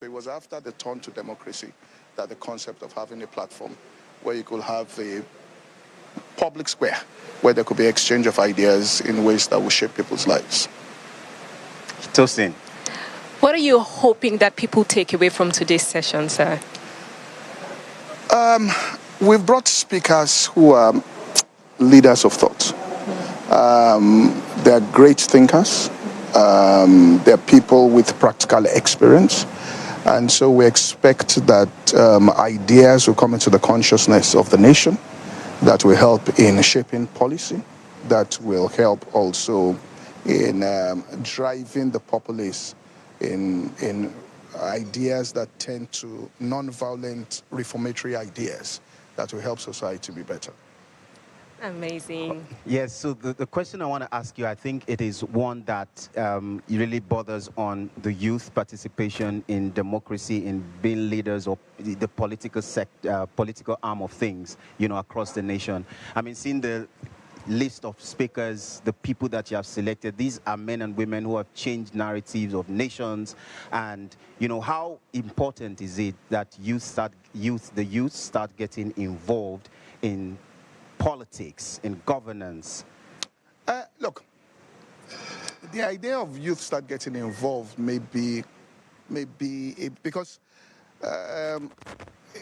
It was after the turn to democracy that the concept of having a platform where you could have a public square where there could be exchange of ideas in ways that will shape people's lives. Tosin. What are you hoping that people take away from today's session, sir? We've brought speakers who are leaders of thought. They're great thinkers. They're people with practical experience. And so we expect that ideas will come into the consciousness of the nation, that will help in shaping policy, that will help also in driving the populace in ideas that tend to non-violent reformatory ideas that will help society be better. Amazing. Yes, so the question I want to ask you, I think it is one that really bothers on the youth participation in democracy, in being leaders of the political political arm of things, you know, across the nation. I mean, seeing the list of speakers, the people that you have selected, these are men and women who have changed narratives of nations. And, you know, how important is it that the youth start getting involved in politics, in governance? Look, the idea of youth start getting involved may be because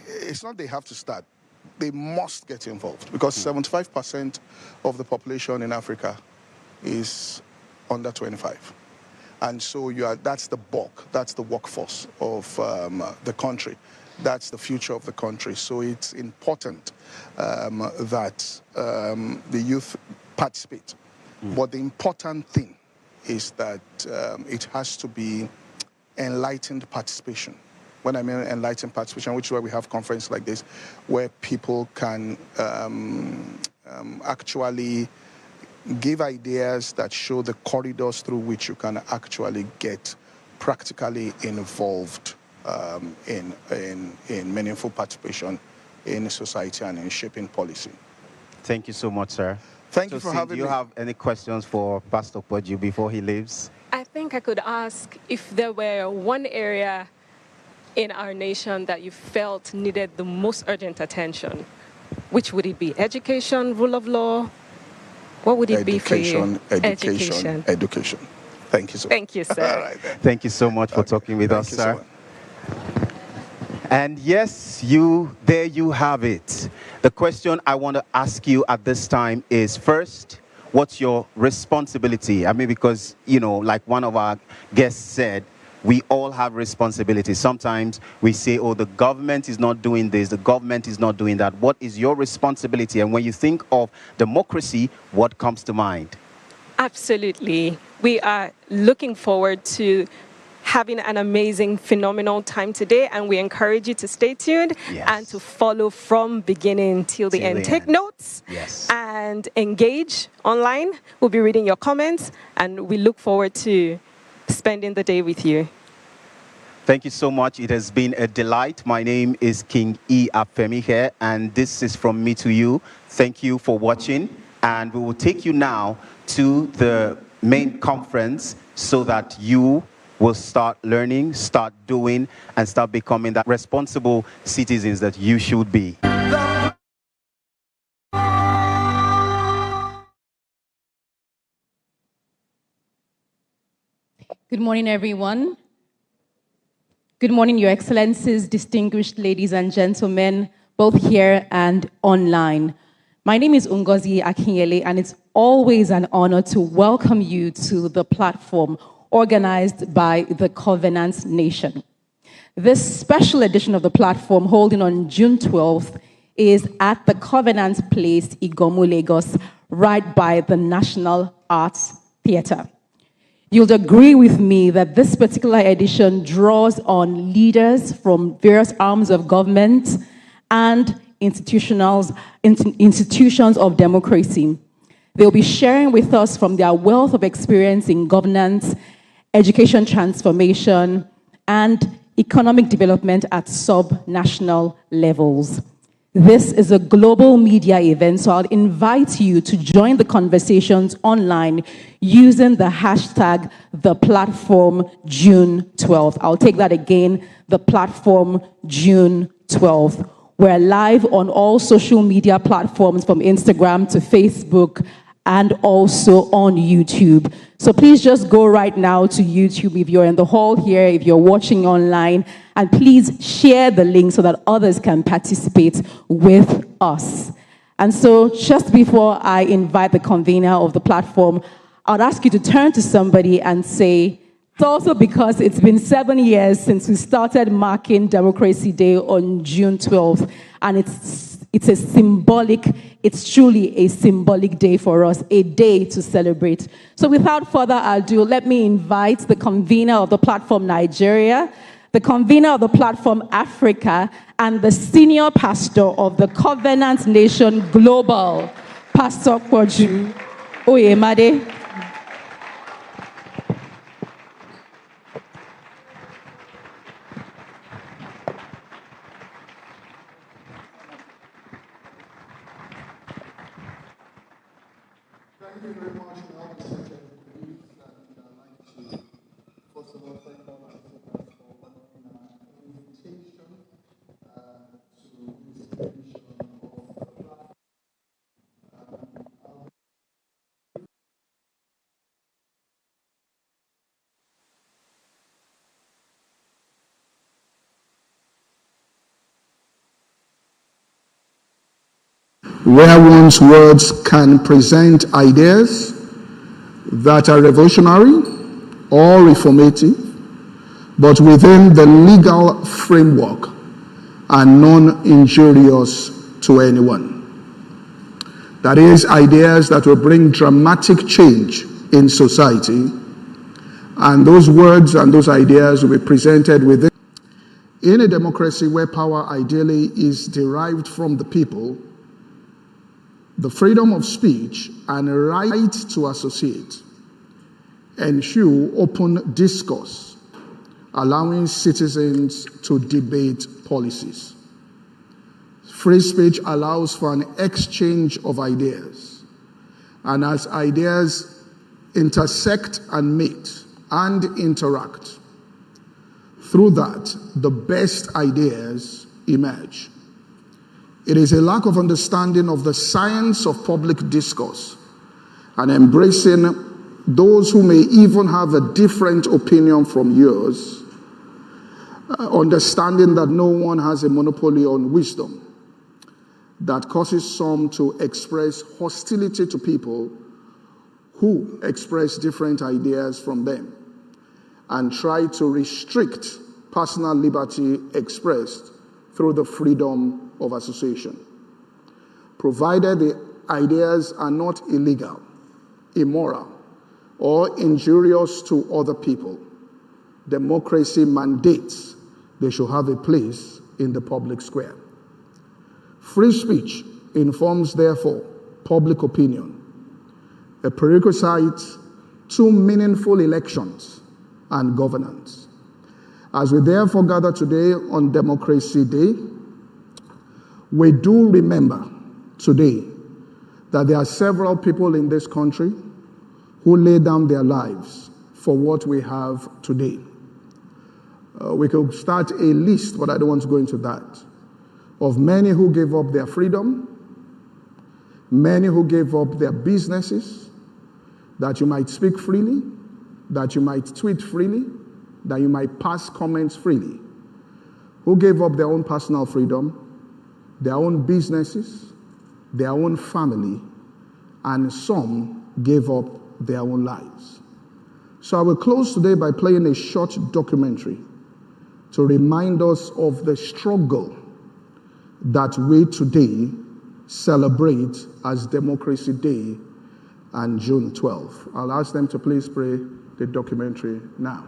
it's not they have to start. They must get involved because 75% of the population in Africa is under 25. And so that's the bulk, that's the workforce of the country. That's the future of the country. So it's important that the youth participate. But the important thing is that it has to be enlightened participation. When I mean enlightened participation, which is why we have conferences like this, where people can actually give ideas that show the corridors through which you can actually get practically involved in meaningful participation in society and in shaping policy. Thank you so much, sir. Thank you for having me. Do you have any questions for Pastor Poju before he leaves? I think I could ask if there were one area in our nation that you felt needed the most urgent attention. Which would it be? Education, rule of law? What would it be for you? Education. Thank you so much. Thank you, sir. All right, then. Thank you so much for talking with us, sir. So and yes, there you have it. The question I want to ask you at this time is, first, what's your responsibility? I mean, because, you know, like one of our guests said, we all have responsibilities. Sometimes we say, oh, the government is not doing this, the government is not doing that. What is your responsibility? And when you think of democracy, what comes to mind? Absolutely. We are looking forward to having an amazing, phenomenal time today, and we encourage you to stay tuned and to follow from beginning till the end. Take notes and engage online. We'll be reading your comments, and we look forward to spending the day with you. Thank you so much. It has been a delight. My name is King E. Afemi here, and this is from me to you. Thank you for watching, and we will take you now to the main conference so that you will start learning, start doing, and start becoming the responsible citizens that you should be. Good morning, everyone. Good morning, Your Excellencies, distinguished ladies and gentlemen, both here and online. My name is Ngozi Akinyele, and it's always an honor to welcome you to the platform organized by the Covenant Nation. This special edition of the platform, holding on June 12th, is at the Covenant Place, Igomu, Lagos, right by the National Arts Theatre. You'll agree with me that this particular edition draws on leaders from various arms of government and institutions of democracy. They'll be sharing with us from their wealth of experience in governance, education transformation, and economic development at sub-national levels. This is a global media event, so I'll invite you to join the conversations online using the hashtag #theplatformJune12. I'll take that again, #theplatformJune12. We're live on all social media platforms from Instagram to Facebook and also on YouTube. So please just go right now to YouTube if you're in the hall here, if you're watching online, and please share the link so that others can participate with us. And so just before I invite the convener of the platform, I'd ask you to turn to somebody and say, it's also because it's been 7 years since we started marking Democracy Day on June 12th, and it's truly a symbolic day for us, a day to celebrate. So without further ado, let me invite the convener of the platform Nigeria, the convener of the platform Africa, and the senior pastor of the Covenant Nation Global, Pastor Poju Oyemade. Thank you very much for all the second briefs, and I'd like to first of all thank all our speakers for honoring our invitation to this edition of the platform. Where one's words can present ideas that are revolutionary or reformative, but within the legal framework and non-injurious to anyone. That is, ideas that will bring dramatic change in society, and those words and those ideas will be presented within. In a democracy where power ideally is derived from the people, the freedom of speech and right to associate ensure open discourse, allowing citizens to debate policies. Free speech allows for an exchange of ideas, and as ideas intersect and meet and interact, through that, the best ideas emerge. It is a lack of understanding of the science of public discourse and embracing those who may even have a different opinion from yours, understanding that no one has a monopoly on wisdom, that causes some to express hostility to people who express different ideas from them and try to restrict personal liberty expressed through the freedom of association. Provided the ideas are not illegal, immoral, or injurious to other people, democracy mandates they should have a place in the public square. Free speech informs, therefore, public opinion, a prerequisite to meaningful elections and governance. As we therefore gather today on Democracy Day, we do remember today that there are several people in this country who laid down their lives for what we have today. We could start a list, but I don't want to go into that, of many who gave up their freedom, many who gave up their businesses, that you might speak freely, that you might tweet freely, that you might pass comments freely, who gave up their own personal freedom, their own businesses, their own family, and some gave up their own lives. So I will close today by playing a short documentary to remind us of the struggle that we today celebrate as Democracy Day and June 12th. I'll ask them to please play the documentary now.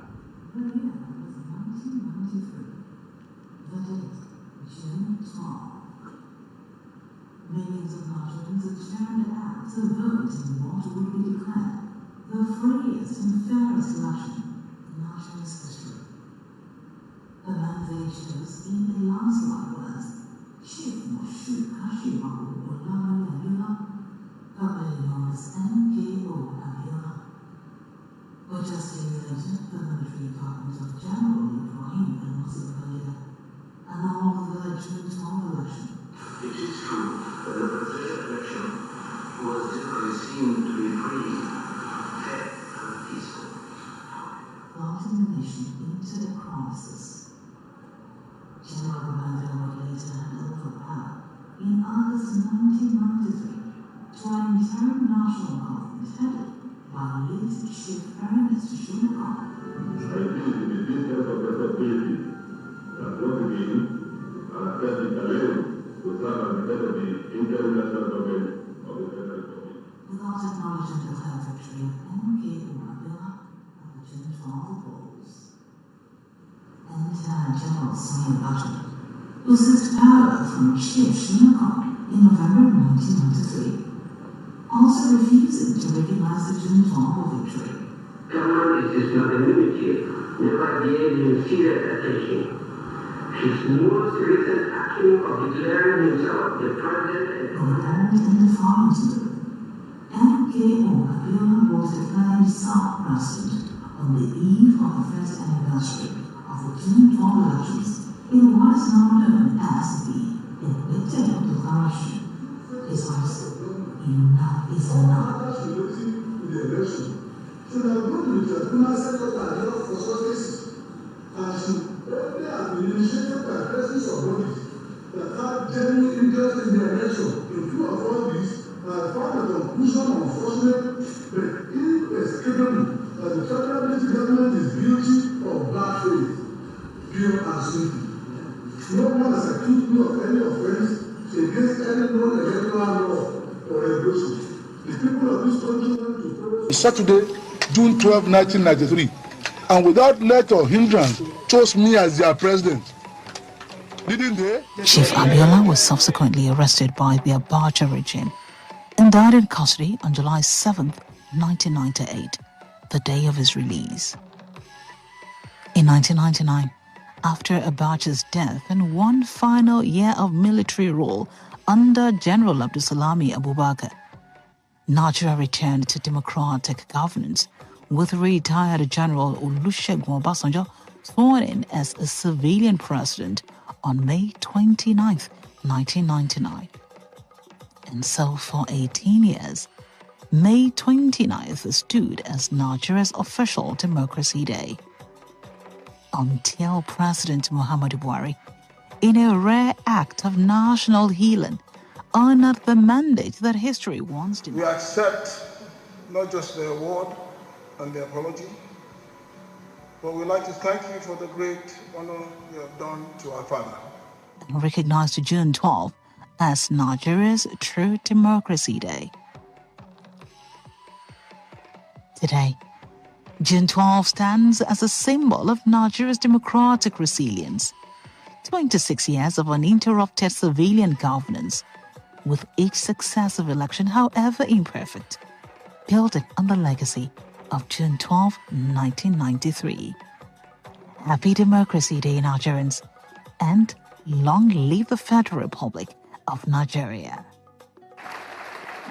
Millions of Nigerians have turned out to vote in what would be declared the freest and fairest election in Nigeria's history. The mandate shows in the landslide words, Chief Moshu, inviting the nation into a crisis. General Babajide would later hand over power in August 1993 to an interim national government headed by late Chief Ernest Soludo. I think it is this sense of responsibility that once again affect the Attahiru to serve as the head of the interim national government of the Federal Republic. Without acknowledgement of her victory of MKO Abiola at the June 12 polls. Enter General Sanwo-Olu, who seized power from Chief Soludo in November 1993, also refusing to recognize the June 12 victory. Government is magnanimity, never gave him serious attention. His most recent action of declaring himself the president and in the following move, MKO Abiola was declared himself president on the eve of the first anniversary of the June 12 elections in what is now known as the Electoral Declaration. His voice, enough is enough. So that going to the tribunal set up an order for such cases and should only have been initiated by persons of bodies that have genuine interest in the election. In view of all this, I found the conclusion unfortunate but inescapable that the federal military government is guilty of bad faith, pure and simple. No one has accused me of any offense against any known electoral law or regulation. The people of this country want to follow. Saturday, June 12, 1993, and without let or hindrance, chose me as their president. Didn't they? Chief Abiola was subsequently arrested by the Abacha regime and died in custody on July 7, 1998, the day of his release. In 1999, after Abacha's death and one final year of military rule under General Abdulsalami Abubakar, Nigeria returned to democratic governance with retired General Olusegun Obasanjo sworn in as a civilian president on May 29, 1999. And so for 18 years, May 29th stood as Nigeria's official Democracy Day. Until President Muhammadu Buhari, in a rare act of national healing, honored the mandate that history once denied. We accept not just the award and the apology, but we'd like to thank you for the great honor you have done to our father. And recognized June 12 as Nigeria's True Democracy Day. Today, June 12 stands as a symbol of Nigeria's democratic resilience. 26 years of uninterrupted civilian governance, with each successive election, however imperfect, building on the legacy of June 12, 1993. Happy Democracy Day, Nigerians, and long live the Federal Republic of Nigeria.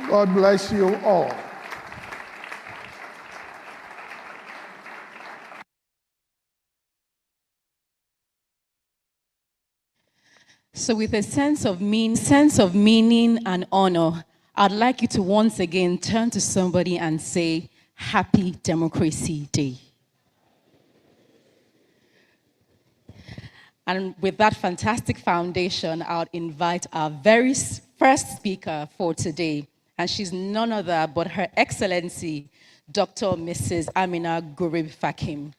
God bless you all. So with a sense of meaning and honor, I'd like you to once again turn to somebody and say, Happy Democracy Day. And with that fantastic foundation, I would invite our very first speaker for today. And she's none other but Her Excellency, Dr. Mrs. Ameenah Gurib-Fakim.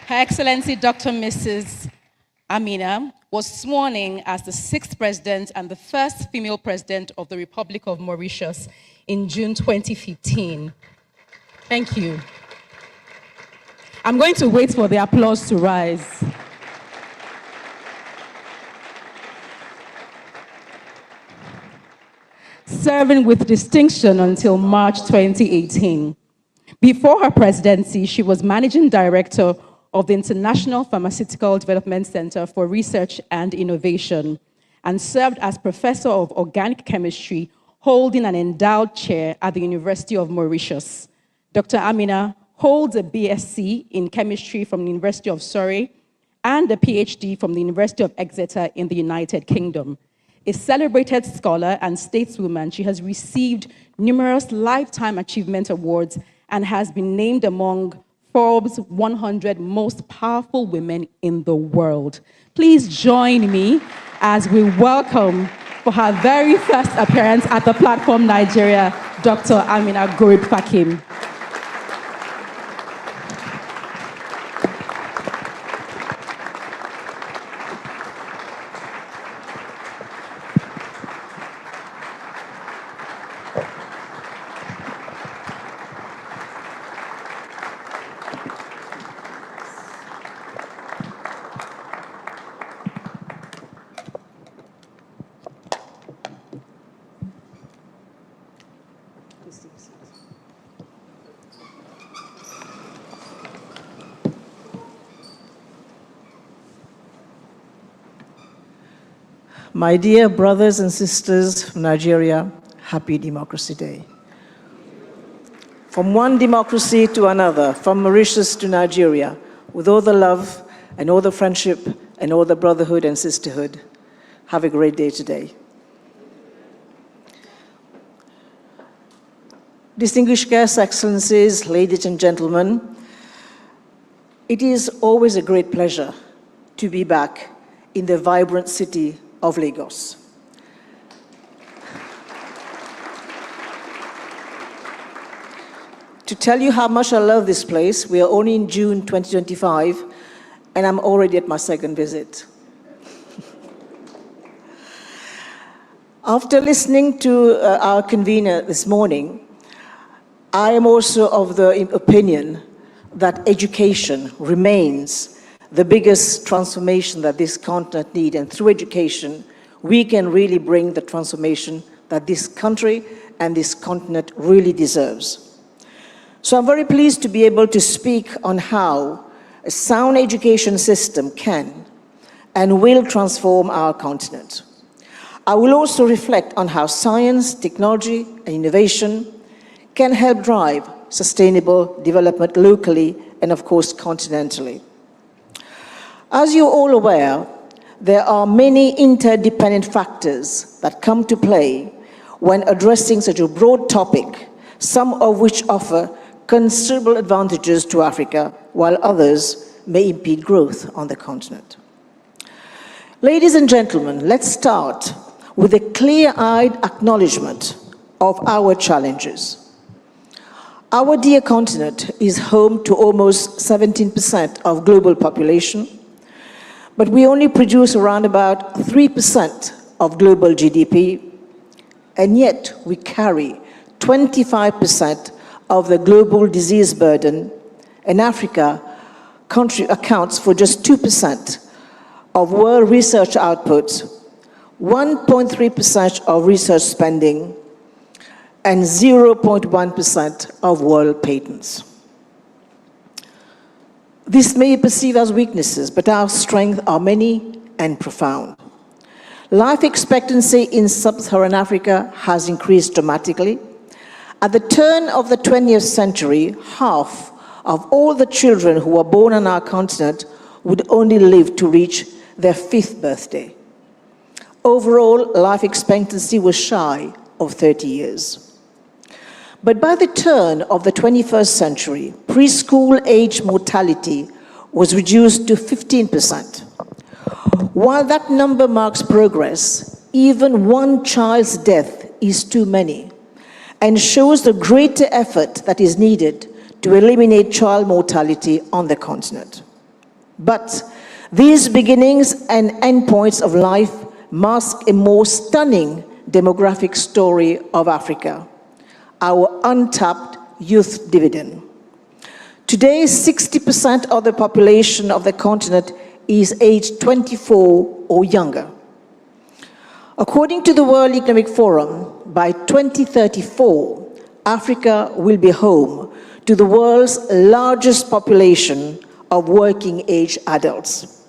Her Excellency Dr. Mrs. Ameenah was sworn in as the 6th president and the first female president of the Republic of Mauritius in June 2015. Thank you. I'm going to wait for the applause to rise. Serving with distinction until March 2018. Before her presidency, she was managing director of the International Pharmaceutical Development Center for Research and Innovation, and served as professor of organic chemistry, holding an endowed chair at the University of Mauritius. Dr. Ameenah holds a BSc in chemistry from the University of Surrey and a PhD from the University of Exeter in the United Kingdom, A celebrated scholar and stateswoman, she has received numerous lifetime achievement awards and has been named among Forbes 100 most powerful women in the world. Please join me as we welcome, for her very first appearance at the platform Nigeria, Dr. Ameenah Gurib-Fakim. My dear brothers and sisters from Nigeria, happy Democracy Day. From one democracy to another, from Mauritius to Nigeria, with all the love and all the friendship and all the brotherhood and sisterhood, have a great day today. Distinguished guests, excellencies, ladies and gentlemen, it is always a great pleasure to be back in the vibrant city of Lagos. To tell you how much I love this place, we are only in June 2025, and I'm already at my second visit. After listening to our convener this morning, I am also of the opinion that education remains the biggest transformation that this continent needs, and through education, we can really bring the transformation that this country and this continent really deserves. So I'm very pleased to be able to speak on how a sound education system can and will transform our continent. I will also reflect on how science, technology, and innovation can help drive sustainable development locally and, of course, continentally. As you're all aware, there are many interdependent factors that come to play when addressing such a broad topic, some of which offer considerable advantages to Africa, while others may impede growth on the continent. Ladies and gentlemen, let's start with a clear-eyed acknowledgement of our challenges. Our dear continent is home to almost 17% of global population, but we only produce around about 3% of global GDP, and yet we carry 25% of the global disease burden, and Africa accounts for just 2% of world research output, 1.3% of research spending, and 0.1% of world patents. This may be perceived as weaknesses, but our strengths are many and profound. Life expectancy in sub-Saharan Africa has increased dramatically. At the turn of the 20th century, half of all the children who were born on our continent would only live to reach their 5th birthday. Overall, life expectancy was shy of 30 years. But by the turn of the 21st century, preschool-age mortality was reduced to 15%. While that number marks progress, even one child's death is too many and shows the greater effort that is needed to eliminate child mortality on the continent. But these beginnings and endpoints of life mask a more stunning demographic story of Africa: our untapped youth dividend. Today, 60% of the population of the continent is aged 24 or younger. According to the World Economic Forum, by 2034, Africa will be home to the world's largest population of working-age adults.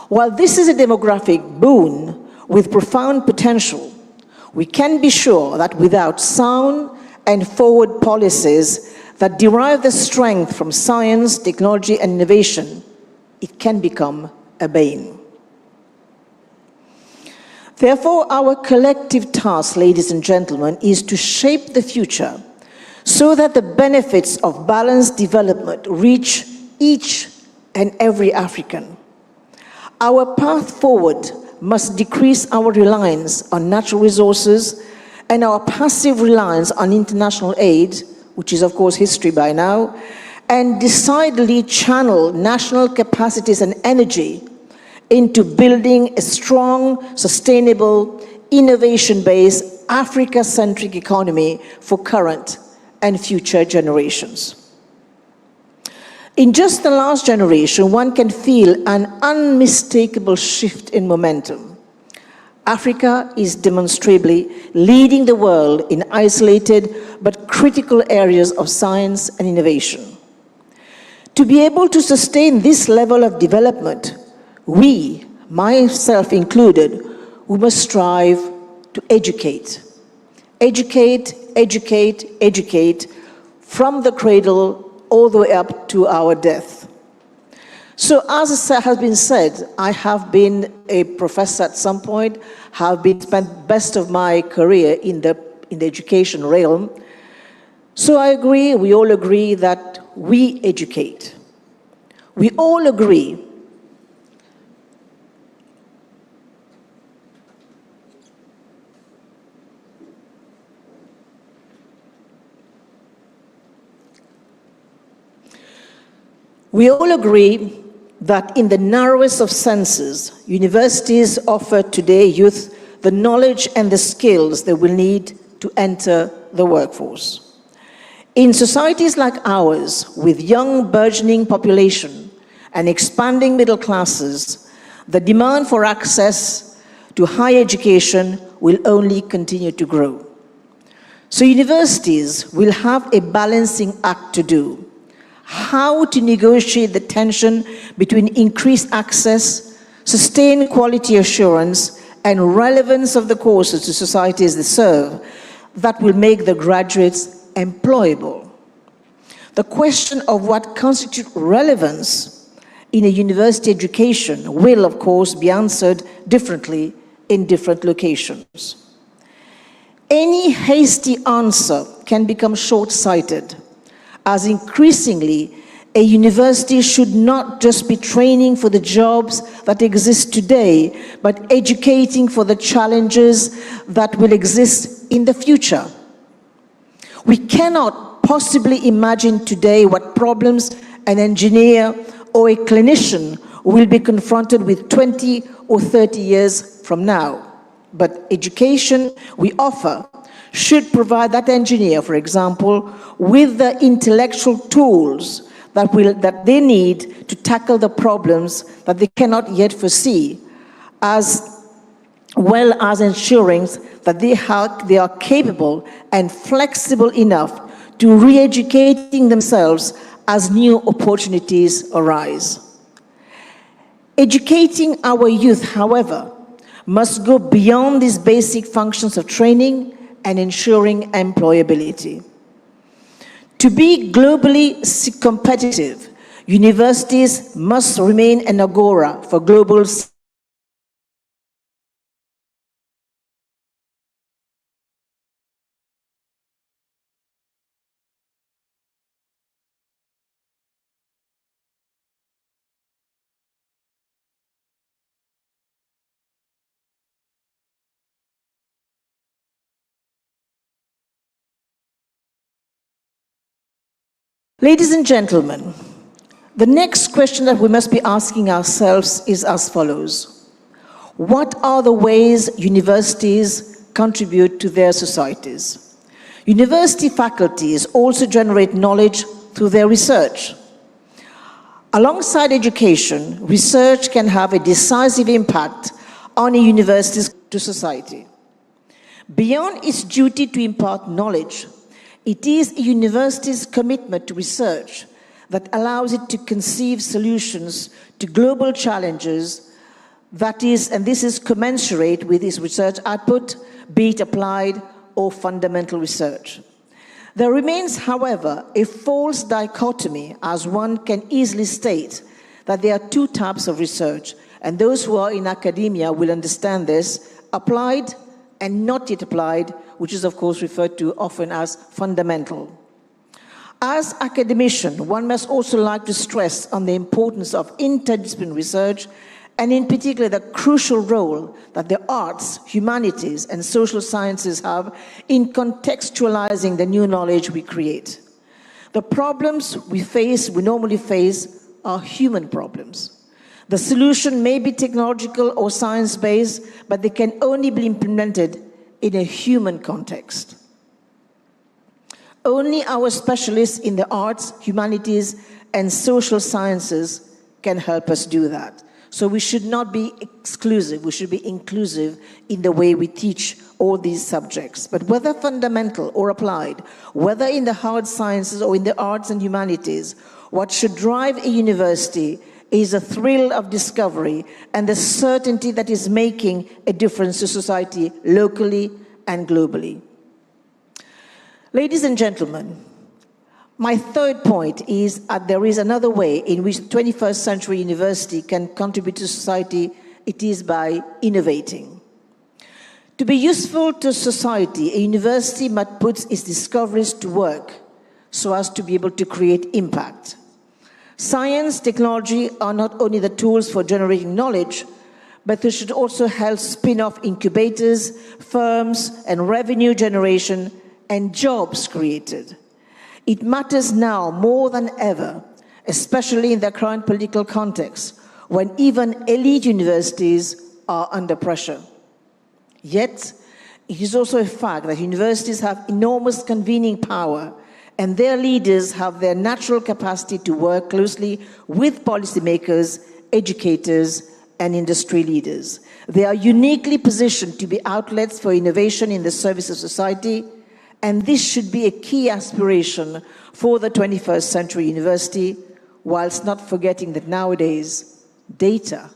While this is a demographic boon with profound potential, we can be sure that without sound and forward policies that derive the strength from science, technology, and innovation, it can become a bane. Therefore, our collective task, ladies and gentlemen, is to shape the future so that the benefits of balanced development reach each and every African. Our path forward must decrease our reliance on natural resources and our passive reliance on international aid, which is of course history by now, and decidedly channel national capacities and energy into building a strong, sustainable, innovation-based, Africa-centric economy for current and future generations. In just the last generation, one can feel an unmistakable shift in momentum. Africa is demonstrably leading the world in isolated but critical areas of science and innovation. To be able to sustain this level of development, we, myself included, we must strive to educate. Educate, educate, educate, from the cradle all the way up to our death. So as has been said, I have been a professor at some point, have been spent best of my career in the education realm. So I agree, we all agree that we educate. We all agree that in the narrowest of senses, universities offer today youth the knowledge and the skills they will need to enter the workforce. In societies like ours, with young burgeoning population and expanding middle classes, the demand for access to higher education will only continue to grow. So universities will have a balancing act to do. How to negotiate the tension between increased access, sustained quality assurance, and relevance of the courses to societies they serve that will make the graduates employable. The question of what constitutes relevance in a university education will, of course, be answered differently in different locations. Any hasty answer can become short-sighted, as increasingly a university should not just be training for the jobs that exist today, but educating for the challenges that will exist in the future. We cannot possibly imagine today what problems an engineer or a clinician will be confronted with 20 or 30 years from now. But education we offer should provide that engineer, for example, with the intellectual tools that they need to tackle the problems that they cannot yet foresee, as well as ensuring that they are capable and flexible enough to re-educating themselves as new opportunities arise. Educating our youth, however, must go beyond these basic functions of training and ensuring employability. To be globally competitive, universities must remain an agora for global Ladies and gentlemen, the next question that we must be asking ourselves is as follows. What are the ways universities contribute to their societies? University faculties also generate knowledge through their research. Alongside education, research can have a decisive impact on a university's to society. Beyond its duty to impart knowledge, it is a university's commitment to research that allows it to conceive solutions to global challenges and this is commensurate with its research output, be it applied or fundamental research. There remains, however, a false dichotomy, as one can easily state, that there are two types of research, and those who are in academia will understand this, applied and not yet applied, which is of course referred to often as fundamental. As academician, one must also like to stress on the importance of interdisciplinary research, and in particular the crucial role that the arts, humanities, and social sciences have in contextualizing the new knowledge we create. The problems we normally face, are human problems. The solution may be technological or science-based, but they can only be implemented in a human context. Only our specialists in the arts, humanities, and social sciences can help us do that. So we should not be exclusive, we should be inclusive in the way we teach all these subjects. But whether fundamental or applied, whether in the hard sciences or in the arts and humanities, what should drive a university is a thrill of discovery and the certainty that is making a difference to society locally and globally. Ladies and gentlemen, my third point is that there is another way in which the 21st century university can contribute to society. It is by innovating. To be useful to society, a university must put its discoveries to work so as to be able to create impact. Science, technology are not only the tools for generating knowledge, but they should also help spin off incubators, firms, and revenue generation and jobs created. It matters now more than ever, especially in the current political context, when even elite universities are under pressure. Yet, it is also a fact that universities have enormous convening power, and their leaders have their natural capacity to work closely with policymakers, educators, and industry leaders. They are uniquely positioned to be outlets for innovation in the service of society, and this should be a key aspiration for the 21st century university, whilst not forgetting that nowadays, data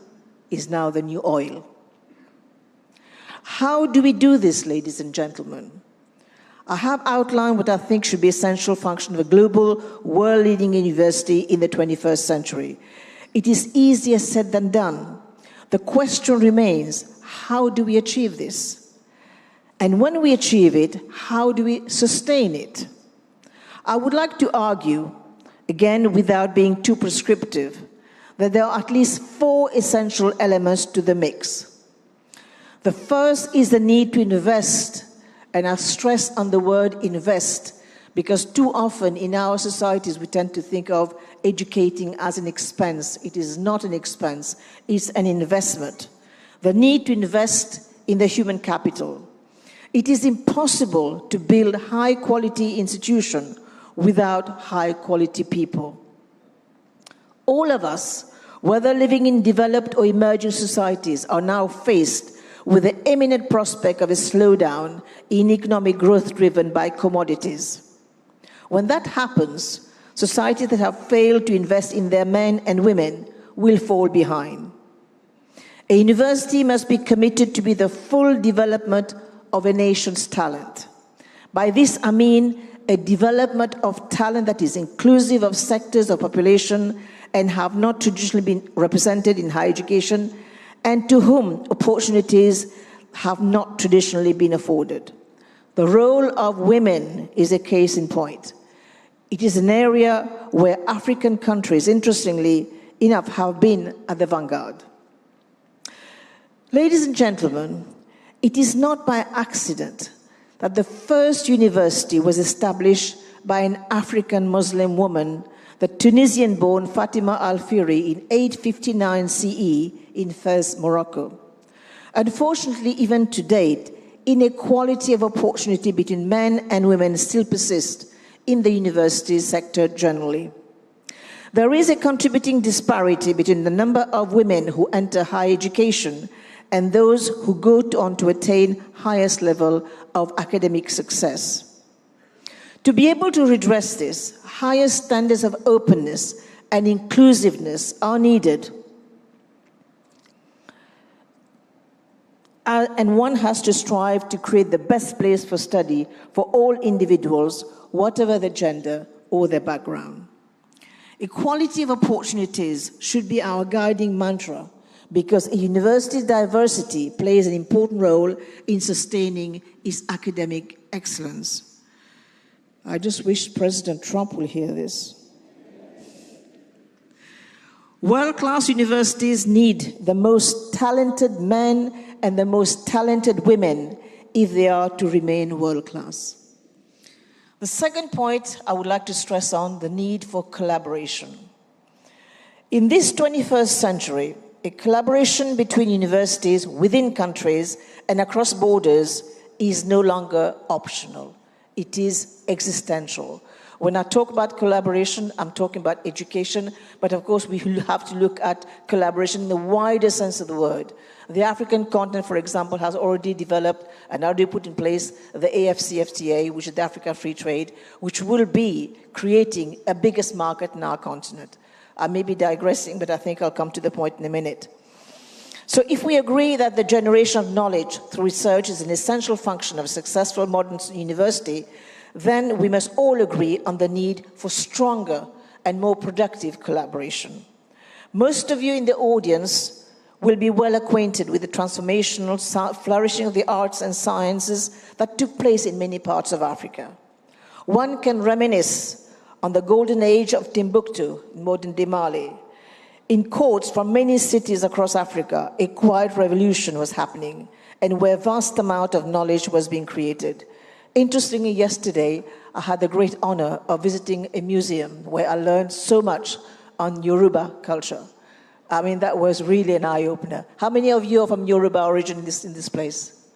is now the new oil. How do we do this, ladies and gentlemen? I have outlined what I think should be an essential function of a global, world-leading university in the 21st century. It is easier said than done. The question remains, how do we achieve this? And when we achieve it, how do we sustain it? I would like to argue, again without being too prescriptive, that there are at least 4 essential elements to the mix. The first is the need to invest, and I stress on the word invest, because too often in our societies we tend to think of educating as an expense. It is not an expense, it's an investment. The need to invest in the human capital. It is impossible to build high-quality institutions without high-quality people. All of us, whether living in developed or emerging societies, are now faced with the imminent prospect of a slowdown in economic growth driven by commodities. When that happens, societies that have failed to invest in their men and women will fall behind. A university must be committed to be the full development of a nation's talent. By this I mean a development of talent that is inclusive of sectors of population and have not traditionally been represented in higher education, and to whom opportunities have not traditionally been afforded. The role of women is a case in point. It is an area where African countries, interestingly enough, have been at the vanguard. Ladies and gentlemen, it is not by accident that the first university was established by an African Muslim woman, the Tunisian-born Fatima al-Firi, in 859 CE in Fez, Morocco. Unfortunately, even to date, inequality of opportunity between men and women still persists in the university sector generally. There is a contributing disparity between the number of women who enter higher education and those who go on to attain highest level of academic success. To be able to redress this, higher standards of openness and inclusiveness are needed. And one has to strive to create the best place for study for all individuals, whatever their gender or their background. Equality of opportunities should be our guiding mantra, because a university's diversity plays an important role in sustaining its academic excellence. I just wish President Trump will hear this. World-class universities need the most talented men and the most talented women if they are to remain world-class. The second point I would like to stress on, the need for collaboration. In this 21st century, a collaboration between universities within countries and across borders is no longer optional. It is existential. When I talk about collaboration, I'm talking about education, but of course we have to look at collaboration in the wider sense of the word. The African continent, for example, has already developed and already put in place the AFCFTA, which is the Africa Free Trade, which will be creating a biggest market in our continent. I may be digressing, but I think I'll come to the point in a minute. So if we agree that the generation of knowledge through research is an essential function of a successful modern university, then we must all agree on the need for stronger and more productive collaboration. Most of you in the audience will be well acquainted with the transformational flourishing of the arts and sciences that took place in many parts of Africa. One can reminisce on the golden age of Timbuktu in modern-day Mali. In courts from many cities across Africa, a quiet revolution was happening, and where vast amount of knowledge was being created. Interestingly, yesterday, I had the great honor of visiting a museum where I learned so much on Yoruba culture. I mean, that was really an eye-opener. How many of you are from Yoruba origin in this place?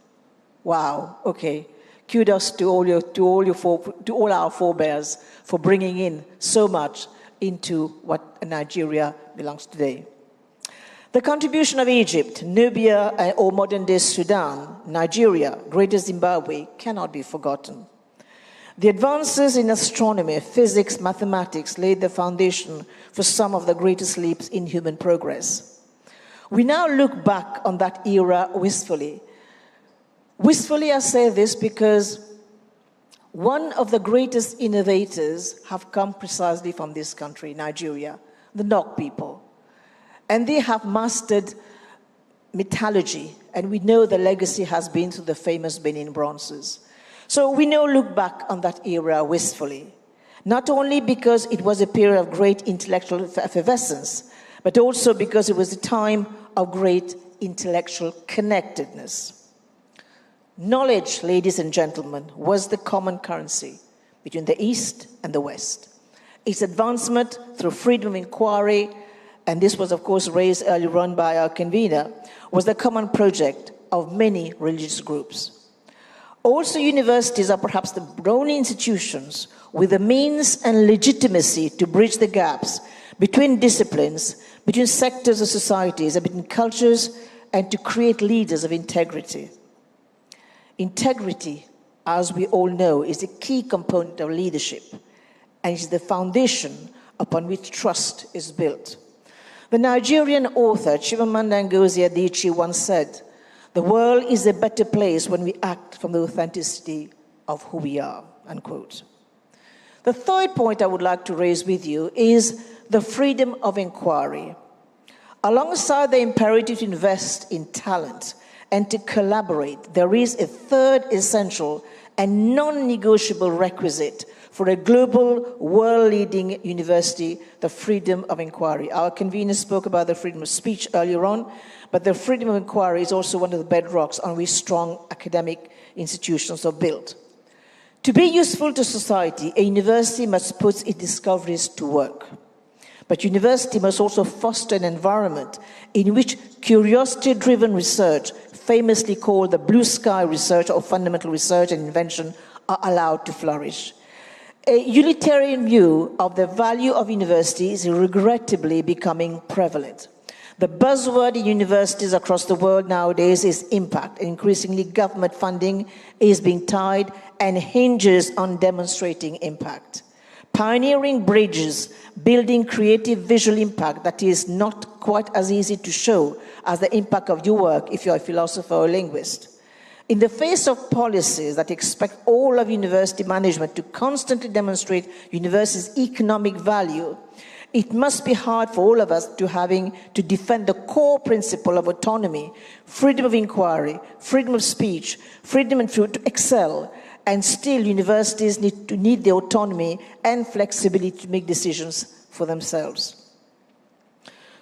Wow, okay. Kudos to all our forebears for bringing in so much into what Nigeria belongs today. The contribution of Egypt, Nubia, or modern-day Sudan, Nigeria, Greater Zimbabwe cannot be forgotten. The advances in astronomy, physics, mathematics laid the foundation for some of the greatest leaps in human progress. We now look back on that era wistfully. Wistfully, I say this because one of the greatest innovators have come precisely from this country, Nigeria, the Nok people. And they have mastered metallurgy, and we know the legacy has been through the famous Benin bronzes. So we now look back on that era wistfully, not only because it was a period of great intellectual effervescence, but also because it was a time of great intellectual connectedness. Knowledge, ladies and gentlemen, was the common currency between the East and the West. Its advancement through freedom of inquiry, and this was, of course, raised earlier on by our convener, was the common project of many religious groups. Also, universities are perhaps the only institutions with the means and legitimacy to bridge the gaps between disciplines, between sectors of societies, and between cultures, and to create leaders of integrity. Integrity, as we all know, is a key component of leadership, and is the foundation upon which trust is built. The Nigerian author Chimamanda Ngozi Adichie once said, "The world is a better place when we act from the authenticity of who we are," unquote. The third point I would like to raise with you is the freedom of inquiry. Alongside the imperative to invest in talent and to collaborate, there is a third essential and non-negotiable requisite for a global, world-leading university, the freedom of inquiry. Our convener spoke about the freedom of speech earlier on, but the freedom of inquiry is also one of the bedrocks on which strong academic institutions are built. To be useful to society, a university must put its discoveries to work. But university must also foster an environment in which curiosity-driven research, famously called the blue sky research or fundamental research and invention, are allowed to flourish. A utilitarian view of the value of universities is regrettably becoming prevalent. The buzzword in universities across the world nowadays is impact. Increasingly, government funding is being tied and hinges on demonstrating impact. Pioneering bridges, building creative visual impact that is not quite as easy to show as the impact of your work if you're a philosopher or a linguist. In the face of policies that expect all of university management to constantly demonstrate university's economic value, It must be hard for all of us having to defend the core principle of autonomy, freedom of inquiry, freedom of speech, freedom to excel, and still universities need the autonomy and flexibility to make decisions for themselves.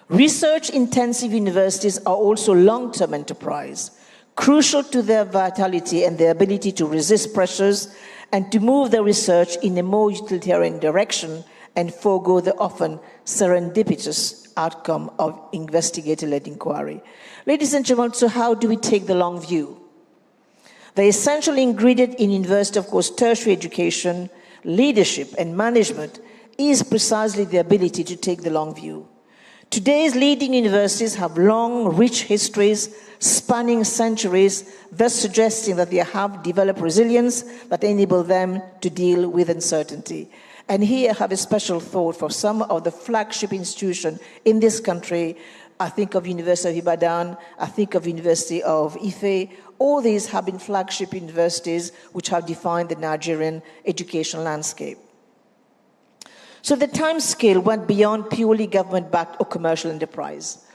Research-intensive universities are also long-term enterprise, crucial to their vitality and their ability to resist pressures and to move their research in a more utilitarian direction and forego the often serendipitous outcome of investigator-led inquiry. Ladies and gentlemen, so how do we take the long view? The essential ingredient in university, of course, tertiary education, leadership, and management is precisely the ability to take the long view. Today's leading universities have long, rich histories spanning centuries, thus suggesting that they have developed resilience that enable them to deal with uncertainty. And here I have a special thought for some of the flagship institutions in this country. I think of University of Ibadan, I think of University of Ife. All these have been flagship universities which have defined the Nigerian education landscape. So the time scale went beyond purely government-backed or commercial enterprise.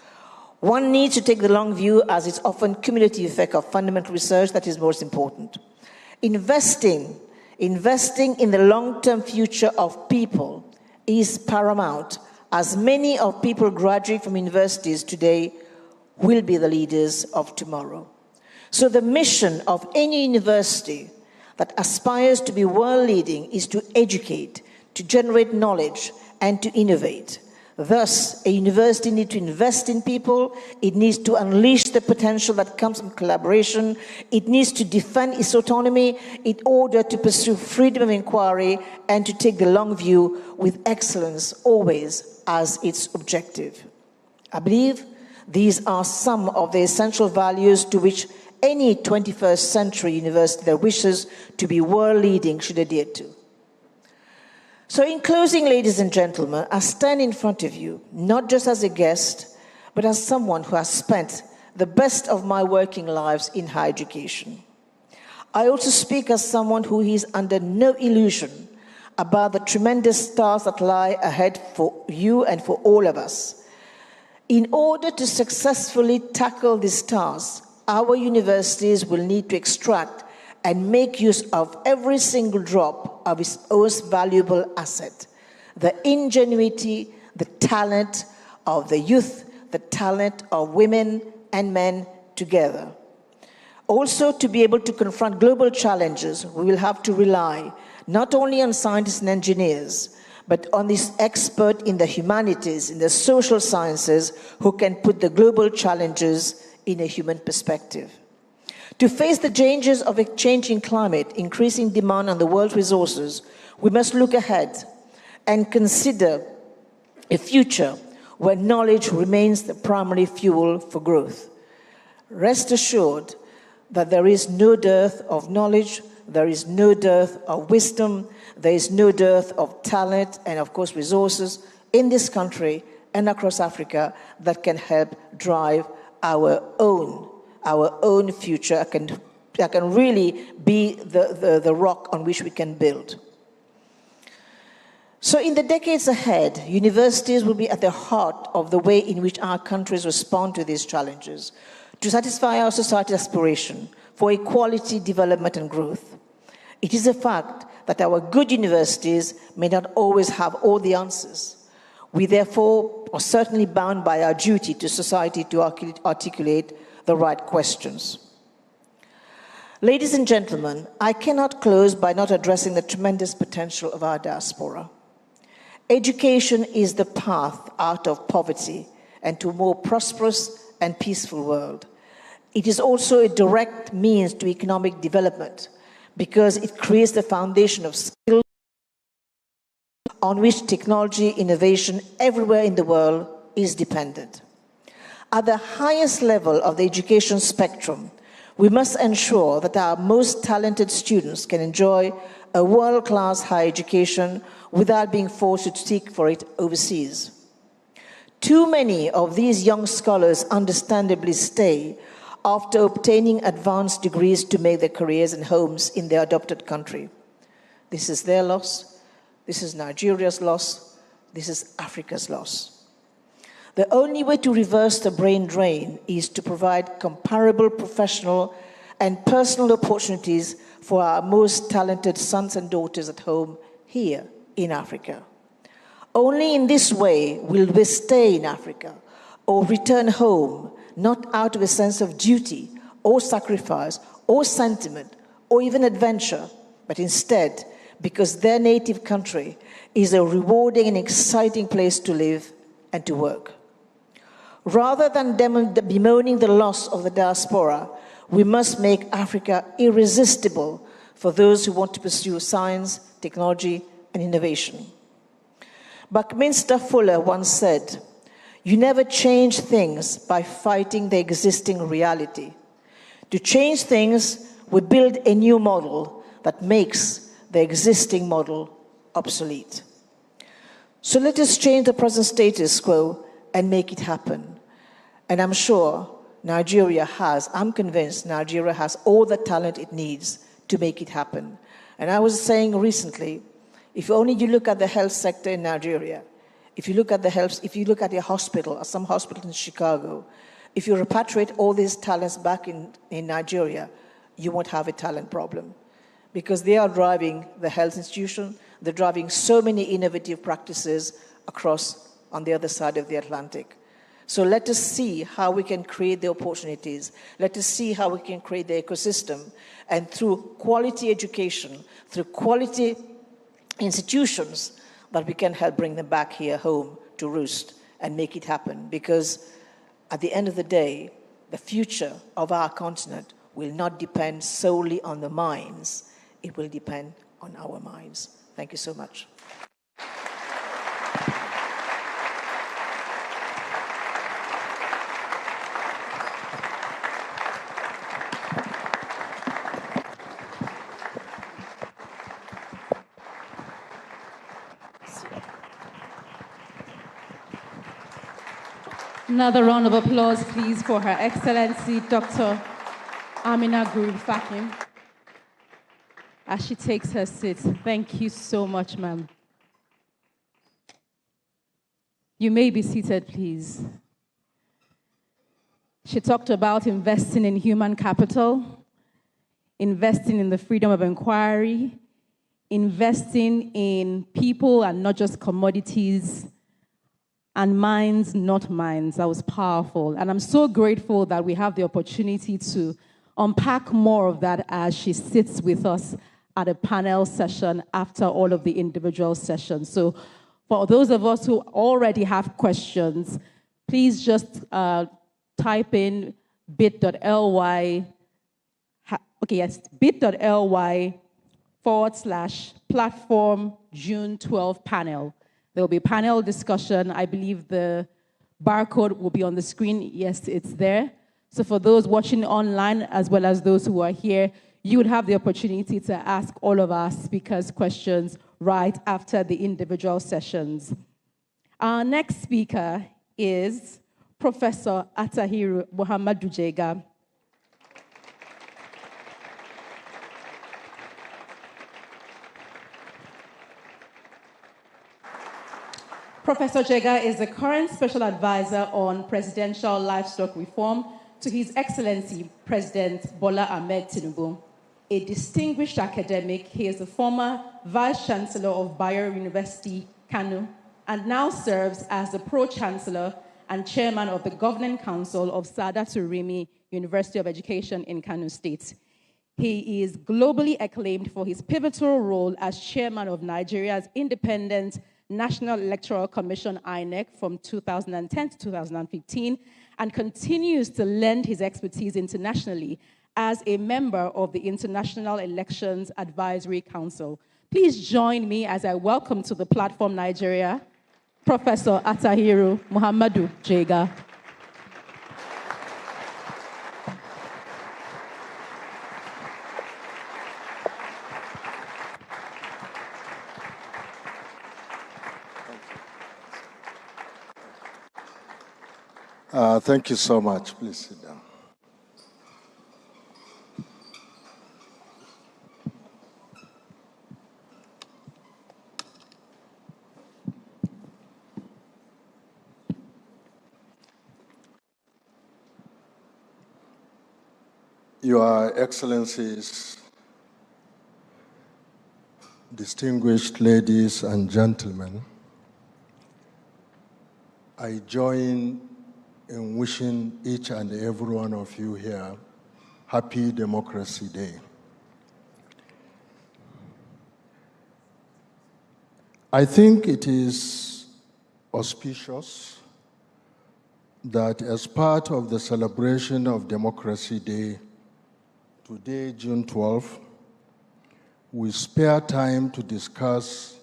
One needs to take the long view, as it's often cumulative effect of fundamental research that is most important. Investing in the long-term future of people is paramount, as many of people graduating from universities today will be the leaders of tomorrow. So the mission of any university that aspires to be world-leading is to educate, to generate knowledge, and to innovate. Thus, a university needs to invest in people, it needs to unleash the potential that comes from collaboration, it needs to defend its autonomy in order to pursue freedom of inquiry and to take the long view with excellence always as its objective. I believe these are some of the essential values to which any 21st century university that wishes to be world-leading should adhere to. So in closing, ladies and gentlemen, I stand in front of you, not just as a guest, but as someone who has spent the best of my working lives in higher education. I also speak as someone who is under no illusion about the tremendous stars that lie ahead for you and for all of us. In order to successfully tackle these stars, our universities will need to extract and make use of every single drop of its most valuable asset, the ingenuity, the talent of the youth, the talent of women and men together. Also, to be able to confront global challenges, we will have to rely not only on scientists and engineers, but on this expert in the humanities, in the social sciences, who can put the global challenges in a human perspective. To face the dangers of a changing climate, increasing demand on the world's resources, we must look ahead and consider a future where knowledge remains the primary fuel for growth. Rest assured that there is no dearth of knowledge, there is no dearth of wisdom, there is no dearth of talent and, of course, resources in this country and across Africa that can help drive our own future, that can really be the rock on which we can build. So in the decades ahead, universities will be at the heart of the way in which our countries respond to these challenges, to satisfy our society's aspiration for equality, development, and growth. It is a fact that our good universities may not always have all the answers. We therefore are certainly bound by our duty to society to articulate the right questions. Ladies and gentlemen, I cannot close by not addressing the tremendous potential of our diaspora. Education is the path out of poverty and to a more prosperous and peaceful world. It is also a direct means to economic development because it creates the foundation of skills on which technology innovation everywhere in the world is dependent. At the highest level of the education spectrum, we must ensure that our most talented students can enjoy a world-class higher education without being forced to seek for it overseas. Too many of these young scholars understandably stay after obtaining advanced degrees to make their careers and homes in their adopted country. This is their loss. This is Nigeria's loss. This is Africa's loss. The only way to reverse the brain drain is to provide comparable professional and personal opportunities for our most talented sons and daughters at home here in Africa. Only in this way will we stay in Africa or return home, not out of a sense of duty or sacrifice or sentiment or even adventure, but instead because their native country is a rewarding and exciting place to live and to work. Rather than bemoaning the loss of the diaspora, we must make Africa irresistible for those who want to pursue science, technology, and innovation. Buckminster Fuller once said, "You never change things by fighting the existing reality. To change things, we build a new model that makes the existing model obsolete." So let us change the present status quo and make it happen. And I'm sure I'm convinced Nigeria has all the talent it needs to make it happen. And I was saying recently, if only you look at the health sector in Nigeria, if you look at a hospital, or some hospital in Chicago, if you repatriate all these talents back in Nigeria, you won't have a talent problem. Because they are driving the health institution, they're driving so many innovative practices across on the other side of the Atlantic. So let us see how we can create the opportunities. Let us see how we can create the ecosystem. And through quality education, through quality institutions, that we can help bring them back here home to roost and make it happen. Because at the end of the day, the future of our continent will not depend solely on the mines. It will depend on our minds. Thank you so much. Another round of applause, please, for Her Excellency, Dr. Ameenah Gurib-Fakim, as she takes her seat. Thank you so much, ma'am. You may be seated, please. She talked about investing in human capital, investing in the freedom of inquiry, investing in people and not just commodities, and minds, not minds. That was powerful. And I'm so grateful that we have the opportunity to unpack more of that as she sits with us at a panel session after all of the individual sessions. So for those of us who already have questions, please just type in bit.ly, bit.ly/platform June 12 panel. There will be panel discussion. I believe the barcode will be on the screen. Yes, it's there. So for those watching online, as well as those who are here, you would have the opportunity to ask all of our speakers questions right after the individual sessions. Our next speaker is Professor Attahiru Muhammadu Jega. Professor Jega is the current special advisor on presidential livestock reform to His Excellency President Bola Ahmed Tinubu. A distinguished academic, he is the former Vice Chancellor of Bayero University, Kano, and now serves as the Pro-Chancellor and Chairman of the Governing Council of Saadatu Rimi University of Education in Kano State. He is globally acclaimed for his pivotal role as Chairman of Nigeria's Independent National Electoral Commission, INEC, from 2010 to 2015, and continues to lend his expertise internationally as a member of the International Elections Advisory Council. Please join me as I welcome to the platform Nigeria, Professor Attahiru Muhammadu Jega. Thank you so much. Please sit down. Your Excellencies, distinguished ladies and gentlemen, I join in wishing each and every one of you here Happy Democracy Day. I think it is auspicious that as part of the celebration of Democracy Day, today, June 12th, we spare time to discuss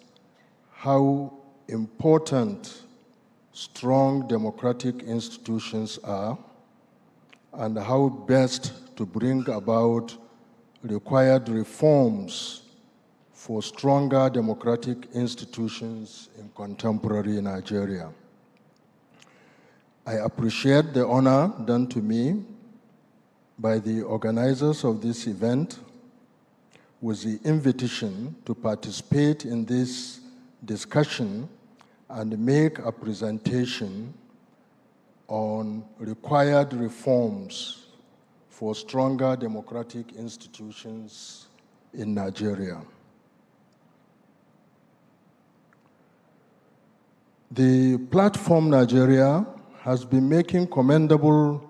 how important strong democratic institutions are and how best to bring about required reforms for stronger democratic institutions in contemporary Nigeria. I appreciate the honor done to me by the organizers of this event with the invitation to participate in this discussion and make a presentation on required reforms for stronger democratic institutions in Nigeria. The Platform Nigeria has been making commendable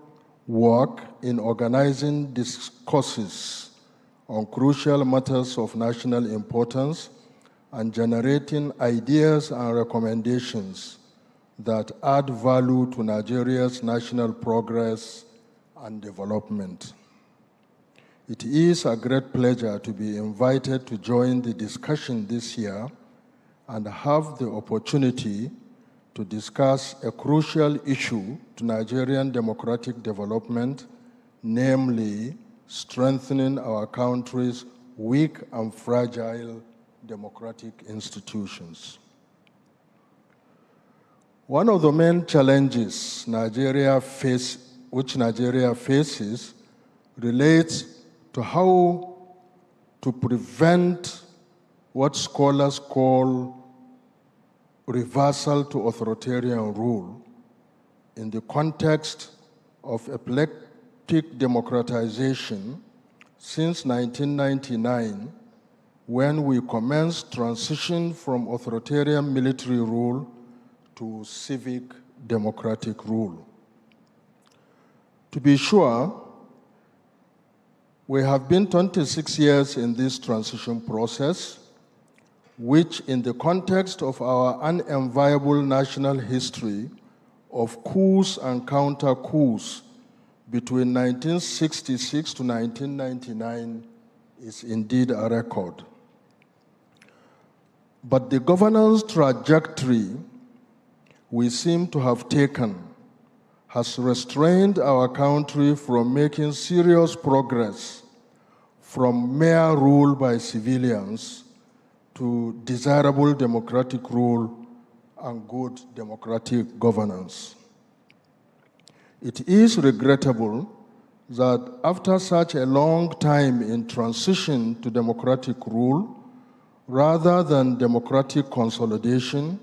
work in organizing discourses on crucial matters of national importance and generating ideas and recommendations that add value to Nigeria's national progress and development. It is a great pleasure to be invited to join the discussion this year and have the opportunity to discuss a crucial issue to Nigerian democratic development, namely strengthening our country's weak and fragile democratic institutions. One of the main challenges which Nigeria faces relates to how to prevent what scholars call reversal to authoritarian rule in the context of epileptic democratization since 1999, when we commenced transition from authoritarian military rule to civic democratic rule. To be sure, we have been 26 years in this transition process, which in the context of our unenviable national history of coups and counter-coups between 1966 to 1999 is indeed a record. But the governance trajectory we seem to have taken has restrained our country from making serious progress from mere rule by civilians to desirable democratic rule and good democratic governance. It is regrettable that after such a long time in transition to democratic rule, rather than democratic consolidation,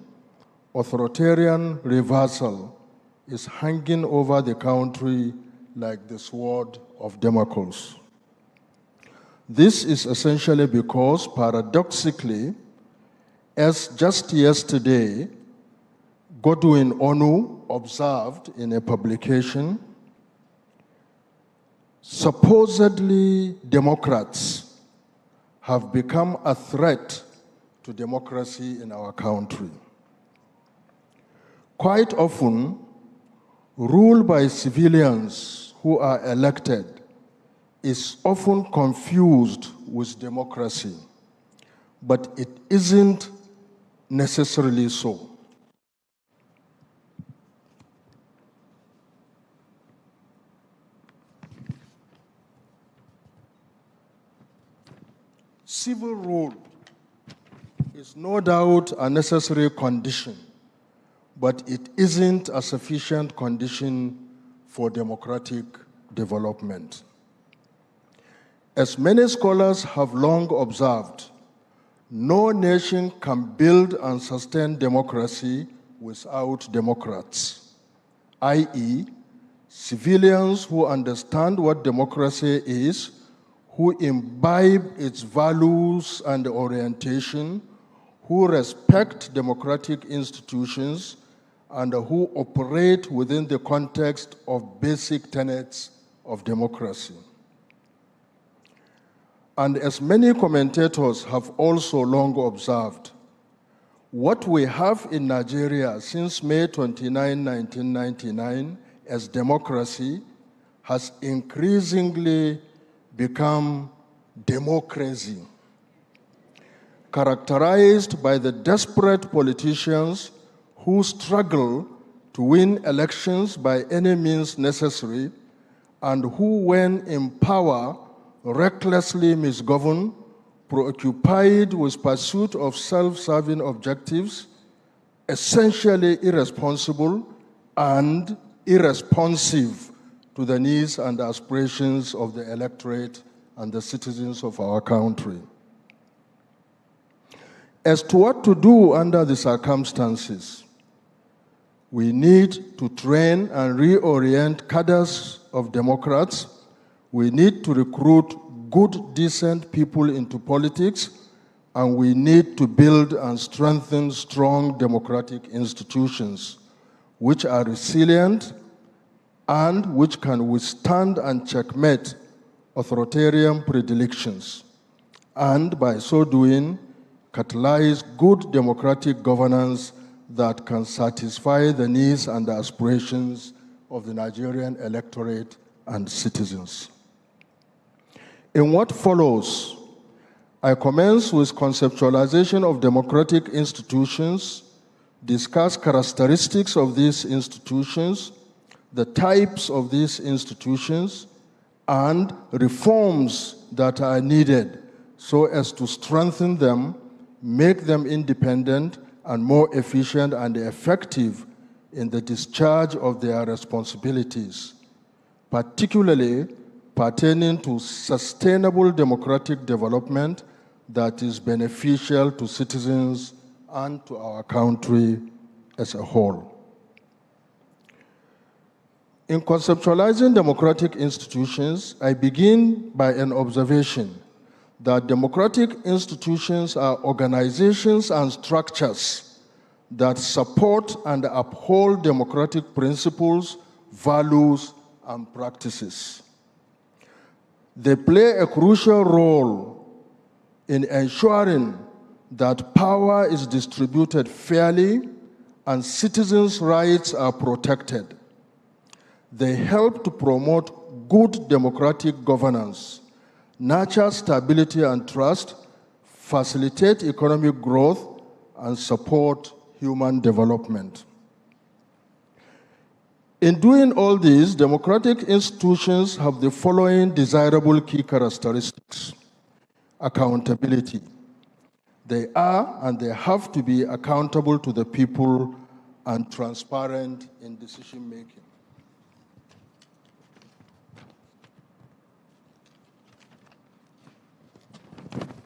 authoritarian reversal is hanging over the country like the sword of Damocles. This is essentially because, paradoxically, as just yesterday, Godwin Onu observed in a publication, supposedly Democrats have become a threat to democracy in our country. Quite often, rule by civilians who are elected is often confused with democracy, but it isn't necessarily so. Civil rule is no doubt a necessary condition, but it isn't a sufficient condition for democratic development. As many scholars have long observed, no nation can build and sustain democracy without democrats, i.e., civilians who understand what democracy is, who imbibe its values and orientation, who respect democratic institutions, and who operate within the context of basic tenets of democracy. And as many commentators have also long observed, what we have in Nigeria since May 29, 1999 as democracy has increasingly become democracy, characterized by the desperate politicians who struggle to win elections by any means necessary and who, when in power, recklessly misgovern, preoccupied with pursuit of self-serving objectives, essentially irresponsible and irresponsive to the needs and aspirations of the electorate and the citizens of our country. As to what to do under the circumstances, we need to train and reorient cadres of Democrats. We need to recruit good, decent people into politics, and we need to build and strengthen strong democratic institutions which are resilient and which can withstand and checkmate authoritarian predilections, and by so doing, catalyze good democratic governance that can satisfy the needs and aspirations of the Nigerian electorate and citizens. In what follows, I commence with conceptualization of democratic institutions, discuss characteristics of these institutions, the types of these institutions, and reforms that are needed so as to strengthen them, make them independent, and more efficient and effective in the discharge of their responsibilities, particularly pertaining to sustainable democratic development that is beneficial to citizens and to our country as a whole. In conceptualizing democratic institutions, I begin by an observation that democratic institutions are organizations and structures that support and uphold democratic principles, values, and practices. They play a crucial role in ensuring that power is distributed fairly and citizens' rights are protected. They help to promote good democratic governance, nurture stability and trust, facilitate economic growth, and support human development. In doing all these, democratic institutions have the following desirable key characteristics. Accountability. They are and they have to be accountable to the people and transparent in decision-making.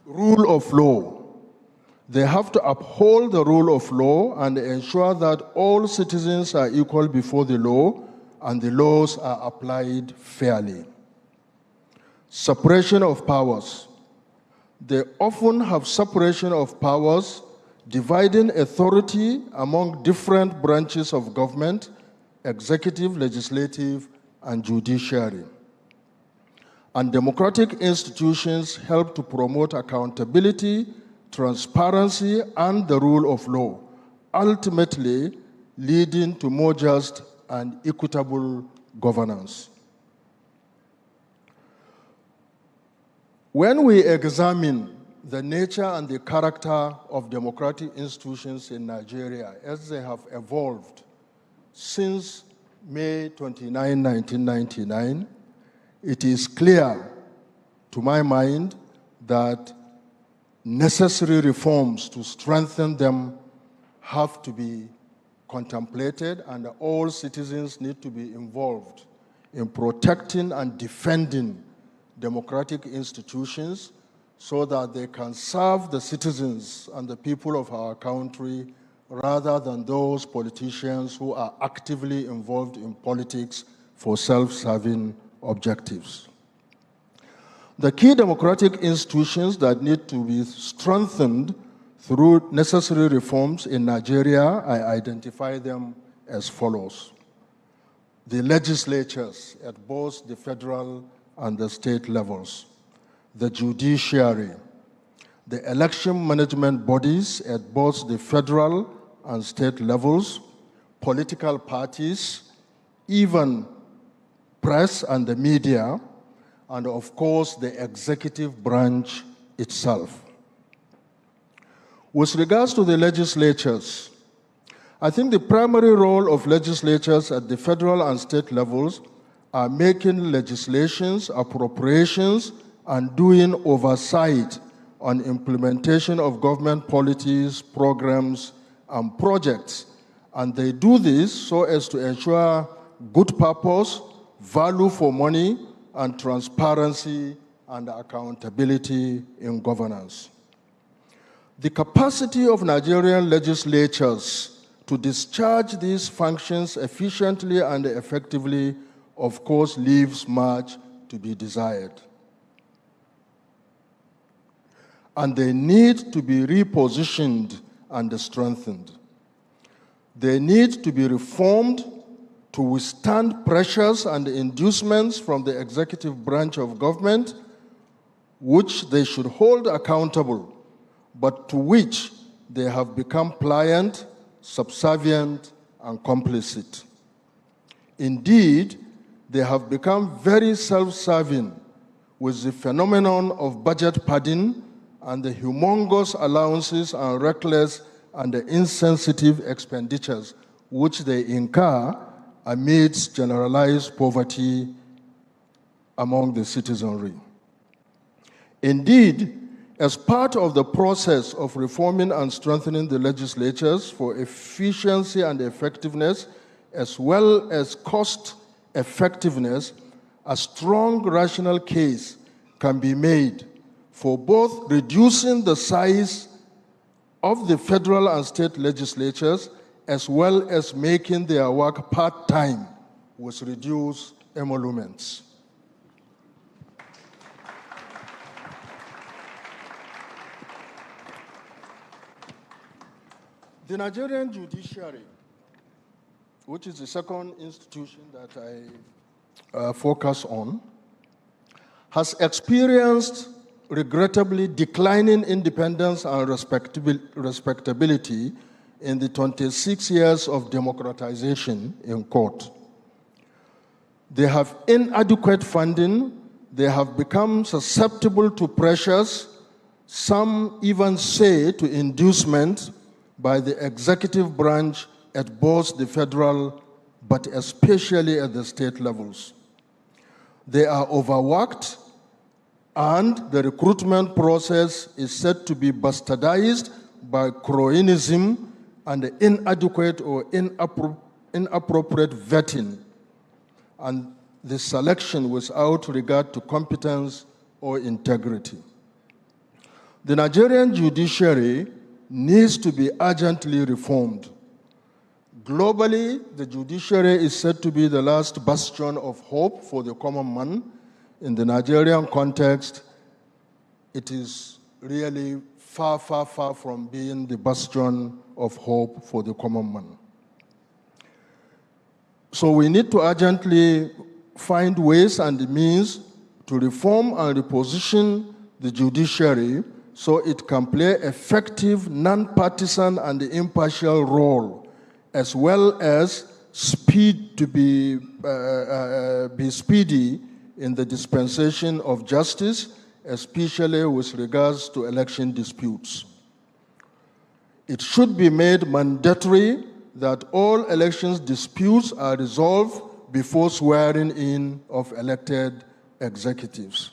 Rule of law. They have to uphold the rule of law and ensure that all citizens are equal before the law and the laws are applied fairly. Separation of powers. They often have separation of powers, dividing authority among different branches of government, executive, legislative, and judiciary. And democratic institutions help to promote accountability, transparency, and the rule of law, ultimately leading to more just and equitable governance. When we examine the nature and the character of democratic institutions in Nigeria as they have evolved since May 29, 1999, it is clear to my mind that necessary reforms to strengthen them have to be contemplated, and all citizens need to be involved in protecting and defending democratic institutions so that they can serve the citizens and the people of our country rather than those politicians who are actively involved in politics for self-serving objectives. The key democratic institutions that need to be strengthened through necessary reforms in Nigeria, I identify them as follows. The legislatures at both the federal and the state levels, the judiciary, the election management bodies at both the federal and state levels, political parties, even press and the media, and of course the executive branch itself. With regards to the legislatures, I think the primary role of legislatures at the federal and state levels are making legislations, appropriations, and doing oversight on implementation of government policies, programs, and projects. And they do this so as to ensure good purpose, value for money, and transparency and accountability in governance. The capacity of Nigerian legislatures to discharge these functions efficiently and effectively, of course, leaves much to be desired. And they need to be repositioned and strengthened. They need to be reformed to withstand pressures and inducements from the executive branch of government, which they should hold accountable, but to which they have become pliant, subservient, and complicit. Indeed, they have become very self-serving with the phenomenon of budget padding and the humongous allowances and reckless and insensitive expenditures which they incur amidst generalized poverty among the citizenry. Indeed, as part of the process of reforming and strengthening the legislatures for efficiency and effectiveness, as well as cost effectiveness, a strong rational case can be made for both reducing the size of the federal and state legislatures as well as making their work part-time with reduced emoluments. The Nigerian judiciary, which is the second institution that I focus on, has experienced regrettably declining independence and respectability in the 26 years of democratization in court. They have inadequate funding, they have become susceptible to pressures, some even say to inducement by the executive branch at both the federal but especially at the state levels. They are overworked, and the recruitment process is said to be bastardized by cronyism and inadequate or inappropriate vetting, and the selection without regard to competence or integrity. The Nigerian judiciary needs to be urgently reformed. Globally, the judiciary is said to be the last bastion of hope for the common man. In the Nigerian context, it is really far, far, far from being the bastion of hope for the common man. So we need to urgently find ways and means to reform and reposition the judiciary so it can play effective, non-partisan and impartial role, as well as be speedy in the dispensation of justice, especially with regards to election disputes. It should be made mandatory that all elections disputes are resolved before swearing in of elected executives.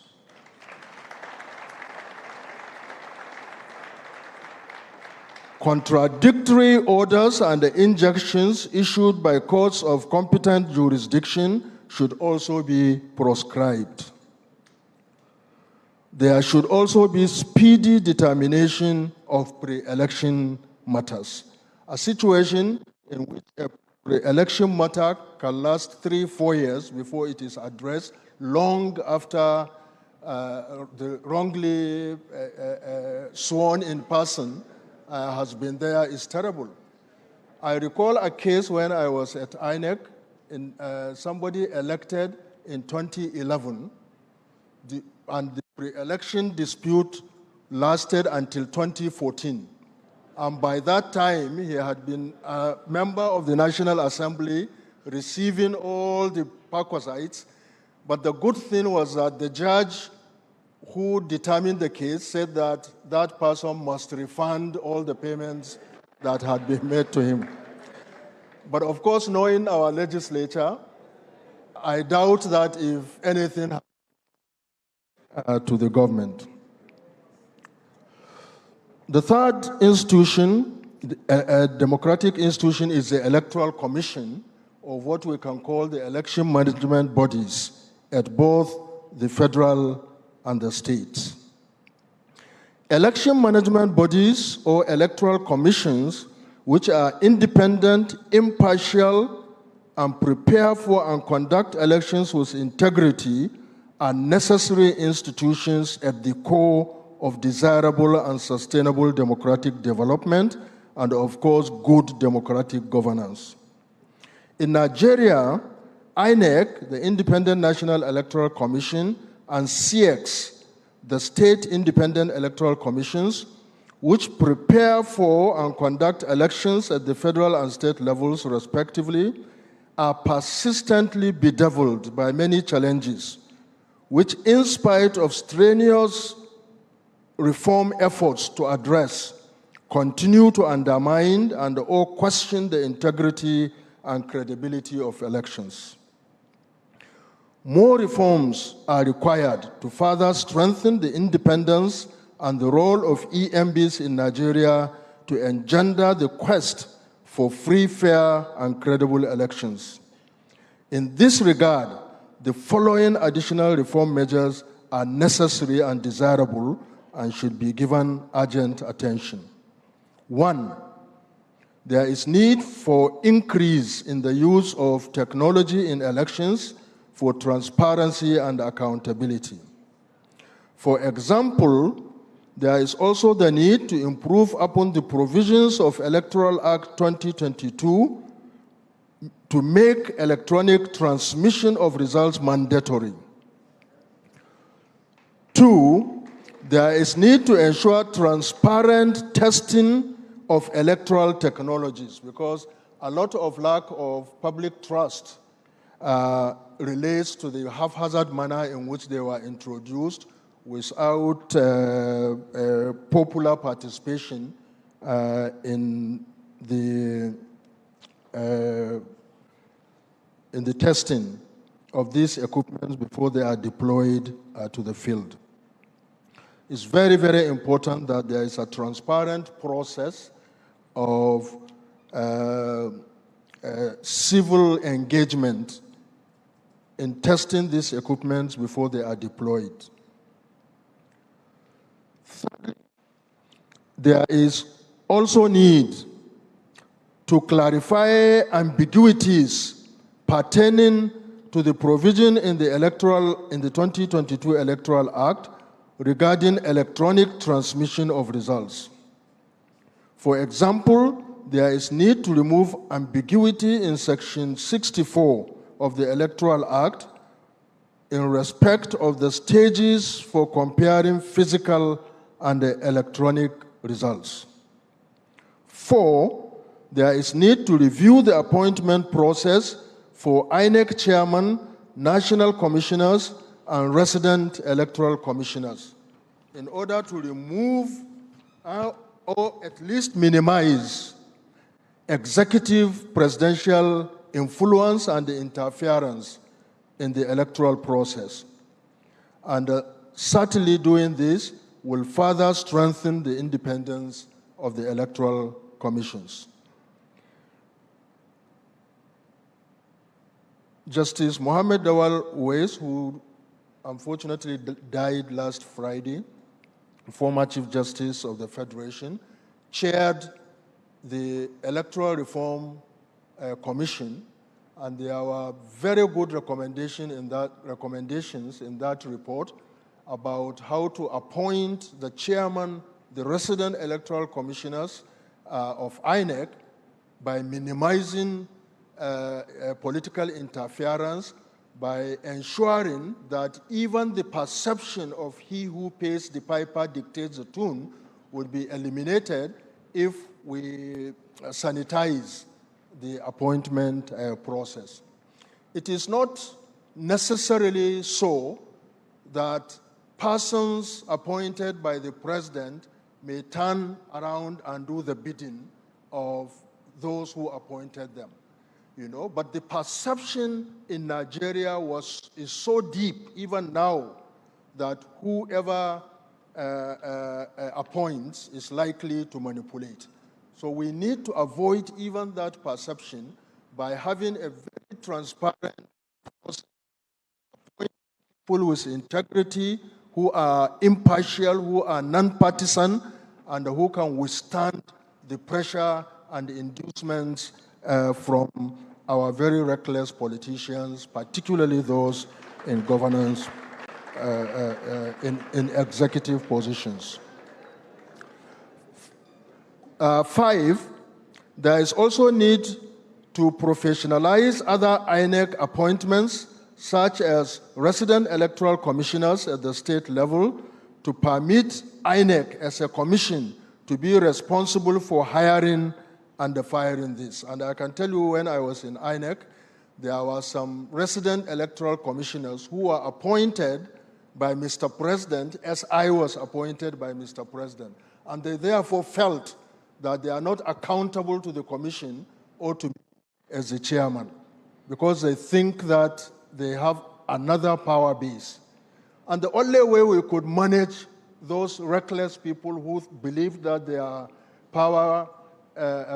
Contradictory orders and injunctions issued by courts of competent jurisdiction should also be proscribed. There should also be speedy determination of pre-election matters. A situation in which a Pre-election matter can last 3-4 years before it is addressed, long after the wrongly sworn in person has been there, is terrible. I recall a case when I was at INEC, somebody elected in 2011, and the pre-election dispute lasted until 2014. And by that time, he had been a member of the National Assembly, receiving all the perquisites. But the good thing was that the judge who determined the case said that that person must refund all the payments that had been made to him. But of course, knowing our legislature, I doubt that if anything happened to the government. The third institution, a democratic institution, is the Electoral Commission, or what we can call the election management bodies at both the federal and the states. Election management bodies or electoral commissions, which are independent, impartial, and prepare for and conduct elections with integrity, are necessary institutions at the core of desirable and sustainable democratic development and, of course, good democratic governance. In Nigeria, INEC, the Independent National Electoral Commission, and CX, the State Independent Electoral Commissions, which prepare for and conduct elections at the federal and state levels, respectively, are persistently bedeviled by many challenges, which, in spite of strenuous reform efforts to address, continue to undermine and or question the integrity and credibility of elections. More reforms are required to further strengthen the independence and the role of EMBs in Nigeria to engender the quest for free, fair, and credible elections. In this regard, the following additional reform measures are necessary and desirable and should be given urgent attention. 1, there is need for increase in the use of technology in elections for transparency and accountability. For example, there is also the need to improve upon the provisions of Electoral Act 2022 to make electronic transmission of results mandatory. 2, there is need to ensure transparent testing of electoral technologies, because a lot of lack of public trust relates to the haphazard manner in which they were introduced without popular participation in the testing of these equipments before they are deployed to the field. It's very, very important that there is a transparent process of civil engagement in testing these equipments before they are deployed. Thirdly, there is also need to clarify ambiguities pertaining to the provision in the 2022 Electoral Act regarding electronic transmission of results. For example, there is need to remove ambiguity in Section 64 of the Electoral Act in respect of the stages for comparing physical and electronic results. 4, there is need to review the appointment process for INEC chairman, national commissioners, and resident electoral commissioners in order to remove or at least minimize executive presidential influence and interference in the electoral process. And certainly doing this will further strengthen the independence of the electoral commissions. Justice Mohammed Dawal Uwais, who unfortunately died last Friday, former Chief Justice of the Federation, chaired the Electoral Reform commission, and there were very good recommendations in that report about how to appoint the chairman, the resident electoral commissioners of INEC by minimizing political interference, by ensuring that even the perception of he who pays the piper dictates the tune would be eliminated if we sanitize the appointment process. It is not necessarily so that persons appointed by the president may turn around and do the bidding of those who appointed them, But the perception in Nigeria is so deep, even now, that whoever appoints is likely to manipulate. So we need to avoid even that perception by having a very transparent process, people with integrity, who are impartial, who are non-partisan, and who can withstand the pressure and inducements from our very reckless politicians, particularly those in governance, in executive positions. 5, there is also need to professionalize other INEC appointments, such as resident electoral commissioners at the state level, to permit INEC as a commission to be responsible for hiring and firing this. And I can tell you, when I was in INEC, there were some resident electoral commissioners who were appointed by Mr. President as I was appointed by Mr. President. And they therefore felt that they are not accountable to the commission or to me as the chairman, because they think that they have another power base. And the only way we could manage those reckless people who believe that their power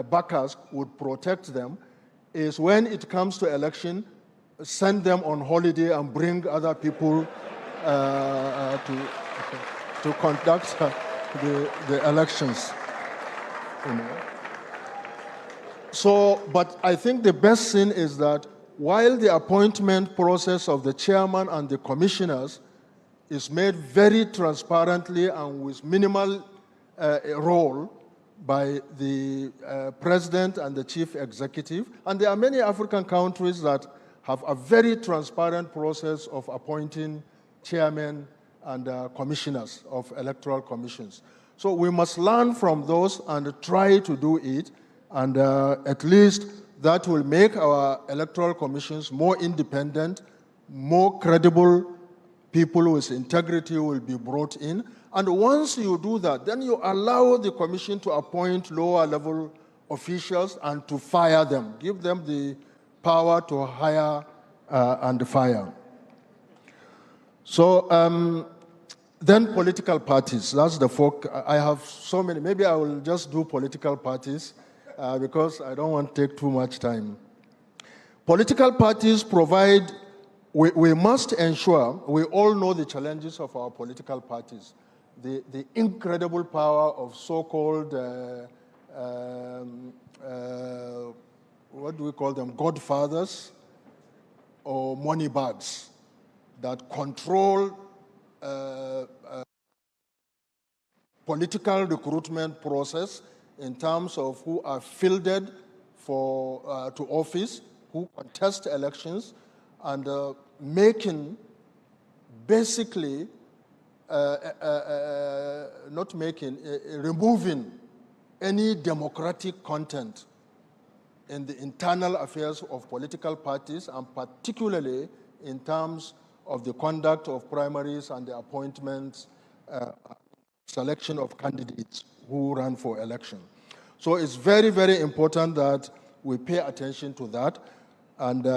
backers would protect them is, when it comes to election, send them on holiday and bring other people to conduct the elections. So, but I think the best thing is that while the appointment process of the chairman and the commissioners is made very transparently and with minimal role by the president and the chief executive, and there are many African countries that have a very transparent process of appointing chairmen and commissioners of electoral commissions. So we must learn from those and try to do it, and at least that will make our electoral commissions more independent, more credible. People with integrity will be brought in. And once you do that, then you allow the commission to appoint lower level officials and to fire them, give them the power to hire and fire. So then political parties, that's the focus. I have so many, maybe I will just do political parties because I don't want to take too much time. Political parties provide, we must ensure, we all know the challenges of our political parties, the incredible power of so-called, what do we call them, godfathers or money bags that control political recruitment process in terms of who are fielded to office, who contest elections, and making, basically, removing any democratic content in the internal affairs of political parties, and particularly in terms of the conduct of primaries and the appointments, selection of candidates who run for election. So it's very, very important that we pay attention to that. And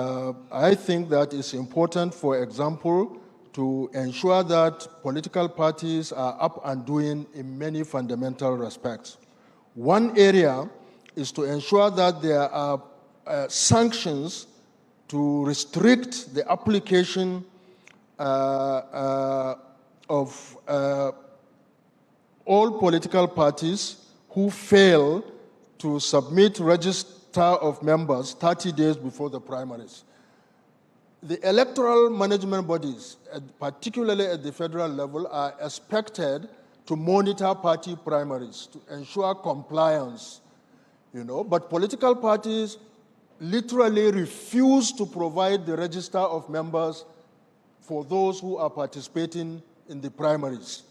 I think that it's important, for example, to ensure that political parties are up and doing in many fundamental respects. One area is to ensure that there are sanctions to restrict the application of all political parties who fail to submit of members 30 days before the primaries. The electoral management bodies, particularly at the federal level, are expected to monitor party primaries to ensure compliance, but political parties literally refuse to provide the register of members for those who are participating in the primaries.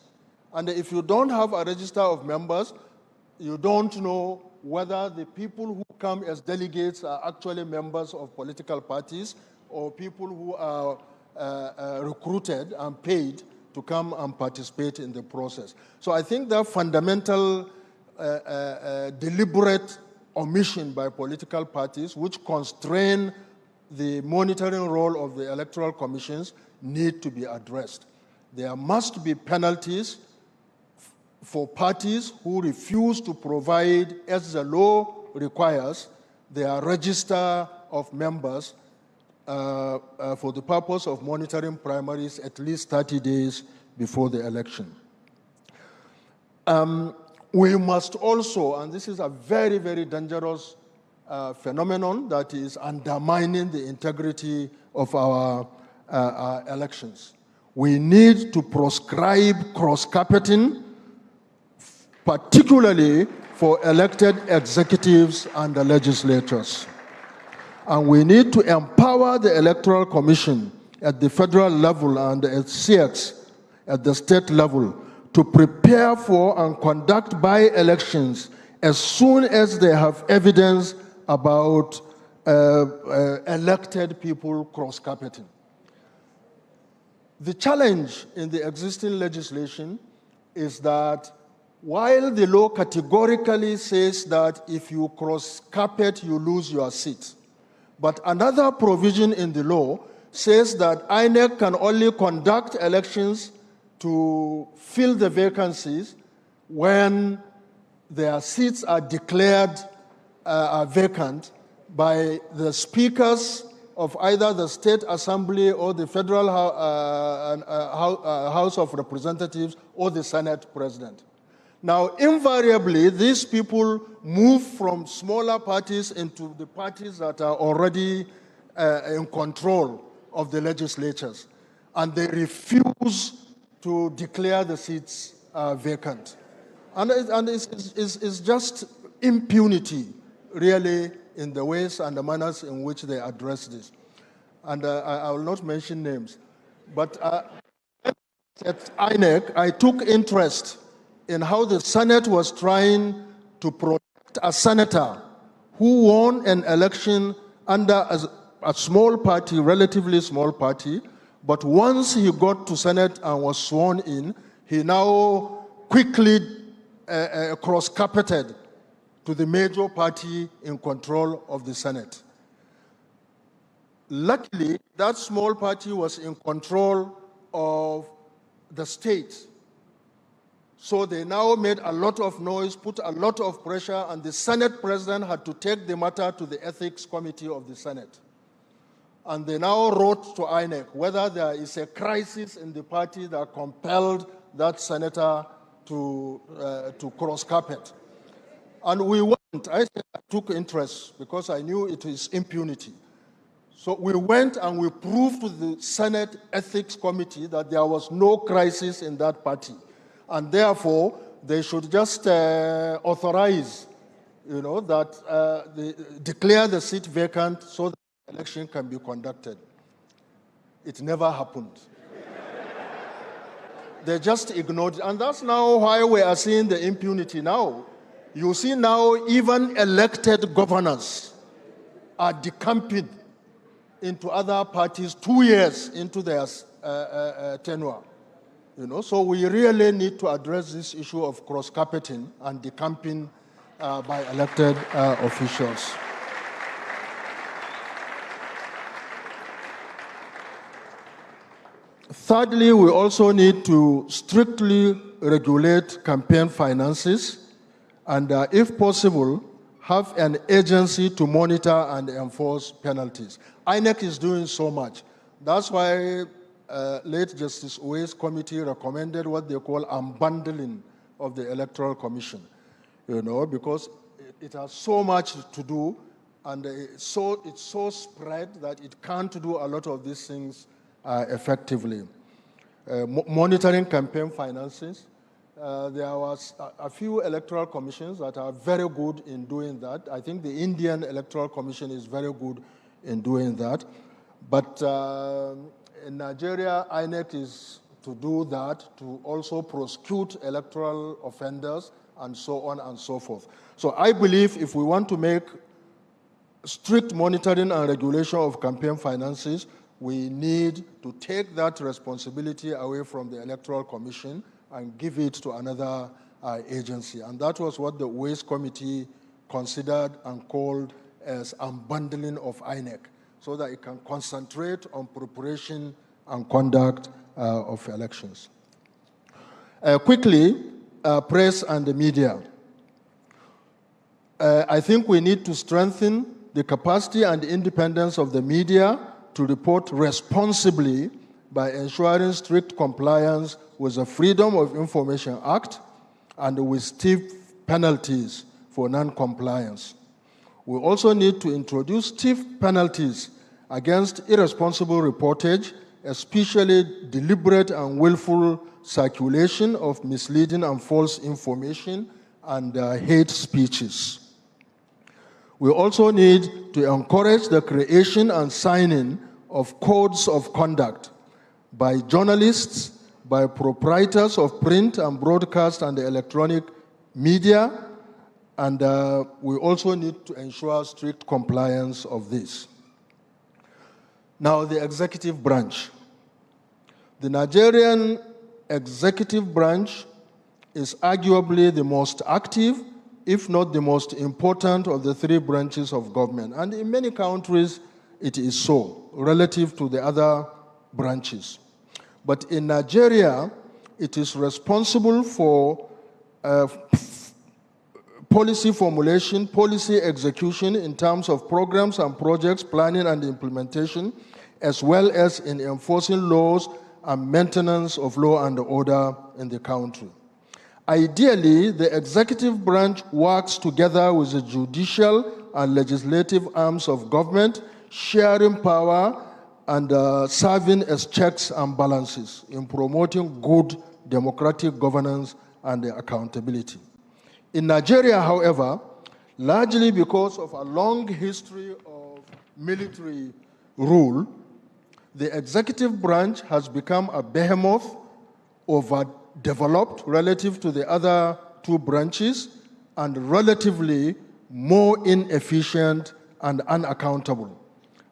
And if you don't have a register of members, you don't know whether the people who come as delegates are actually members of political parties or people who are recruited and paid to come and participate in the process. So I think that fundamental deliberate omission by political parties, which constrain the monitoring role of the electoral commissions, need to be addressed. There must be penalties for parties who refuse to provide, as the law requires, their register of members for the purpose of monitoring primaries at least 30 days before the election. We must also, and this is a very, very dangerous phenomenon that is undermining the integrity of our elections. We need to proscribe cross-carpeting, particularly for elected executives and the legislatures. And we need to empower the Electoral Commission at the federal level and at CX at the state level to prepare for and conduct by-elections as soon as they have evidence about elected people cross-carpeting. The challenge in the existing legislation is that while the law categorically says that if you cross-carpet, you lose your seat, but another provision in the law says that INEC can only conduct elections to fill the vacancies when their seats are declared vacant by the speakers of either the State Assembly or the Federal House of Representatives or the Senate President. Now, invariably, these people move from smaller parties into the parties that are already in control of the legislatures, and they refuse to declare the seats vacant. And it's just impunity, really, in the ways and the manners in which they address this. And I will not mention names, but at INEC, I took interest in how the Senate was trying to protect a senator who won an election under a small party, relatively small party, but once he got to Senate and was sworn in, he now quickly cross-carpeted to the major party in control of the Senate. Luckily, that small party was in control of the state. So they now made a lot of noise, put a lot of pressure, and the Senate president had to take the matter to the ethics committee of the Senate. And they now wrote to INEC whether there is a crisis in the party that compelled that senator to cross-carpet. And we went, I took interest because I knew it is impunity. So we went and we proved to the Senate Ethics Committee that there was no crisis in that party. And therefore, they should just authorize, that declare the seat vacant so that the election can be conducted. It never happened. They just ignored it. And that's now why we are seeing the impunity now. You see now even elected governors are decamping into other parties 2 years into their tenure. So we really need to address this issue of cross-carpeting and decamping by elected officials. Thirdly, we also need to strictly regulate campaign finances and, if possible, have an agency to monitor and enforce penalties. INEC is doing so much. That's why late Justice Uwe's committee recommended what they call unbundling of the Electoral Commission, because it has so much to do and it's so spread that it can't do a lot of these things effectively. Monitoring campaign finances. There was a few electoral commissions that are very good in doing that. I think the Indian Electoral Commission is very good in doing that. But in Nigeria, INEC is to do that, to also prosecute electoral offenders and so on and so forth. So I believe if we want to make strict monitoring and regulation of campaign finances, we need to take that responsibility away from the Electoral Commission and give it to another agency. And that was what the Waste Committee considered and called as unbundling of INEC, so that it can concentrate on preparation and conduct of elections. Quickly, press and the media. I think we need to strengthen the capacity and independence of the media to report responsibly by ensuring strict compliance with the Freedom of Information Act and with stiff penalties for non-compliance. We also need to introduce stiff penalties against irresponsible reportage, especially deliberate and willful circulation of misleading and false information and hate speeches. We also need to encourage the creation and signing of codes of conduct by journalists, by proprietors of print and broadcast and electronic media, and we also need to ensure strict compliance of this. Now, the executive branch. The Nigerian executive branch is arguably the most active, if not the most important, of the three branches of government. And in many countries, it is so, relative to the other branches. But in Nigeria, it is responsible for policy formulation, policy execution in terms of programs and projects, planning and implementation, as well as in enforcing laws and maintenance of law and order in the country. Ideally, the executive branch works together with the judicial and legislative arms of government, sharing power and serving as checks and balances in promoting good democratic governance and accountability. In Nigeria, however, largely because of a long history of military rule, the executive branch has become a behemoth, overdeveloped relative to the other two branches, and relatively more inefficient and unaccountable,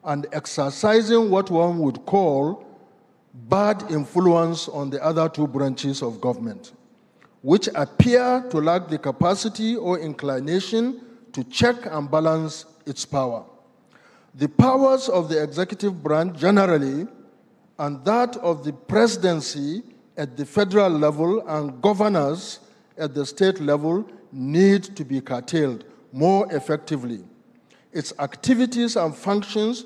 and exercising what one would call bad influence on the other two branches of government, which appear to lack the capacity or inclination to check and balance its power. The powers of the executive branch generally, and that of the presidency at the federal level and governors at the state level, need to be curtailed more effectively. Its activities and functions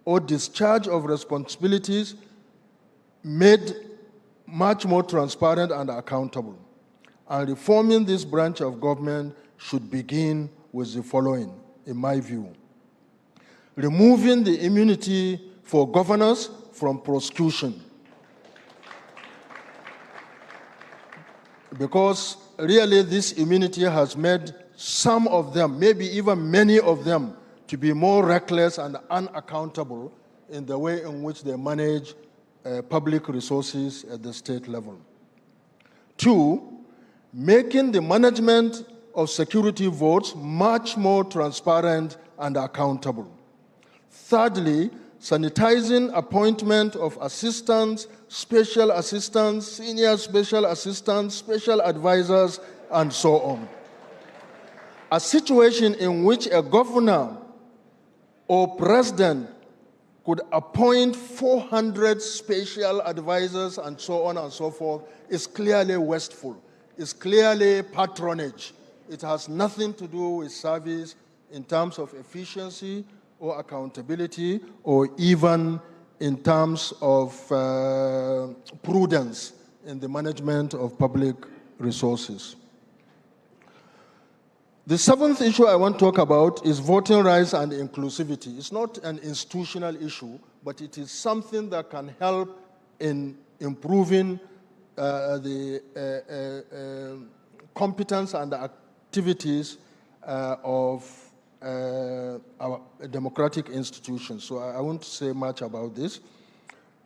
or discharge of responsibilities made much more transparent and accountable. And reforming this branch of government should begin with the following, in my view. Removing the immunity for governors from prosecution. Because really this immunity has made some of them, maybe even many of them, to be more reckless and unaccountable in the way in which they manage public resources at the state level. 2, making the management of security votes much more transparent and accountable. Thirdly, sanitizing appointment of assistants, special assistants, senior special assistants, special advisors, and so on. A situation in which a governor or president could appoint 400 special advisors and so on and so forth is clearly wasteful. It's clearly patronage. It has nothing to do with service in terms of efficiency or accountability, or even in terms of prudence in the management of public resources. The seventh issue I want to talk about is voting rights and inclusivity. It's not an institutional issue, but it is something that can help in improving the competence and activities of our democratic institutions. So I won't say much about this,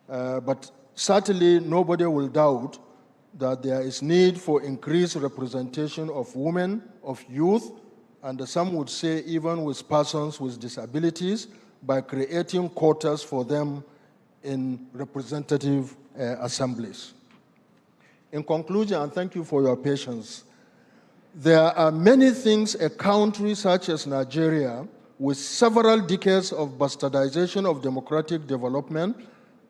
but certainly nobody will doubt that there is need for increased representation of women, of youth, and some would say even with persons with disabilities, by creating quotas for them in representative assemblies. In conclusion, and thank you for your patience, there are many things a country such as Nigeria, with several decades of bastardization of democratic development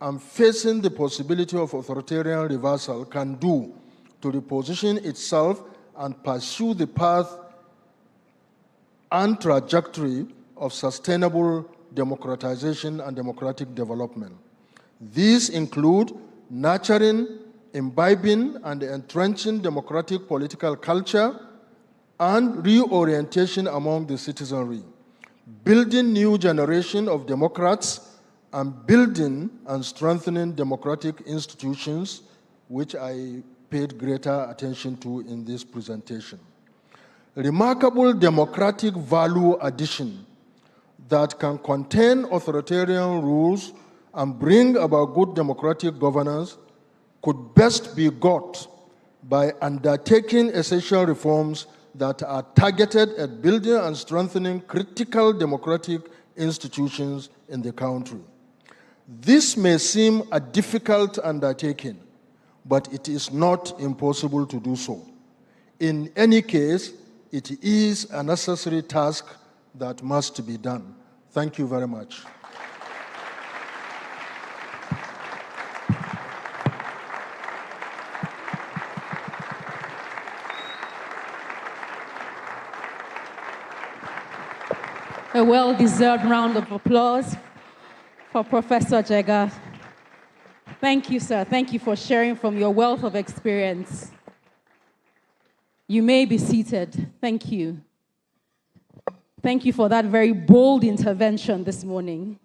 and facing the possibility of authoritarian reversal, can do to reposition itself and pursue the path and trajectory of sustainable democratization and democratic development. These include nurturing, imbibing, and entrenching democratic political culture and reorientation among the citizenry, building new generation of democrats, and building and strengthening democratic institutions, which I paid greater attention to in this presentation. Remarkable democratic value addition that can contain authoritarian rules and bring about good democratic governance could best be got by undertaking essential reforms that are targeted at building and strengthening critical democratic institutions in the country. This may seem a difficult undertaking, but it is not impossible to do so. In any case, it is a necessary task that must be done. Thank you very much. A well-deserved round of applause for Professor Jega. Thank you, sir. Thank you for sharing from your wealth of experience. You may be seated. Thank you. Thank you for that very bold intervention this morning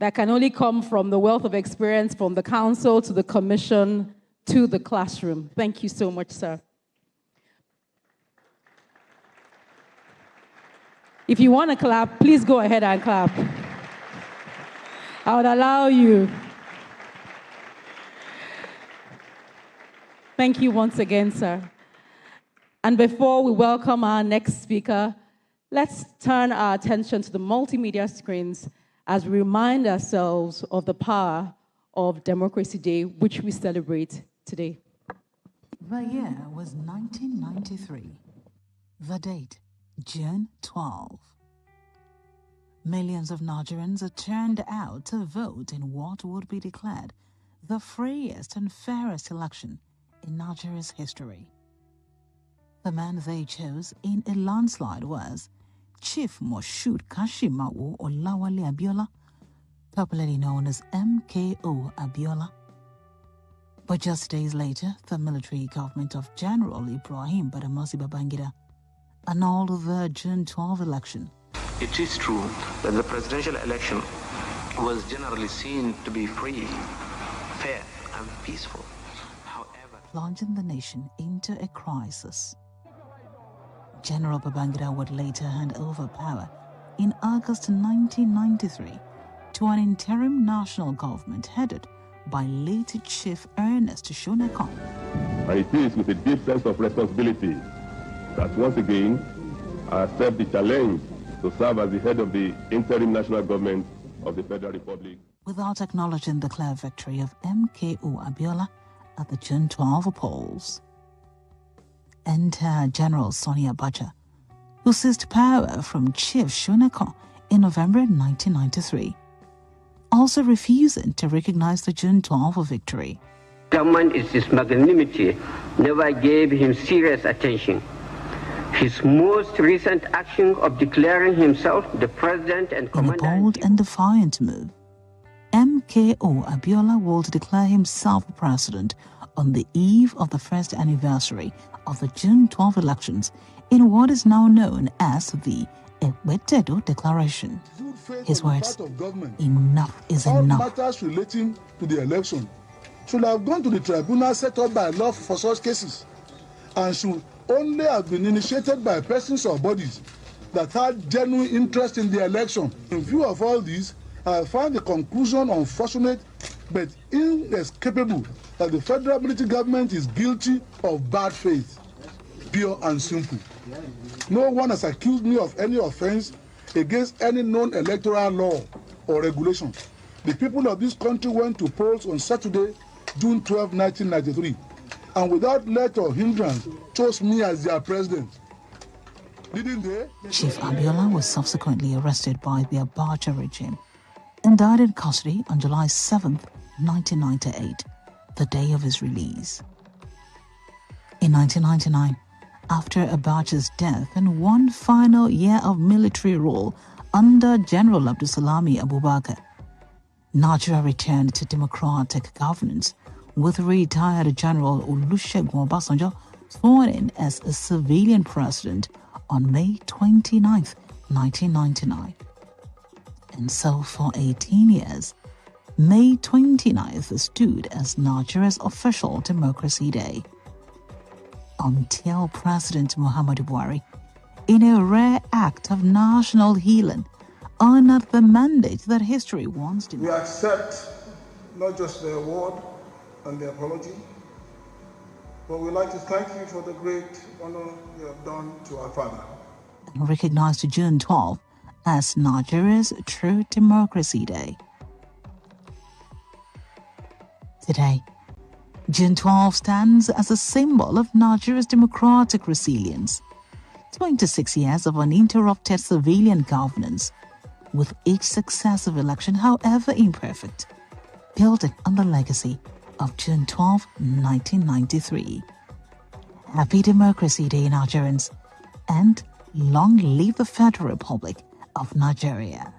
that can only come from the wealth of experience from the council to the commission to the classroom. Thank you so much, sir. If you want to clap, please go ahead and clap. I would allow you. Thank you once again, sir. And before we welcome our next speaker, let's turn our attention to the multimedia screens as we remind ourselves of the power of Democracy Day, which we celebrate today. The year was 1993. The date, June 12. Millions of Nigerians are turned out to vote in what would be declared the freest and fairest election in Nigeria's history. The man they chose in a landslide was Chief Moshood Kashimawo Olawale Abiola, popularly known as MKO Abiola. But just days later, the military government of General Ibrahim Badamasi Babangida annulled the June 12 election. It is true that the presidential election was generally seen to be free, fair, and peaceful. However, plunging the nation into a crisis. General Babangida would later hand over power in August 1993 to an interim national government headed by late Chief Ernest Shonekan. And it is with a deep sense of responsibility that once again I accept the challenge to serve as the head of the interim national government of the Federal Republic. Without acknowledging the clear victory of MKO Abiola at the June 12 polls. Enter General Sani Abacha, who seized power from Chief Shonekan in November 1993, also refusing to recognize the June 12 victory. government in its magnanimity never gave him serious attention. His most recent action of declaring himself the president and commander... In a bold and defiant move, MKO Abiola would declare himself president on the eve of the first anniversary of the June 12 elections in what is now known as the Electoral Declaration. His words, enough is all enough. Matters relating to the election should have gone to the tribunal set up by law for such cases and should only have been initiated by persons or bodies that had genuine interest in the election. In view of all this, I find the conclusion unfortunate but inescapable that the federal military government is guilty of bad faith, pure and simple. No one has accused me of any offense against any known electoral law or regulation. The people of this country went to polls on Saturday, June 12, 1993, and without let or hindrance chose me as their president. Didn't they? Chief Abiola was subsequently arrested by the Abacha regime and died in custody on July 7, 1998, the day of his release. In 1999, after Abacha's death and one final year of military rule under General Abdulsalami Abubakar, Nigeria returned to democratic governance with retired General Olusegun Obasanjo sworn in as a civilian president on May 29, 1999. And so for 18 years, May 29th stood as Nigeria's official Democracy Day. Until President Muhammadu Buhari, in a rare act of national healing, honored the mandate that history once denied. We accept not just the award and the apology, but we'd like to thank you for the great honor you have done to our father. And recognized June 12 as Nigeria's True Democracy Day. Today, June 12 stands as a symbol of Nigeria's democratic resilience. 26 years of uninterrupted civilian governance, with each successive election, however imperfect, building on the legacy of June 12, 1993. Happy Democracy Day, Nigerians, and long live the Federal Republic of Nigeria.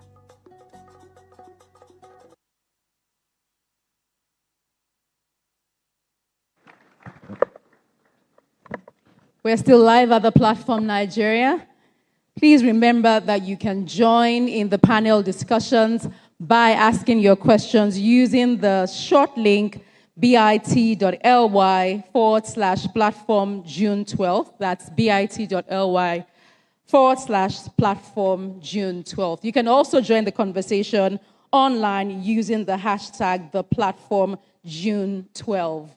We're still live at the platform Nigeria. Please remember that you can join in the panel discussions by asking your questions using the short link bit.ly/platform June 12th. That's bit.ly/platform June 12th. You can also join the conversation online using the hashtag theplatformng June 12.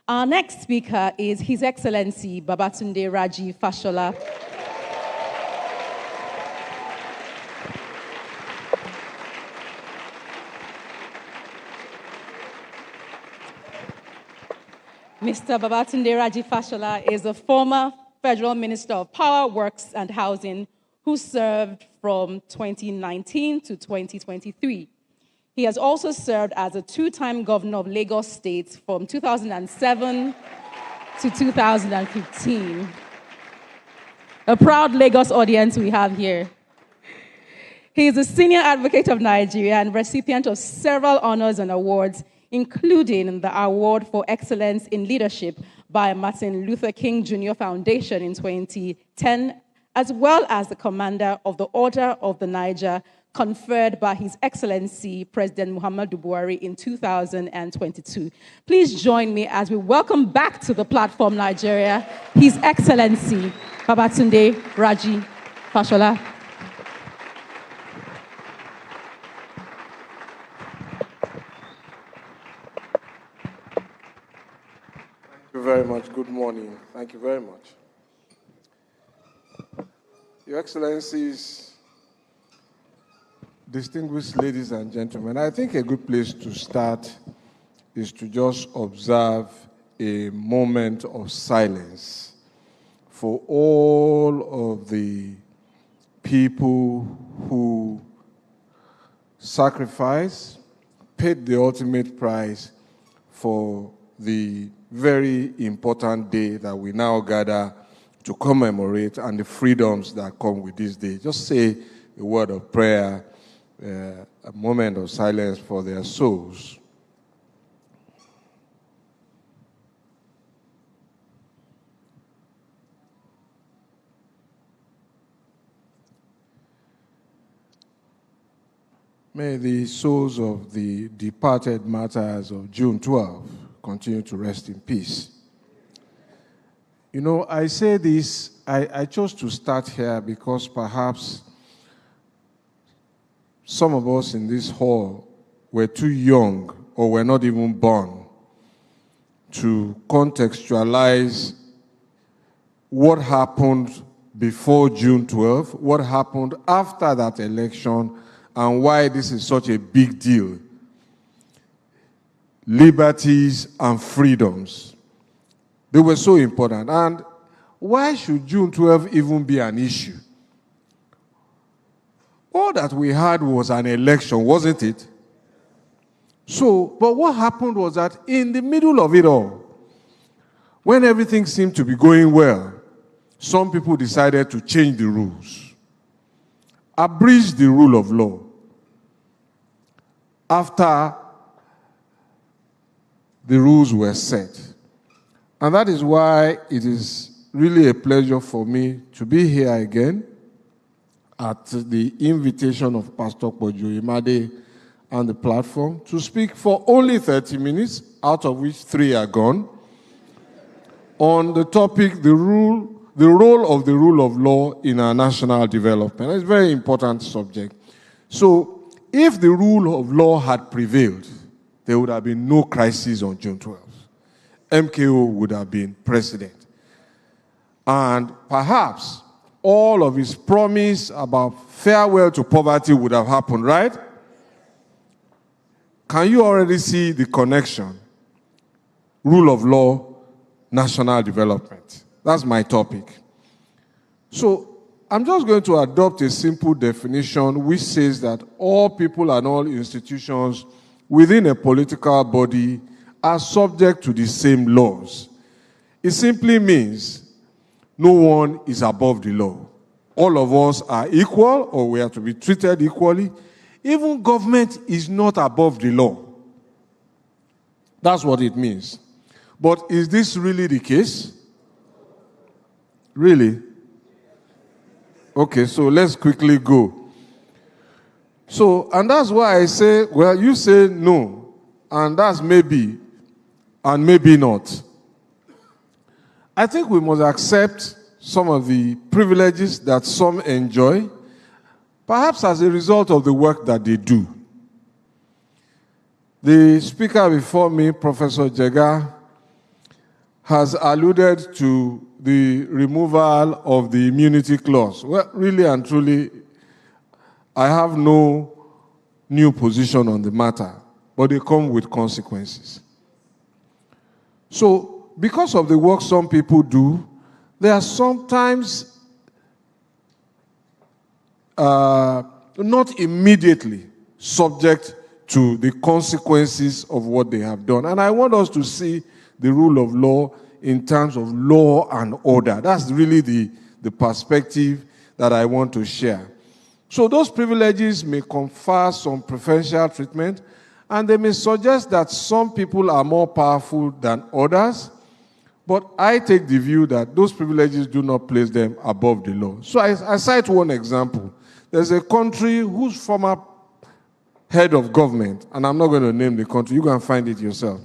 Our next speaker is His Excellency Babatunde Raji Fashola. Mr. Babatunde Raji Fashola is a former Federal Minister of Power, Works and Housing who served from 2019 to 2023. He has also served as a two-time governor of Lagos State from 2007 to 2015. A proud Lagos audience we have here. He is a senior advocate of Nigeria and recipient of several honors and awards, including the Award for Excellence in Leadership by Martin Luther King Jr. Foundation in 2010, as well as the Commander of the Order of the Niger, conferred by His Excellency President Muhammadu Buhari in 2022. Please join me as we welcome back to the platform Nigeria, His Excellency Babatunde Raji Fashola. Thank you very much. Good morning. Thank you very much. Your Excellencies, distinguished ladies and gentlemen, I think a good place to start is to just observe a moment of silence for all of the people who sacrificed, paid the ultimate price for the very important day that we now gather to commemorate and the freedoms that come with this day. Just say a word of prayer, a moment of silence for their souls. May the souls of the departed martyrs of June 12 continue to rest in peace. You know, I say this, I chose to start here because perhaps some of us in this hall were too young or were not even born to contextualize what happened before June 12, what happened after that election, and why this is such a big deal. Liberties and freedoms, they were so important. And why should June 12 even be an issue? All that we had was an election, wasn't it? So, but what happened was that in the middle of it all, when everything seemed to be going well, some people decided to change the rules, abridge the rule of law. After the rules were set. And that is why it is really a pleasure for me to be here again at the invitation of Pastor Poju Oyemade and the platform to speak for only 30 minutes, out of which 3 are gone, on the topic, the role of the rule of law in our national development. It's a very important subject. So, if the rule of law had prevailed, there would have been no crisis on June 12th. MKO would have been president. And perhaps all of his promise about farewell to poverty would have happened, right? Can you already see the connection? Rule of law, national development. That's my topic. So, I'm just going to adopt a simple definition which says that all people and all institutions within a political body are subject to the same laws. It simply means no one is above the law. All of us are equal, or we are to be treated equally. Even government is not above the law. That's what it means. But is this really the case? Really? Okay, so let's quickly go. So, and that's why I say, well, you say no, and that's maybe, and maybe not. I think we must accept some of the privileges that some enjoy, perhaps as a result of the work that they do. The speaker before me, Professor Jega, has alluded to the removal of the immunity clause. Well, really and truly, I have no new position on the matter, but they come with consequences. So, because of the work some people do, they are sometimes not immediately subject to the consequences of what they have done. And I want us to see the rule of law in terms of law and order. That's really the perspective that I want to share. So those privileges may confer some preferential treatment, and they may suggest that some people are more powerful than others, but I take the view that those privileges do not place them above the law. So I cite one example. There's a country whose former head of government, and I'm not going to name the country, you can find it yourself.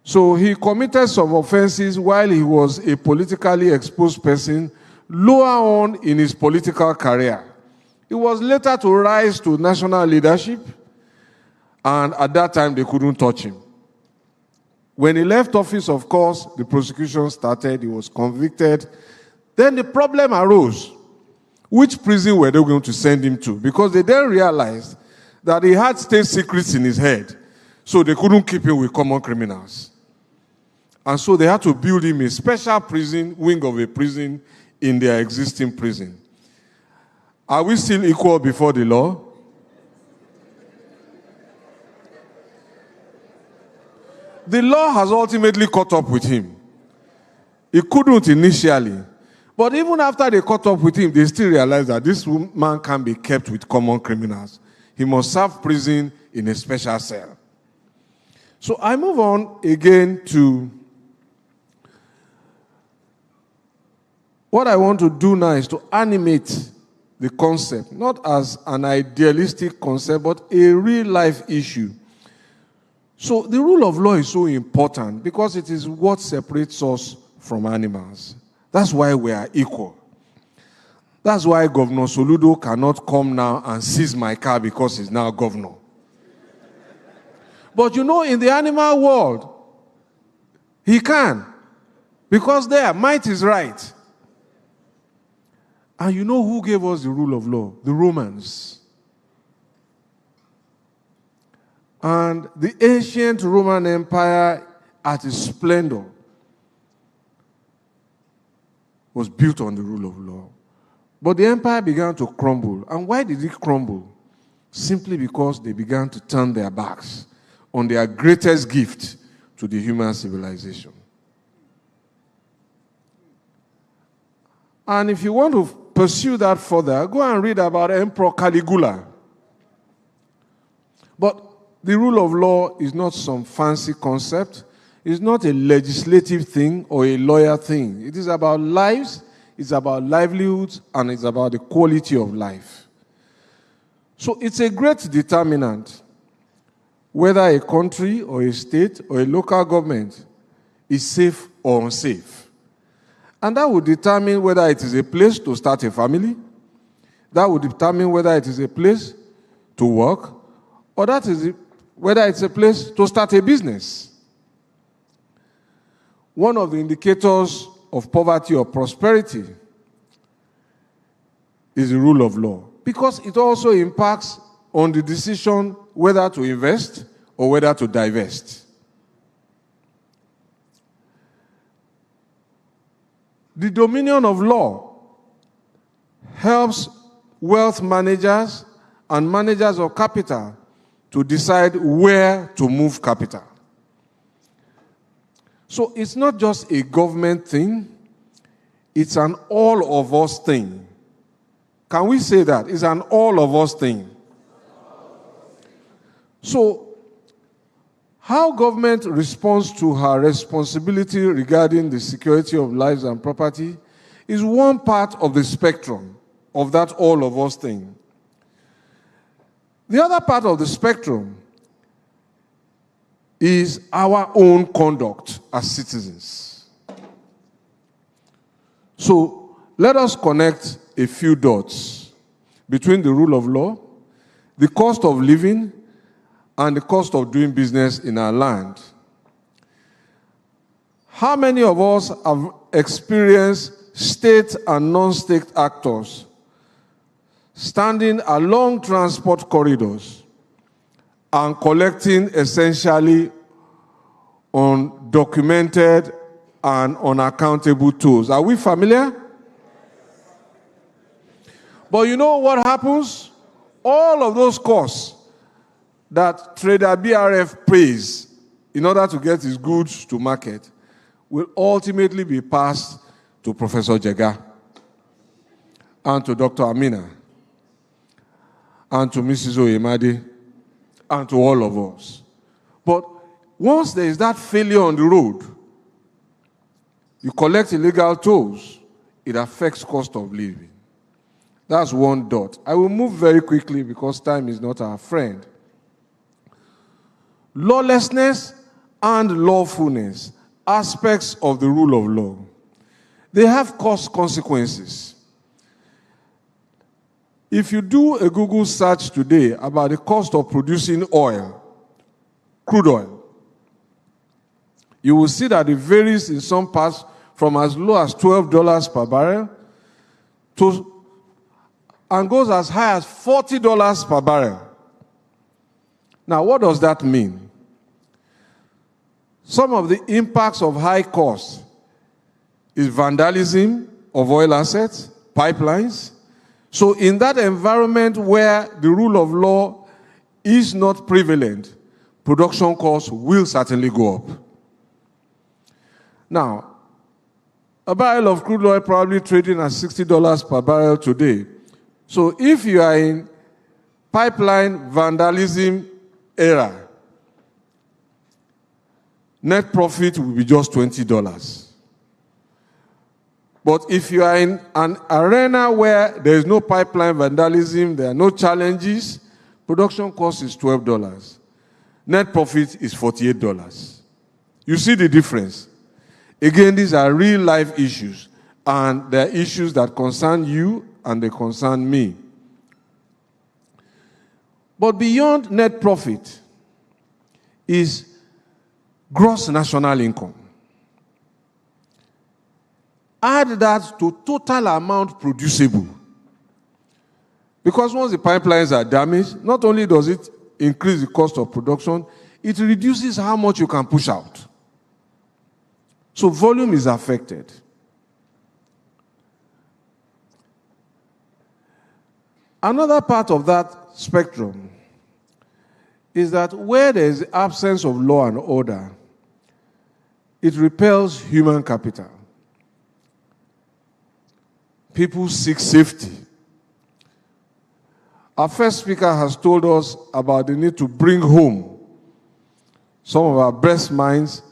So he committed some offenses while he was a politically exposed person lower on in his political career. He was later to rise to national leadership, and at that time they couldn't touch him. When he left office, of course, the prosecution started, he was convicted. Then the problem arose. Which prison were they going to send him to? Because they then realized that he had state secrets in his head, so they couldn't keep him with common criminals. And so they had to build him a special prison, wing of a prison, in their existing prison. Are we still equal before the law? The law has ultimately caught up with him. It couldn't initially. But even after they caught up with him, they still realized that this man can't be kept with common criminals. He must serve prison in a special cell. So I move on again to what I want to do now is to animate the concept, not as an idealistic concept, but a real-life issue. So the rule of law is so important because it is what separates us from animals. That's why we are equal. That's why Governor Soludo cannot come now and seize my car because he's now governor. But you know, in the animal world, he can. Because there, might is right. And you know who gave us the rule of law? The Romans. And the ancient Roman Empire at its splendor was built on the rule of law. But the empire began to crumble. And why did it crumble? Simply because they began to turn their backs on their greatest gift to the human civilization. And if you want to pursue that further, go and read about Emperor Caligula. But the rule of law is not some fancy concept. It's not a legislative thing or a lawyer thing. It is about lives, it's about livelihoods, and it's about the quality of life. So it's a great determinant whether a country or a state or a local government is safe or unsafe. And that would determine whether it is a place to start a family, that would determine whether it is a place to work, or whether it's a place to start a business. One of the indicators of poverty or prosperity is the rule of law, because it also impacts on the decision whether to invest or whether to divest. The dominion of law helps wealth managers and managers of capital to decide where to move capital. So it's not just a government thing, it's an all of us thing. Can we say that? It's an all of us thing. So, how government responds to her responsibility regarding the security of lives and property is one part of the spectrum of that all of us thing. The other part of the spectrum is our own conduct as citizens. So, let us connect a few dots between the rule of law, the cost of living, and the cost of doing business in our land. How many of us have experienced state and non-state actors standing along transport corridors and collecting essentially undocumented and unaccountable tolls? Are we familiar? But you know what happens? All of those costs that trader BRF pays in order to get his goods to market will ultimately be passed to Professor Jega and to Dr. Ameenah and to Mrs. Oyemade and to all of us. But once there is that failure on the road, you collect illegal tolls, it affects cost of living. That's one dot. I will move very quickly because time is not our friend. Lawlessness and lawfulness, aspects of the rule of law, they have cost consequences. If you do a Google search today about the cost of producing oil, crude oil, you will see that it varies in some parts from as low as $12 per barrel and goes as high as $40 per barrel. Now, what does that mean? Some of the impacts of high costs is vandalism of oil assets, pipelines. So in that environment where the rule of law is not prevalent, production costs will certainly go up. Now, a barrel of crude oil probably trading at $60 per barrel today. So if you are in pipeline vandalism era, net profit will be just $20. But if you are in an arena where there is no pipeline vandalism, there are no challenges, production cost is $12. Net profit is $48. You see the difference. Again, these are real life issues, and they're issues that concern you and they concern me. But beyond net profit is gross national income. Add that to total amount producible. Because once the pipelines are damaged, not only does it increase the cost of production, it reduces how much you can push out. So volume is affected. Another part of that spectrum is that where there is absence of law and order, it repels human capital. People seek safety. Our first speaker has told us about the need to bring home some of our best minds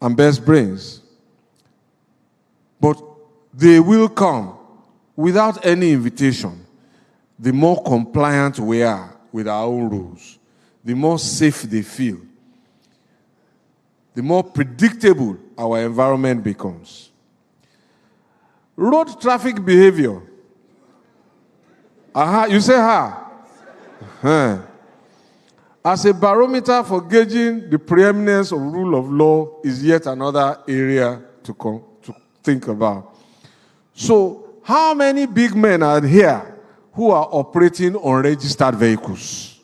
and best brains. But they will come without any invitation. The more compliant we are with our own rules, the more safe they feel, the more predictable our environment becomes. Road traffic behavior. You say ha. As a barometer for gauging the preeminence of rule of law is yet another area to think about. So, how many big men are here who are operating unregistered vehicles?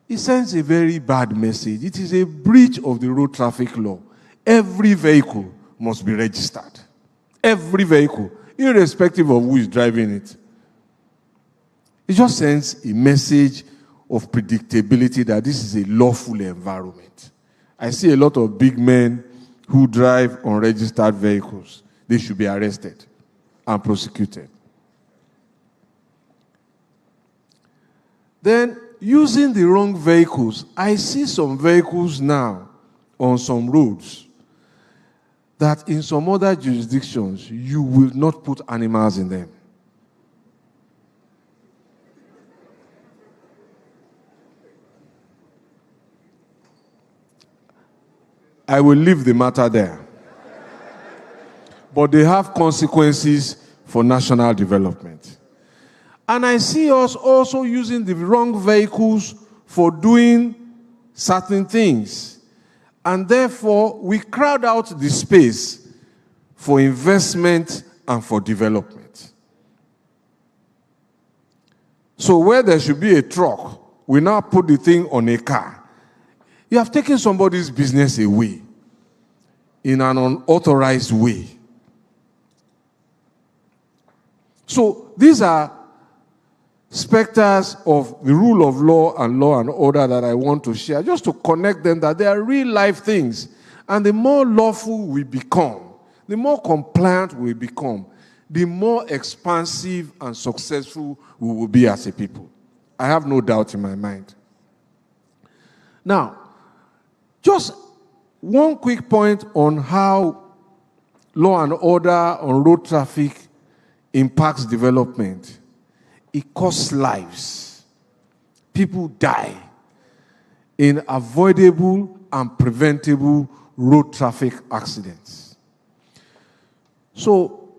It sends a very bad message. It is a breach of the road traffic law. Every vehicle must be registered. Every vehicle, irrespective of who is driving it. It just sends a message of predictability that this is a lawful environment. I see a lot of big men who drive unregistered vehicles. They should be arrested and prosecuted. Then, using the wrong vehicles, I see some vehicles now on some roads that in some other jurisdictions, you will not put animals in them. I will leave the matter there. But they have consequences for national development. And I see us also using the wrong vehicles for doing certain things. And therefore, we crowd out the space for investment and for development. So where there should be a truck, we now put the thing on a car. You have taken somebody's business away in an unauthorized way. So these are specters of the rule of law and order that I want to share, just to connect them that they are real life things. And the more lawful we become, the more compliant we become, the more expansive and successful we will be as a people. I have no doubt in my mind. Now, just one quick point on how law and order on road traffic impacts development. It costs lives. People die in avoidable and preventable road traffic accidents. So,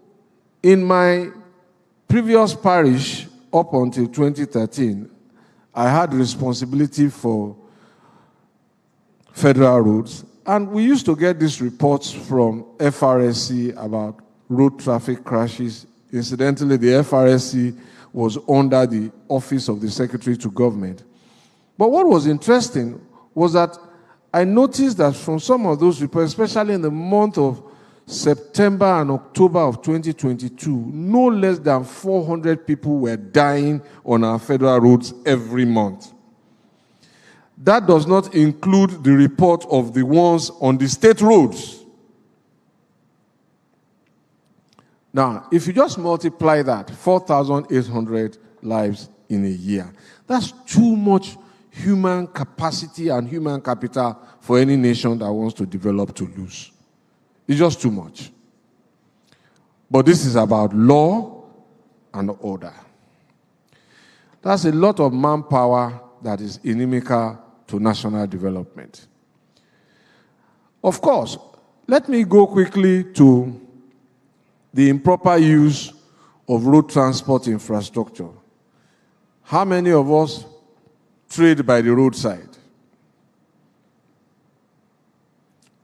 in my previous parish, up until 2013, I had responsibility for federal roads, and we used to get these reports from FRSC about road traffic crashes. Incidentally, the FRSC was under the Office of the Secretary to Government. But what was interesting was that I noticed that from some of those reports, especially in the month of September and October of 2022, no less than 400 people were dying on our federal roads every month. That does not include the report of the ones on the state roads. Now, if you just multiply that, 4,800 lives in a year, that's too much human capacity and human capital for any nation that wants to develop to lose. It's just too much. But this is about law and order. That's a lot of manpower that is inimical to national development. Of course, let me go quickly to the improper use of road transport infrastructure. How many of us trade by the roadside?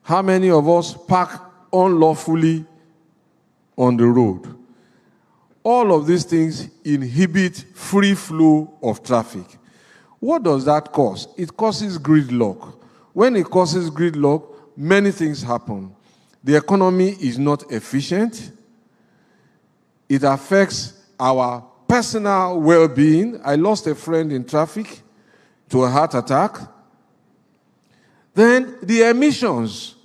How many of us park unlawfully on the road? All of these things inhibit free flow of traffic. What does that cause? It causes gridlock. When it causes gridlock, many things happen. The economy is not efficient. It affects our personal well-being. I lost a friend in traffic to a heart attack. Then the emissions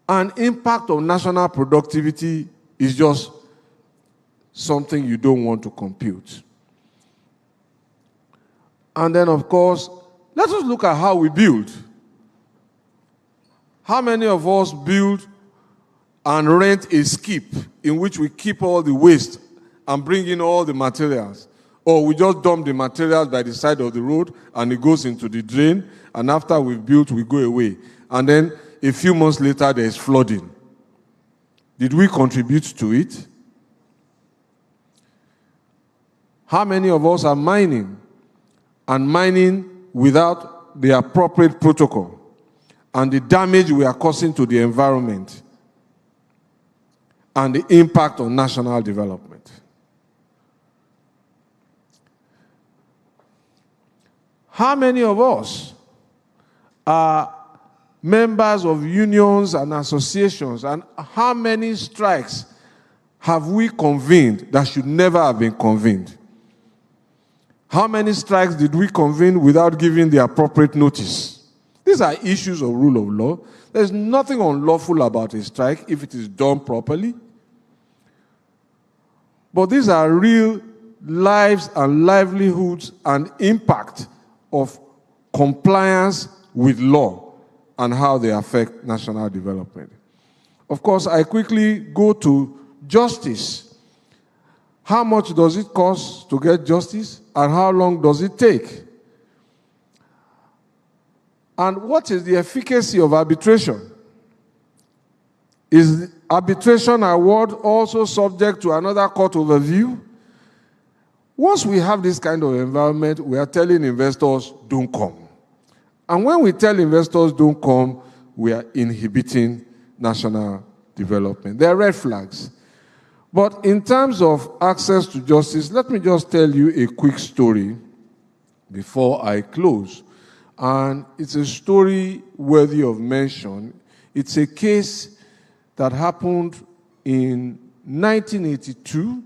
and impact of national productivity is just something you don't want to compute. And then, of course, let us look at how we build. How many of us build and rent a skip in which we keep all the waste and bring in all the materials? Or we just dump the materials by the side of the road and it goes into the drain, and after we've built, we go away. And then a few months later, there is flooding. Did we contribute to it? How many of us are mining, and mining without the appropriate protocol, and the damage we are causing to the environment, and the impact on national development? How many of us are members of unions and associations, and how many strikes have we convened that should never have been convened? How many strikes did we convene without giving the appropriate notice? These are issues of rule of law. There's nothing unlawful about a strike if it is done properly. But these are real lives and livelihoods and impact of compliance with law and how they affect national development. Of course, I quickly go to justice. How much does it cost to get justice, and how long does it take? And what is the efficacy of arbitration? Is the arbitration award also subject to another court overview? Once we have this kind of environment, we are telling investors, don't come. And when we tell investors don't come, we are inhibiting national development. There are red flags. But in terms of access to justice, let me just tell you a quick story before I close. And it's a story worthy of mention. It's a case that happened in 1982.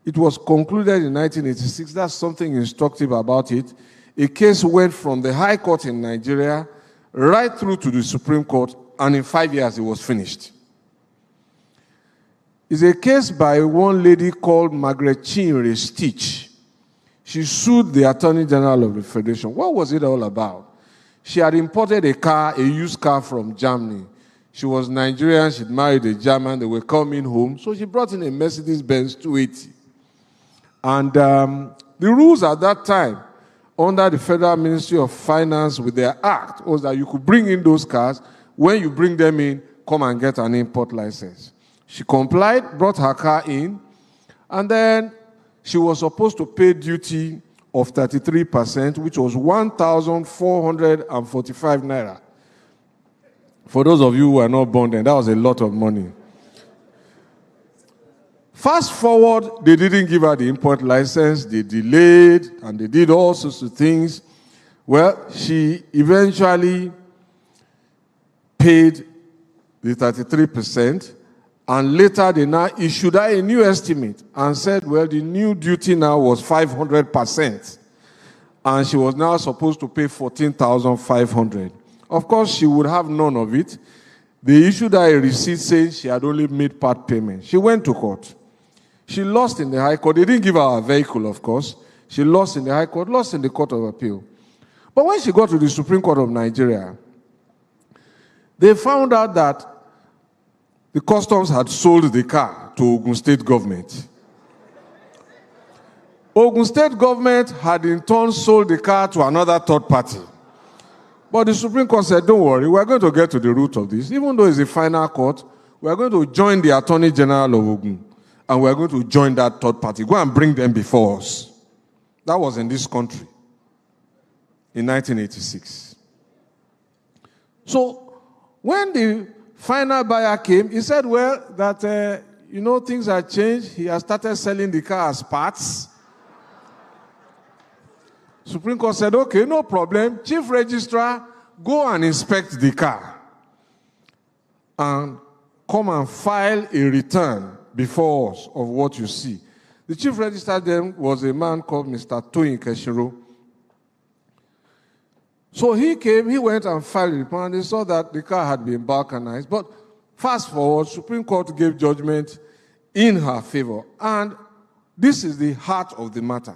It was concluded in 1986. That's something instructive about it. A case went from the High Court in Nigeria right through to the Supreme Court, and in 5 years it was finished. It's a case by one lady called Margaret Chinyere Stitch. She sued the Attorney General of the Federation. What was it all about? She had imported a car, a used car from Germany. She was Nigerian, she'd married a German, they were coming home, so she brought in a Mercedes-Benz 280. And the rules at that time, under the Federal Ministry of Finance with their act, was that you could bring in those cars. When you bring them in, come and get an import license. She complied, brought her car in, and then she was supposed to pay duty of 33%, which was 1,445 naira. For those of you who are not born then, that was a lot of money. Fast forward, they didn't give her the import license, they delayed, and they did all sorts of things. Well, she eventually paid the 33%, and later they now issued her a new estimate and said, well, the new duty now was 500%. And she was now supposed to pay 14,500. Of course, she would have none of it. They issued her a receipt saying she had only made part payment. She went to court. She lost in the High Court. They didn't give her a vehicle, of course. She lost in the High Court, lost in the Court of Appeal. But when she got to the Supreme Court of Nigeria, they found out that the customs had sold the car to Ogun State government. Ogun State government had in turn sold the car to another third party. But the Supreme Court said, don't worry, we're going to get to the root of this. Even though it's a final court, we're going to join the Attorney General of Ogun, and we're going to join that third party. Go and bring them before us. That was in this country in 1986. So when the final buyer came, he said, well, that, things have changed. He has started selling the car as parts. Supreme Court said, okay, no problem. Chief Registrar, go and inspect the car and come and file a return before us of what you see. The Chief Registrar then was a man called Mr. Toyin Keshiro. So he came, he went and filed a report, and they saw that the car had been balkanized. But fast forward, Supreme Court gave judgment in her favor. And this is the heart of the matter.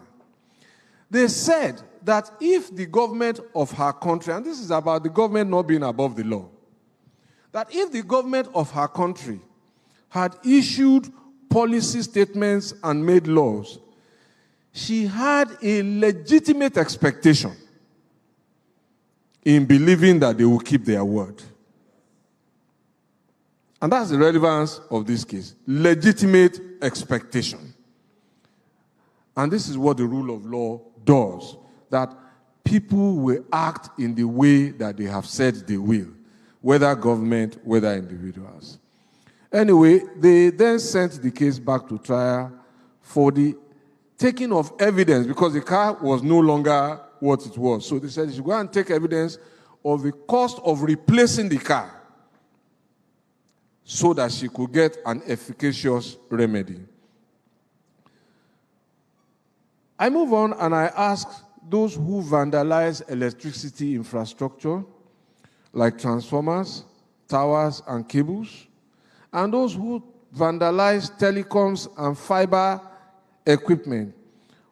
They said that if the government of her country, and this is about the government not being above the law, that if the government of her country had issued policy statements and made laws, she had a legitimate expectation in believing that they will keep their word. And that's the relevance of this case. Legitimate expectation. And this is what the rule of law does, that people will act in the way that they have said they will, whether government, whether individuals. Anyway, they then sent the case back to trial for the taking of evidence, because the car was no longer what it was. So they said you should go and take evidence of the cost of replacing the car so that she could get an efficacious remedy. I move on and I ask those who vandalize electricity infrastructure, like transformers, towers, and cables, and those who vandalize telecoms and fiber equipment,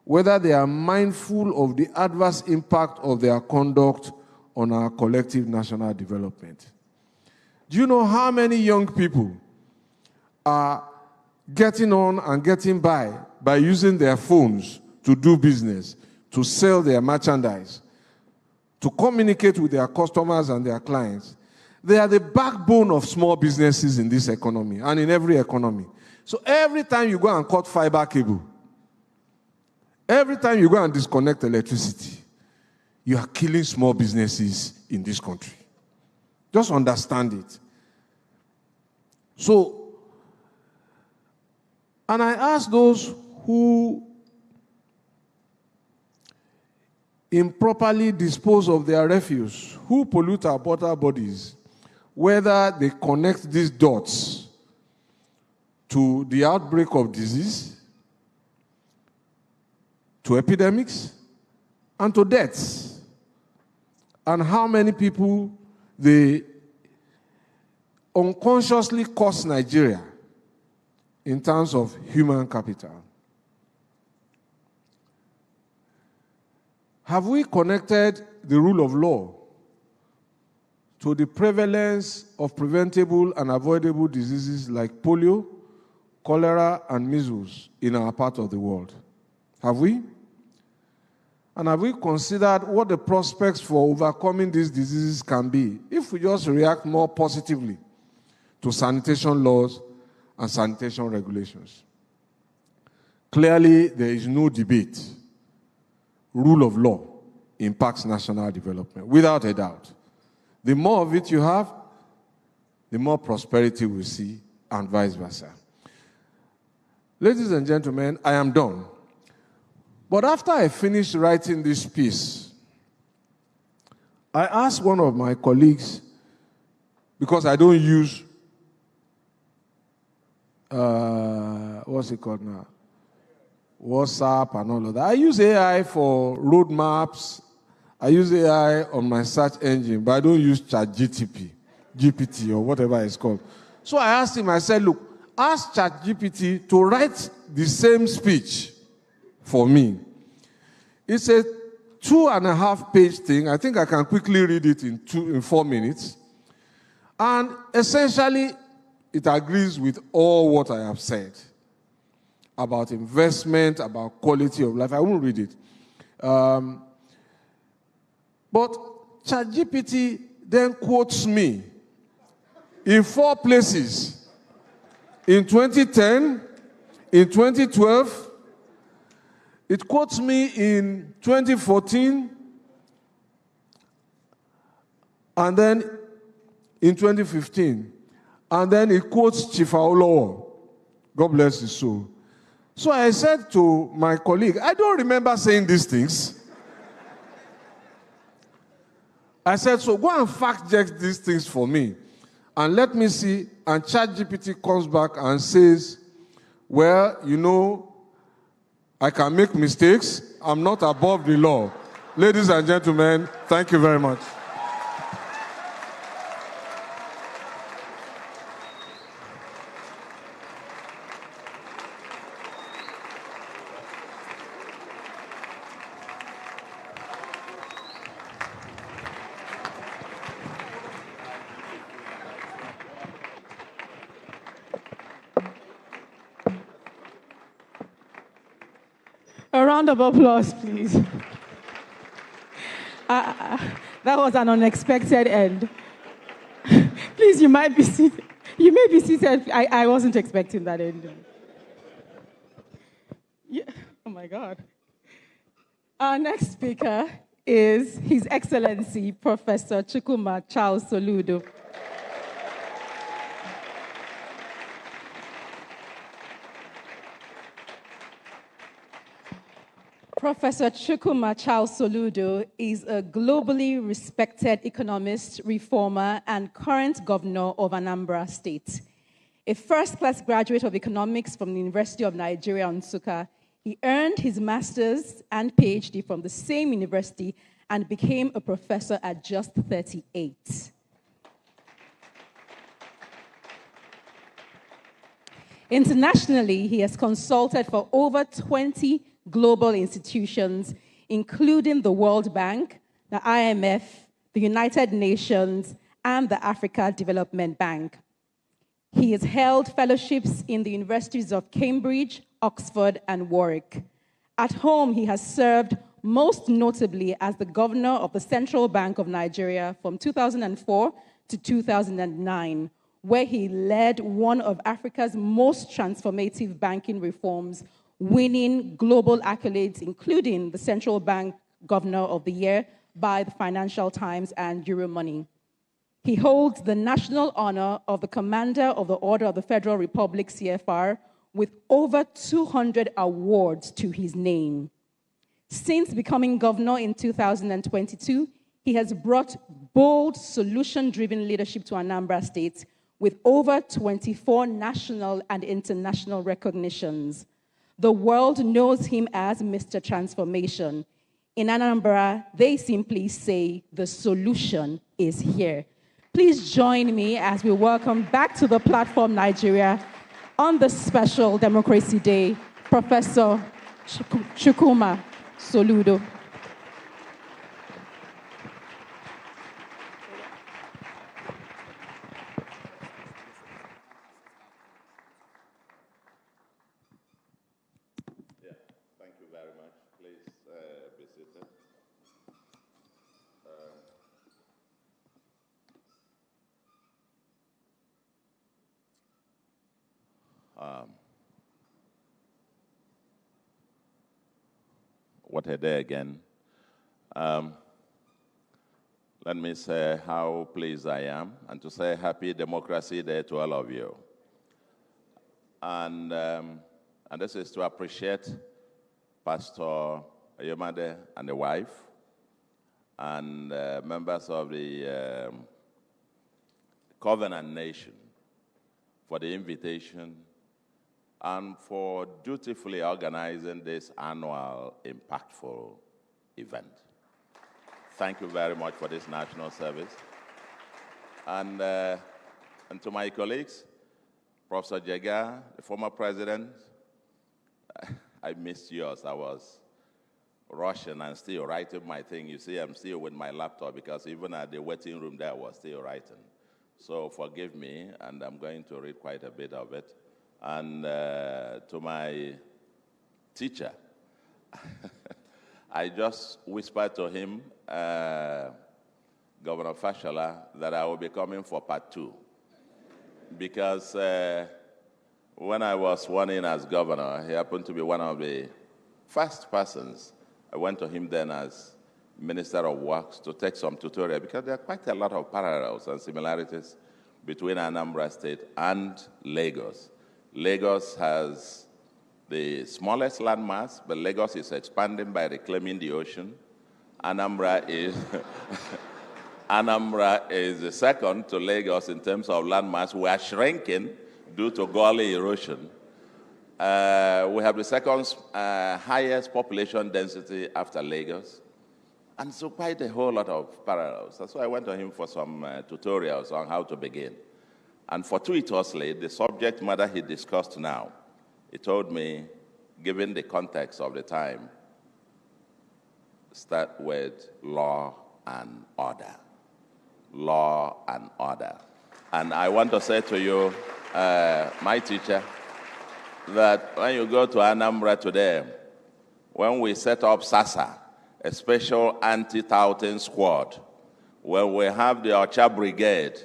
whether they are mindful of the adverse impact of their conduct on our collective national development. Do you know how many young people are getting on and getting by using their phones to do business, to sell their merchandise, to communicate with their customers and their clients? They are the backbone of small businesses in this economy and in every economy. So every time you go and cut fiber cable, every time you go and disconnect electricity, you are killing small businesses in this country. Just understand it. So, and I ask those who improperly dispose of their refuse, who pollute our water bodies, whether they connect these dots to the outbreak of disease, to epidemics, and to deaths, and how many people they unconsciously cost Nigeria in terms of human capital. Have we connected the rule of law to the prevalence of preventable and avoidable diseases like polio, cholera, and measles in our part of the world? Have we? And have we considered what the prospects for overcoming these diseases can be if we just react more positively to sanitation laws and sanitation regulations? Clearly, there is no debate. Rule of law impacts national development, without a doubt. The more of it you have, the more prosperity we see, and vice versa. Ladies and gentlemen, I am done. But after I finished writing this piece, I asked one of my colleagues, because I don't use, what's it called now? WhatsApp and all of that. I use AI for roadmaps. I use AI on my search engine, but I don't use GPT or whatever it's called. So I asked him, I said, look, ask ChatGPT to write the same speech for me. It's a 2.5-page thing. I think I can quickly read it in 4 minutes. And essentially, it agrees with all what I have said about investment, about quality of life. I won't read it. But ChatGPT then quotes me in 4 places. In 2010, in 2012, it quotes me in 2014, and then in 2015. And then it quotes Chief Awolowo. God bless his soul. So I said to my colleague, I don't remember saying these things. I said, so go and fact check these things for me. And let me see. And ChatGPT comes back and says, well, you know, I can make mistakes. I'm not above the law. Ladies and gentlemen, thank you very much. A round of applause, please. That was an unexpected end. Please, you might be seated. You may be seated. I wasn't expecting that end. Yeah. Oh, my God. Our next speaker is His Excellency, Professor Chukwuma Charles Soludo. Professor Chukwuma Charles Soludo is a globally respected economist, reformer, and current governor of Anambra State. A first-class graduate of economics from the University of Nigeria, Nsukka, he earned his master's and PhD from the same university and became a professor at just 38. Internationally, he has consulted for over 20 global institutions, including the World Bank, the IMF, the United Nations, and the Africa Development Bank. He has held fellowships in the universities of Cambridge, Oxford, and Warwick. At home, he has served most notably as the governor of the Central Bank of Nigeria from 2004 to 2009, where he led one of Africa's most transformative banking reforms, winning global accolades, including the Central Bank Governor of the Year by the Financial Times and Euromoney. He holds the national honor of the Commander of the Order of the Federal Republic, CFR, with over 200 awards to his name. Since becoming governor in 2022, he has brought bold, solution-driven leadership to Anambra State with over 24 national and international recognitions. The world knows him as Mr. Transformation. In Anambra, they simply say the solution is here. Please join me as we welcome back to the platform Nigeria on the special Democracy Day, Professor Chukwuma Soludo. What a day again. Let me say how pleased I am and to say Happy Democracy Day to all of you. And this is to appreciate Pastor Oyemade and the wife and members of the Covenant Nation for the invitation and for dutifully organizing this annual impactful event. Thank you very much for this national service. And to my colleagues, Professor Jega, the former president, I missed yours. I was rushing and still writing my thing. You see, I'm still with my laptop because even at the waiting room there, I was still writing. So forgive me, and I'm going to read quite a bit of it. And to my teacher, I just whispered to him, Governor Fashola, that I will be coming for part 2. Because when I was sworn in as governor, he happened to be one of the first persons. I went to him then as Minister of Works to take some tutorial, because there are quite a lot of parallels and similarities between Anambra State and Lagos. Lagos has the smallest landmass, but Lagos is expanding by reclaiming the ocean. Anambra is Anambra is the second to Lagos in terms of landmass. We are shrinking due to gully erosion. We have the second highest population density after Lagos. And so quite a whole lot of parallels. That's why I went to him for some tutorials on how to begin. And fortuitously, the subject matter he discussed now, he told me, given the context of the time, start with law and order. Law and order. And I want to say to you, my teacher, that when you go to Anambra today, when we set up SASA, a special anti-touting squad, where we have the Ocha Brigade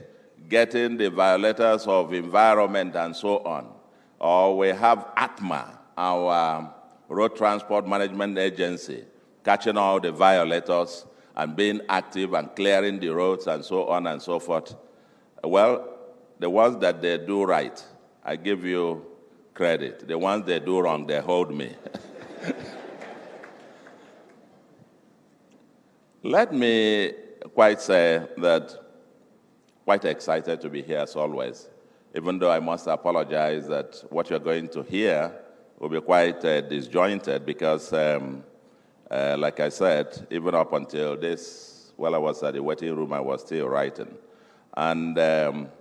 getting the violators of environment and so on, or we have ATMA, our Road Transport Management Agency, catching all the violators and being active and clearing the roads and so on and so forth. Well, the ones that they do right, I give you credit. The ones they do wrong, they hold me. Let me quite say that quite excited to be here as always, even though I must apologize that what you're going to hear will be quite disjointed because, like I said, even up until this, while I was at the waiting room, I was still writing. And I'm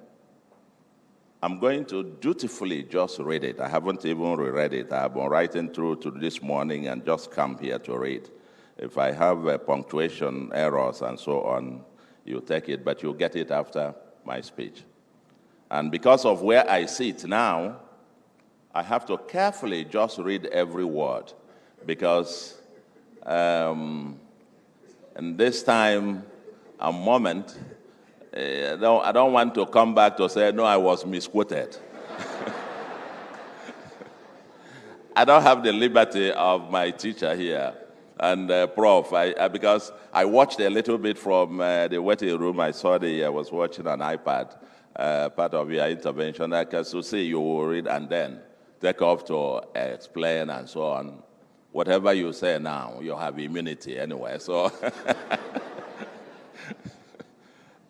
going to dutifully just read it. I haven't even reread it. I've been writing through to this morning and just come here to read. If I have punctuation errors and so on, you take it, but you'll get it after my speech. And because of where I sit now, I have to carefully just read every word because in this time and moment, I don't want to come back to say, no, I was misquoted. I don't have the liberty of my teacher here. And Prof, because I watched a little bit from the waiting room. I saw I was watching an iPad, part of your intervention. I can so see you will read and then take off to explain and so on. Whatever you say now, you have immunity anyway. So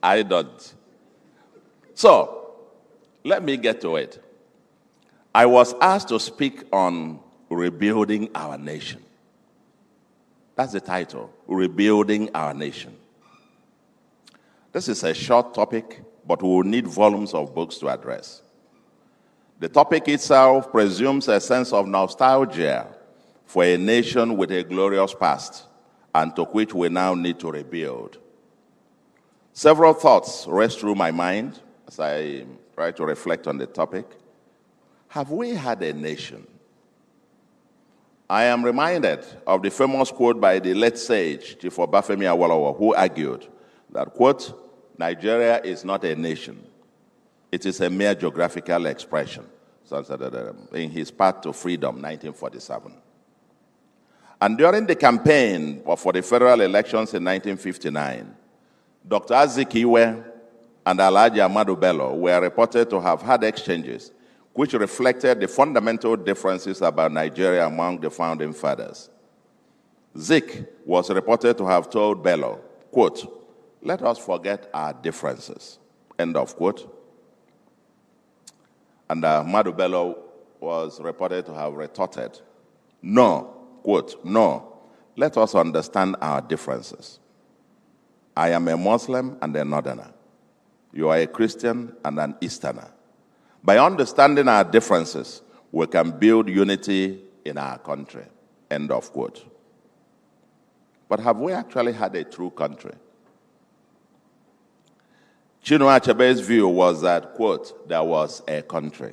I don't. So let me get to it. I was asked to speak on rebuilding our nation. That's the title, Rebuilding Our Nation. This is a short topic, but we will need volumes of books to address. The topic itself presumes a sense of nostalgia for a nation with a glorious past and to which we now need to rebuild. Several thoughts race through my mind as I try to reflect on the topic. Have we had a nation? I am reminded of the famous quote by the late sage, Chief Obafemi Awolowo, who argued that, quote, Nigeria is not a nation. It is a mere geographical expression, in his Path to Freedom, 1947. And during the campaign for the federal elections in 1959, Dr. Azikiwe and Alhaji Ahmadu Bello were reported to have had exchanges which reflected the fundamental differences about Nigeria among the founding fathers. Zik was reported to have told Bello, quote, let us forget our differences, end of quote. And Ahmadu Bello was reported to have retorted, no, quote, no, let us understand our differences. I am a Muslim and a Northerner. You are a Christian and an Easterner. By understanding our differences, we can build unity in our country. End of quote. But have we actually had a true country? Chinua Achebe's view was that, quote, there was a country,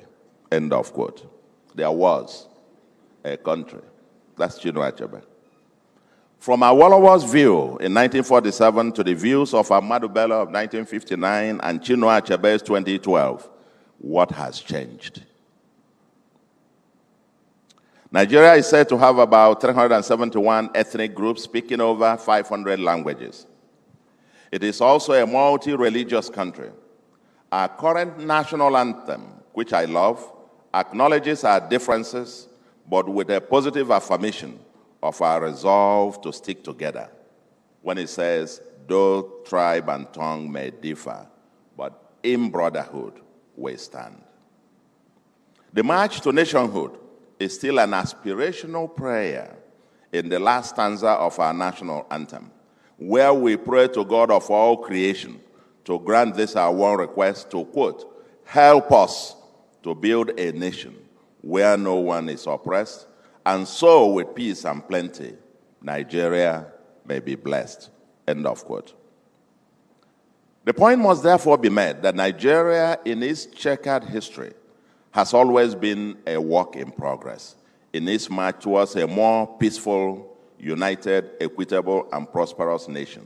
end of quote. There was a country. That's Chinua Achebe. From Awolowo's view in 1947 to the views of Ahmadu Bello of 1959 and Chinua Achebe's 2012, what has changed? Nigeria is said to have about 371 ethnic groups speaking over 500 languages. It is also a multi-religious country. Our current national anthem, which I love, acknowledges our differences, but with a positive affirmation of our resolve to stick together. When it says, though tribe and tongue may differ, but in brotherhood we stand. The march to nationhood is still an aspirational prayer in the last stanza of our national anthem, where we pray to God of all creation to grant this our one request to, quote, help us to build a nation where no one is oppressed, and so with peace and plenty, Nigeria may be blessed, end of quote. The point must therefore be made that Nigeria, in its checkered history, has always been a work in progress in its march towards a more peaceful, united, equitable, and prosperous nation.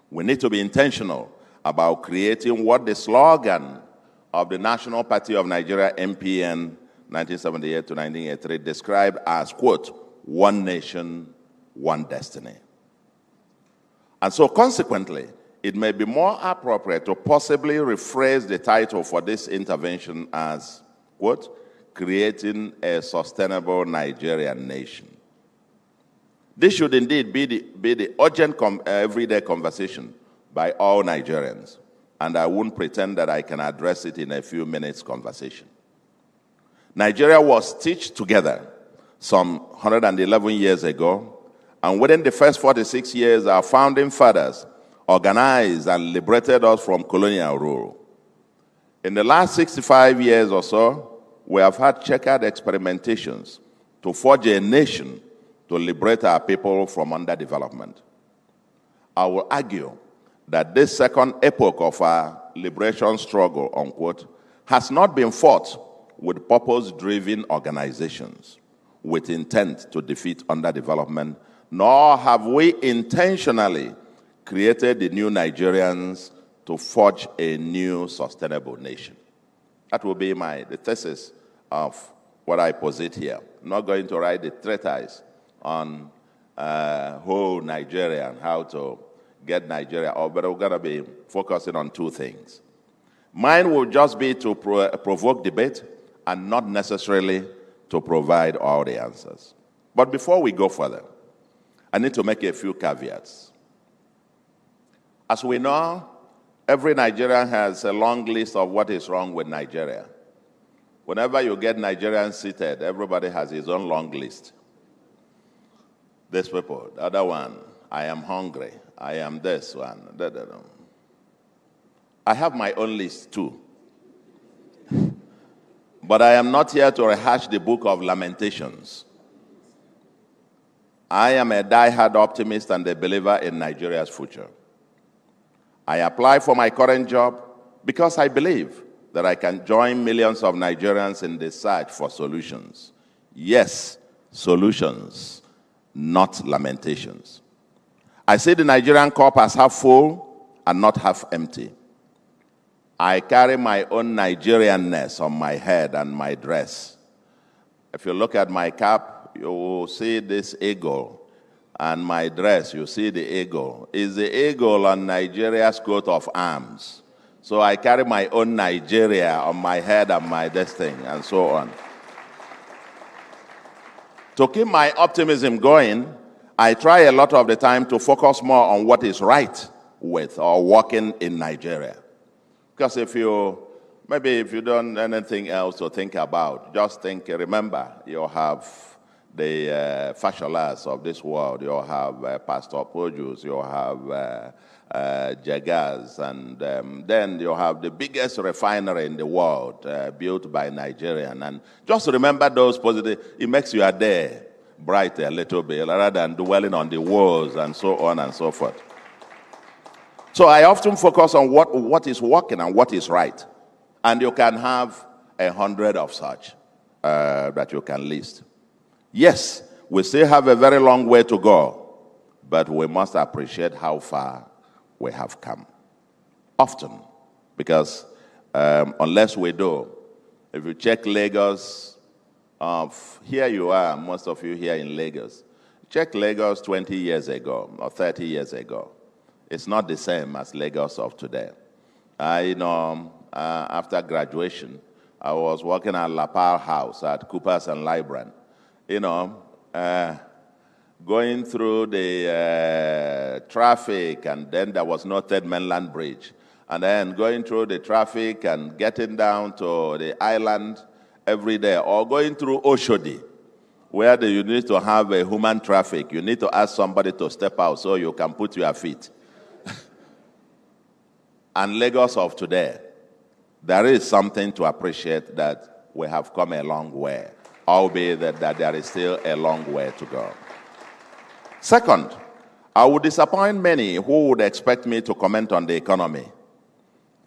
We need to be intentional about creating what the slogan of the National Party of Nigeria, NPN, 1978 to 1983, described as, quote, one nation, one destiny. And so consequently, it may be more appropriate to possibly rephrase the title for this intervention as, quote, creating a sustainable Nigerian nation. This should indeed be the urgent everyday conversation by all Nigerians, and I won't pretend that I can address it in a few minutes conversation. Nigeria was stitched together some 111 years ago, and within the first 46 years, our founding fathers organized and liberated us from colonial rule. In the last 65 years or so, we have had checkered experimentations to forge a nation to liberate our people from underdevelopment. I will argue that this second epoch of our liberation struggle, unquote, has not been fought with purpose-driven organizations with intent to defeat underdevelopment, nor have we intentionally created the new Nigerians to forge a new sustainable nation. That will be the thesis of what I posit here. I'm not going to write the treatise on whole Nigeria and how to get Nigeria up, but we're going to be focusing on two things. Mine will just be to provoke debate and not necessarily to provide all the answers. But before we go further, I need to make a few caveats. As we know, every Nigerian has a long list of what is wrong with Nigeria. Whenever you get Nigerians seated, everybody has his own long list. This people, the other one, I am hungry, I am this one. I have my own list too. But I am not here to rehash the book of Lamentations. I am a die-hard optimist and a believer in Nigeria's future. I apply for my current job because I believe that I can join millions of Nigerians in the search for solutions. Yes, solutions, not lamentations. I see the Nigerian cup as half full and not half empty. I carry my own Nigerianness on my head and my dress. If you look at my cap, you will see this eagle. And my dress, you see the eagle. Is the eagle on Nigeria's coat of arms. So I carry my own Nigeria on my head and my destiny, and so on. To keep my optimism going, I try a lot of the time to focus more on what is right with or working in Nigeria. Because if you don't have anything else to think about, just remember, you have the Fasholas of this world, you have Pastor Pojus, you have Jegas, and then you have the biggest refinery in the world built by Nigerian. And just remember those positive, it makes you a day. bright a little bit rather than dwelling on the woes and so on and so forth. So I often focus on what is working and what is right. And you can have 100 of such that you can list. Yes, we still have a very long way to go, but we must appreciate how far we have come. Often, because unless we do, if you check Lagos, here you are, most of you here in Lagos. Check Lagos 20 years ago or 30 years ago. It's not the same as Lagos of today. After graduation, I was working at La Pal House at Coopers and Libran. Going through the traffic, and then there was no Third Mainland Bridge. And then going through the traffic and getting down to the island every day, or going through Oshodi, where you need to have a human traffic. You need to ask somebody to step out so you can put your feet. And Lagos of today, there is something to appreciate that we have come a long way, albeit that there is still a long way to go. Second, I would disappoint many who would expect me to comment on the economy.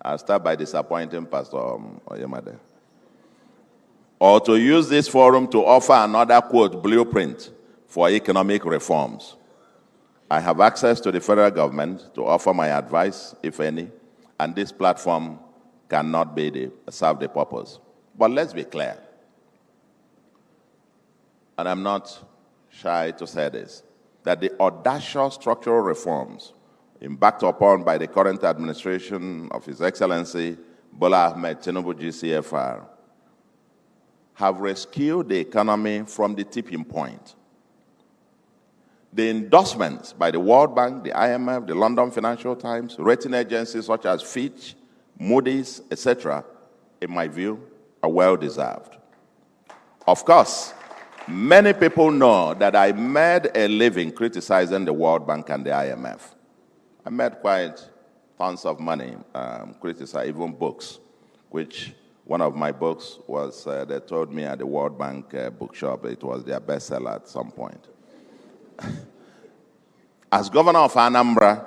I'll start by disappointing Pastor Oyemade. Or to use this forum to offer another, quote, blueprint for economic reforms. I have access to the federal government to offer my advice, if any, and this platform cannot serve the purpose. But let's be clear, and I'm not shy to say this, that the audacious structural reforms embarked upon by the current administration of His Excellency Bola Ahmed Tinubu GCFR have rescued the economy from the tipping point. The endorsements by the World Bank, the IMF, the London Financial Times, rating agencies such as Fitch, Moody's, etc., in my view, are well-deserved. Of course, many people know that I made a living criticizing the World Bank and the IMF. I made quite tons of money criticizing even books, which one of my books was, they told me at the World Bank bookshop, it was their bestseller at some point. As governor of Anambra,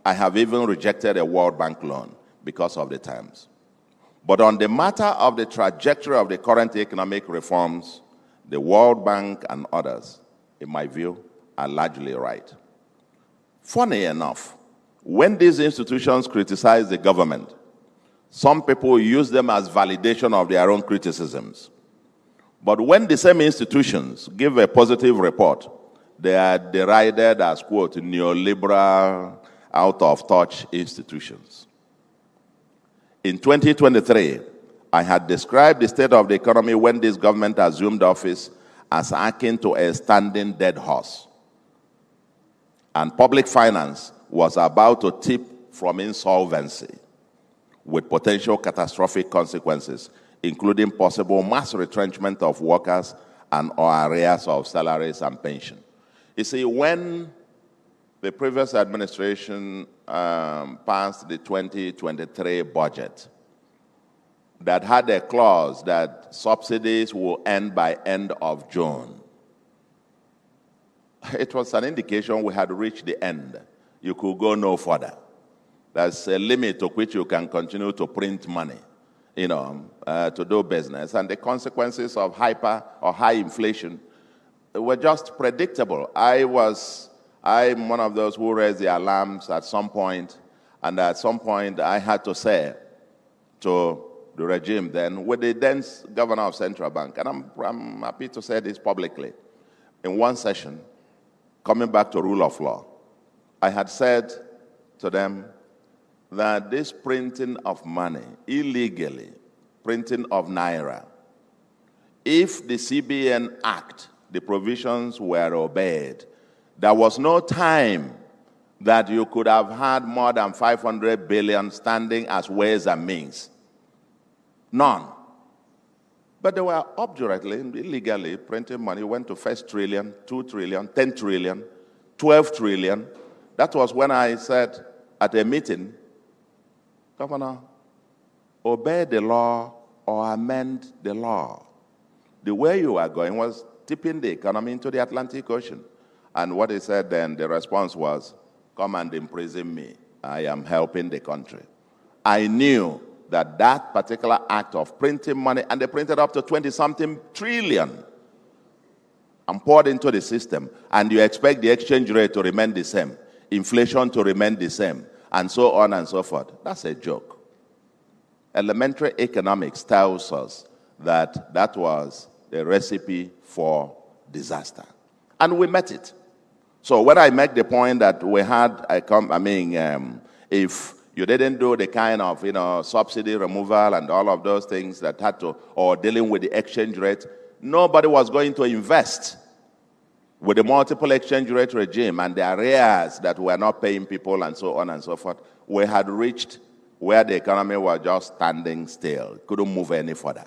I have even rejected a World Bank loan because of the terms. But on the matter of the trajectory of the current economic reforms, the World Bank and others, in my view, are largely right. Funny enough, when these institutions criticize the government, some people use them as validation of their own criticisms. But when the same institutions give a positive report, they are derided as, quote, neoliberal, out-of-touch institutions. In 2023, I had described the state of the economy when this government assumed office as akin to a standing dead horse. And public finance was about to tip from insolvency with potential catastrophic consequences, including possible mass retrenchment of workers and or arrears of salaries and pension. You see, when the previous administration passed the 2023 budget that had a clause that subsidies will end by end of June, it was an indication we had reached the end. You could go no further. There's a limit to which you can continue to print money, to do business. And the consequences of hyper or high inflation were just predictable. I'm one of those who raised the alarms at some point, and at some point I had to say to the regime then, with the then governor of Central Bank, and I'm happy to say this publicly, in one session, coming back to rule of law, I had said to them that this printing of money, illegally, printing of naira, if the CBN Act, the provisions were obeyed, there was no time that you could have had more than 500 billion standing as ways and means. None. But they were obdurately, illegally printing money, went to 1 trillion, 2 trillion, 10 trillion, 12 trillion. That was when I said at a meeting, Governor, obey the law or amend the law. The way you are going was tipping the economy into the Atlantic Ocean. And what he said then, the response was, come and imprison me. I am helping the country. I knew that that particular act of printing money, and they printed up to 20-something trillion and poured into the system, and you expect the exchange rate to remain the same, inflation to remain the same, and so on and so forth. That's a joke. Elementary economics tells us that that was a recipe for disaster. And we met it. So when I make the point that we had, if you didn't do the kind of, subsidy removal and all of those things that had to, or dealing with the exchange rate, nobody was going to invest with the multiple exchange rate regime and the arrears that were not paying people and so on and so forth. We had reached where the economy was just standing still, couldn't move any further.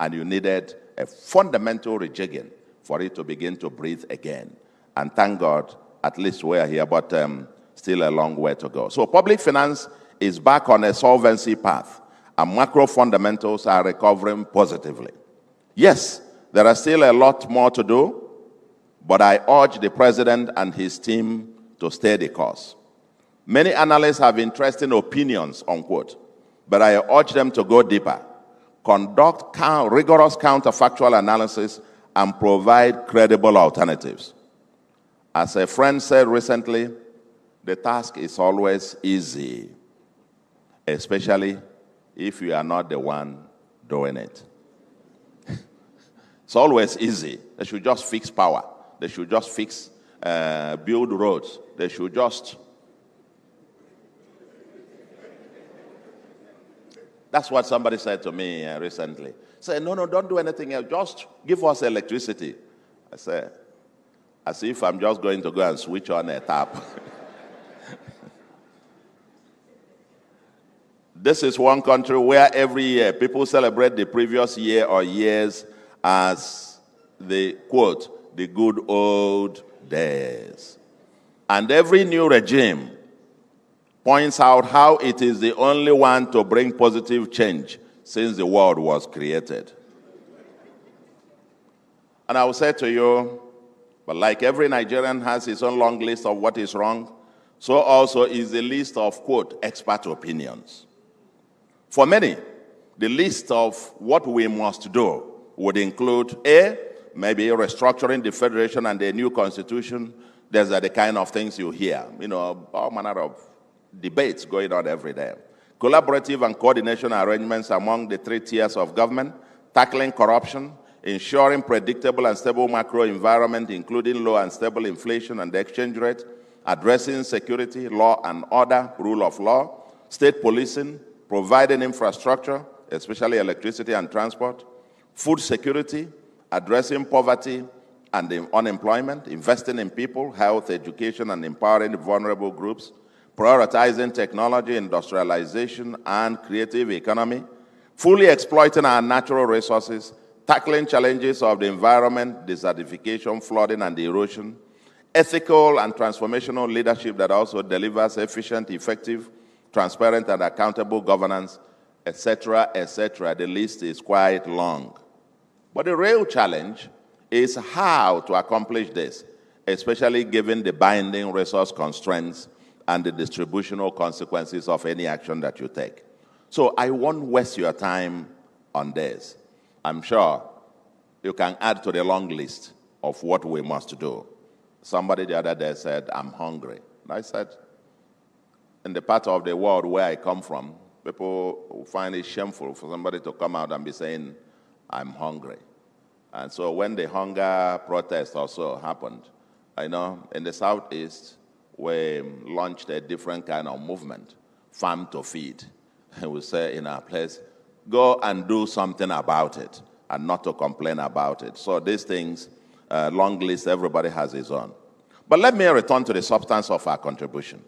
And you needed a fundamental rejigging for it to begin to breathe again. And thank God, at least we're here, but still a long way to go. So public finance is back on a solvency path, and macro fundamentals are recovering positively. Yes, there are still a lot more to do, but I urge the president and his team to stay the course. Many analysts have interesting opinions, unquote, but I urge them to go deeper, conduct rigorous counterfactual analysis, and provide credible alternatives. As a friend said recently, the task is always easy, especially if you are not the one doing it. It's always easy. They should just fix power. They should just fix, build roads. They should just... That's what somebody said to me recently. Said, no, don't do anything else. Just give us electricity. I said, as if I'm just going to go and switch on a tap. This is one country where every year people celebrate the previous year or years as the, quote, the good old days. And every new regime points out how it is the only one to bring positive change since the world was created. And I will say to you, but like every Nigerian has his own long list of what is wrong, so also is the list of, quote, expert opinions. For many, the list of what we must do would include, A, maybe restructuring the federation and a new constitution. These are the kind of things you hear, all manner of debates going on every day. Collaborative and coordination arrangements among the three tiers of government, tackling corruption, ensuring predictable and stable macro environment, including low and stable inflation and the exchange rate, addressing security, law and order, rule of law, state policing, providing infrastructure, especially electricity and transport, food security, addressing poverty and unemployment, investing in people, health, education, and empowering vulnerable groups, prioritizing technology, industrialization, and creative economy, fully exploiting our natural resources, tackling challenges of the environment, desertification, flooding, and erosion, ethical and transformational leadership that also delivers efficient, effective, transparent, and accountable governance, etc., etc. The list is quite long. But the real challenge is how to accomplish this, especially given the binding resource constraints and the distributional consequences of any action that you take. So I won't waste your time on this. I'm sure you can add to the long list of what we must do. Somebody the other day said, I'm hungry. And I said, in the part of the world where I come from, people find it shameful for somebody to come out and be saying, I'm hungry. And so when the hunger protest also happened, I know in the Southeast, we launched a different kind of movement, farm to feed. And we say in our place, go and do something about it and not to complain about it. So these things, long list, everybody has his own. But let me return to the substance of our contribution.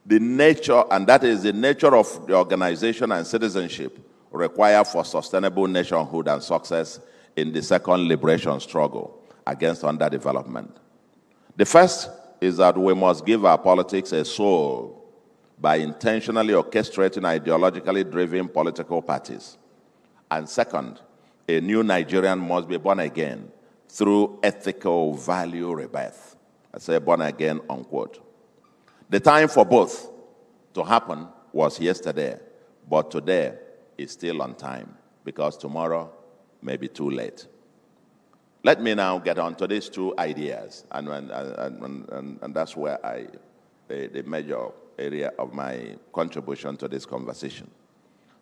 The nature, and that is the nature of the organization and citizenship required for sustainable nationhood and success in the second liberation struggle against underdevelopment. The first is that we must give our politics a soul by intentionally orchestrating ideologically driven political parties. And second, a new Nigerian must be born again through ethical value rebirth. I say born again, unquote. The time for both to happen was yesterday, but today is still on time because tomorrow may be too late. Let me now get on to these two ideas, and that's where the major area of my contribution to this conversation.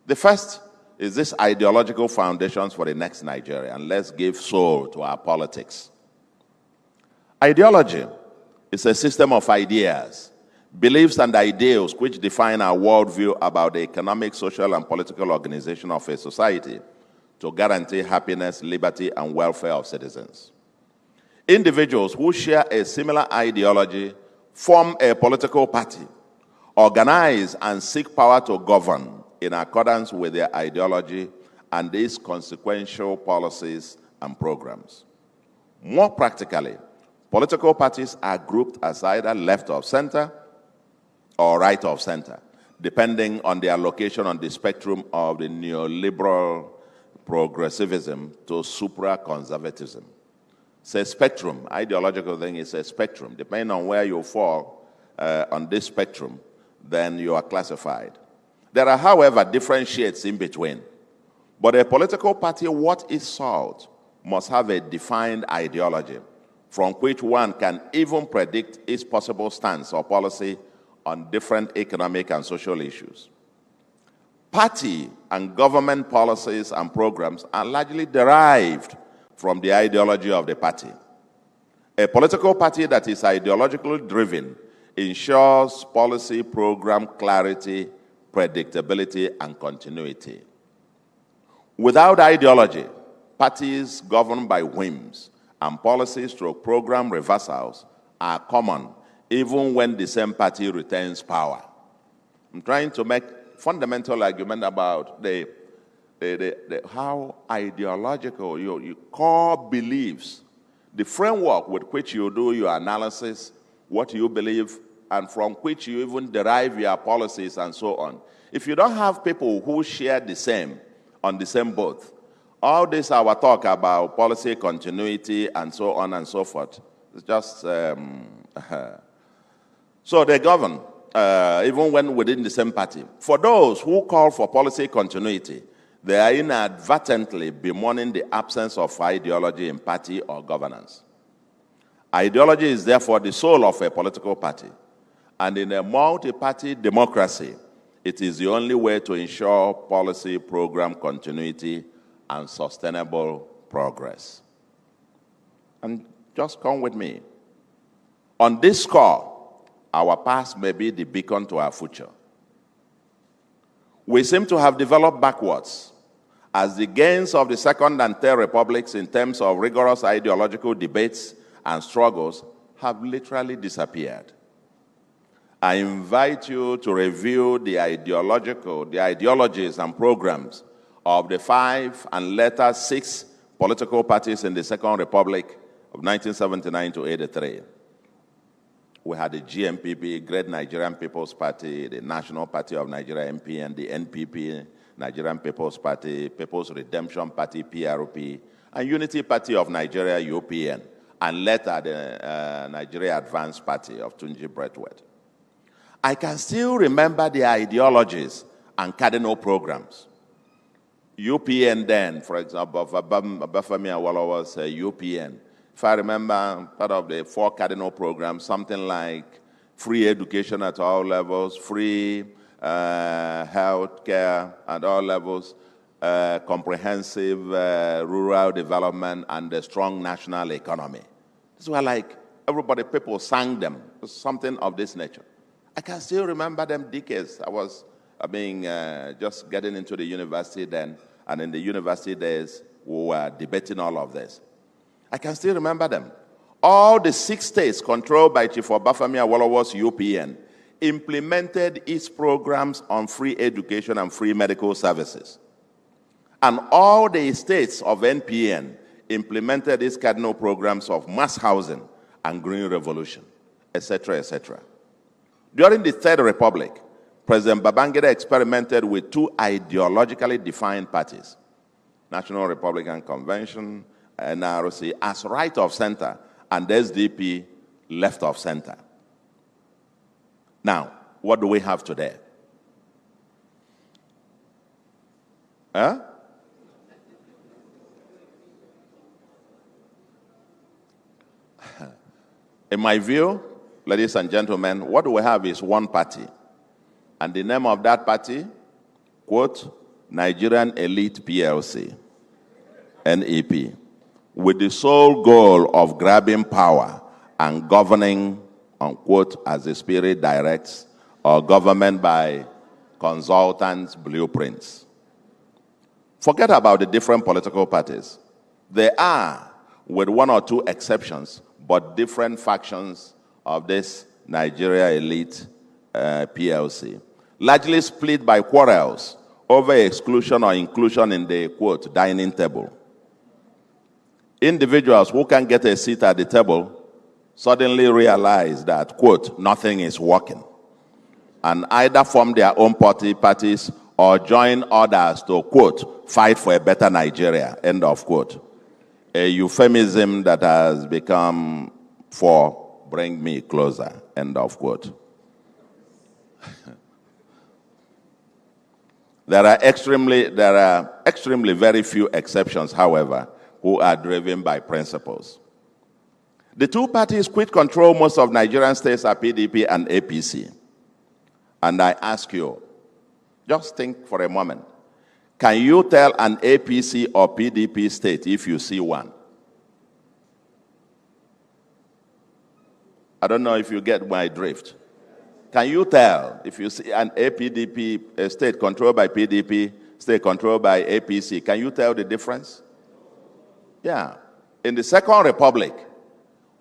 The first is this ideological foundations for the next Nigeria, and let's give soul to our politics. Ideology is a system of ideas, beliefs and ideals which define our worldview about the economic, social, and political organization of a society to guarantee happiness, liberty, and welfare of citizens. Individuals who share a similar ideology form a political party, organize and seek power to govern in accordance with their ideology and its consequential policies and programs. More practically, political parties are grouped as either left of center or right of center, depending on their location on the spectrum of the neoliberal progressivism to supra-conservatism. It's a spectrum. Ideological thing is a spectrum. Depending on where you fall on this spectrum, then you are classified. There are, however, different shades in between. But a political party, what is sought, must have a defined ideology from which one can even predict its possible stance or policy on different economic and social issues. Party and government policies and programs are largely derived from the ideology of the party. A political party that is ideologically driven ensures policy program clarity, predictability, and continuity. Without ideology, parties governed by whims and policies through program reversals are common even when the same party retains power. I'm trying to make fundamental argument about how ideological your core beliefs, the framework with which you do your analysis, what you believe, and from which you even derive your policies and so on. If you don't have people who share the same, on the same boat, all this our talk about policy continuity and so on and so forth, it's just, so they govern, even when within the same party. For those who call for policy continuity, they are inadvertently bemoaning the absence of ideology in party or governance. Ideology is therefore the soul of a political party. And in a multi-party democracy, it is the only way to ensure policy program continuity and sustainable progress. And just come with me. On this score, our past may be the beacon to our future. We seem to have developed backwards, as the gains of the Second and Third Republics in terms of rigorous ideological debates and struggles have literally disappeared. I invite you to review the ideologies and programs of the 5 and later 6 political parties in the Second Republic of 1979 to 83. We had the GNPP, Great Nigerian People's Party, the National Party of Nigeria, NPN, the NPP, Nigerian People's Party, People's Redemption Party, PRP, and Unity Party of Nigeria, UPN, and later the Nigeria Advanced Party of Tunji Braithwaite. I can still remember the ideologies and cardinal programs. UPN then, for example, Babafemi Awolowo was UPN. If I remember, part of the 4 cardinal programs, something like free education at all levels, free health care at all levels, comprehensive rural development, and a strong national economy. These were like, people sang them, something of this nature. I can still remember them decades. I was just getting into the university then, and in the university days, we were debating all of this. I can still remember them. All the 6 states controlled by Chief Obafemi Awolowo's UPN implemented its programs on free education and free medical services. And all the states of NPN implemented its cardinal programs of mass housing and green revolution, etc., etc. During the Third Republic, President Babangida experimented with 2 ideologically defined parties, National Republican Convention NRC as right of center and the SDP left of center. Now, what do we have today? Huh? In my view, ladies and gentlemen, what we have is one party. And the name of that party, quote, Nigerian Elite PLC, NEP, with the sole goal of grabbing power and governing, unquote, as the spirit directs, or government by consultants' blueprints. Forget about the different political parties. They are, with one or two exceptions, but different factions of this Nigeria Elite PLC, largely split by quarrels over exclusion or inclusion in the, quote, dining table. Individuals who can get a seat at the table suddenly realize that, quote, nothing is working, and either form their own parties or join others to, quote, fight for a better Nigeria, end of quote. A euphemism that has become for bring me closer, end of quote. There are extremely very few exceptions, however, who are driven by principles. The two parties quit control most of Nigerian states are PDP and APC. And I ask you, just think for a moment. Can you tell an APC or PDP state if you see one? I don't know if you get my drift. Can you tell if you see an APDP state controlled by PDP, state controlled by APC? Can you tell the difference? Yeah. In the Second Republic,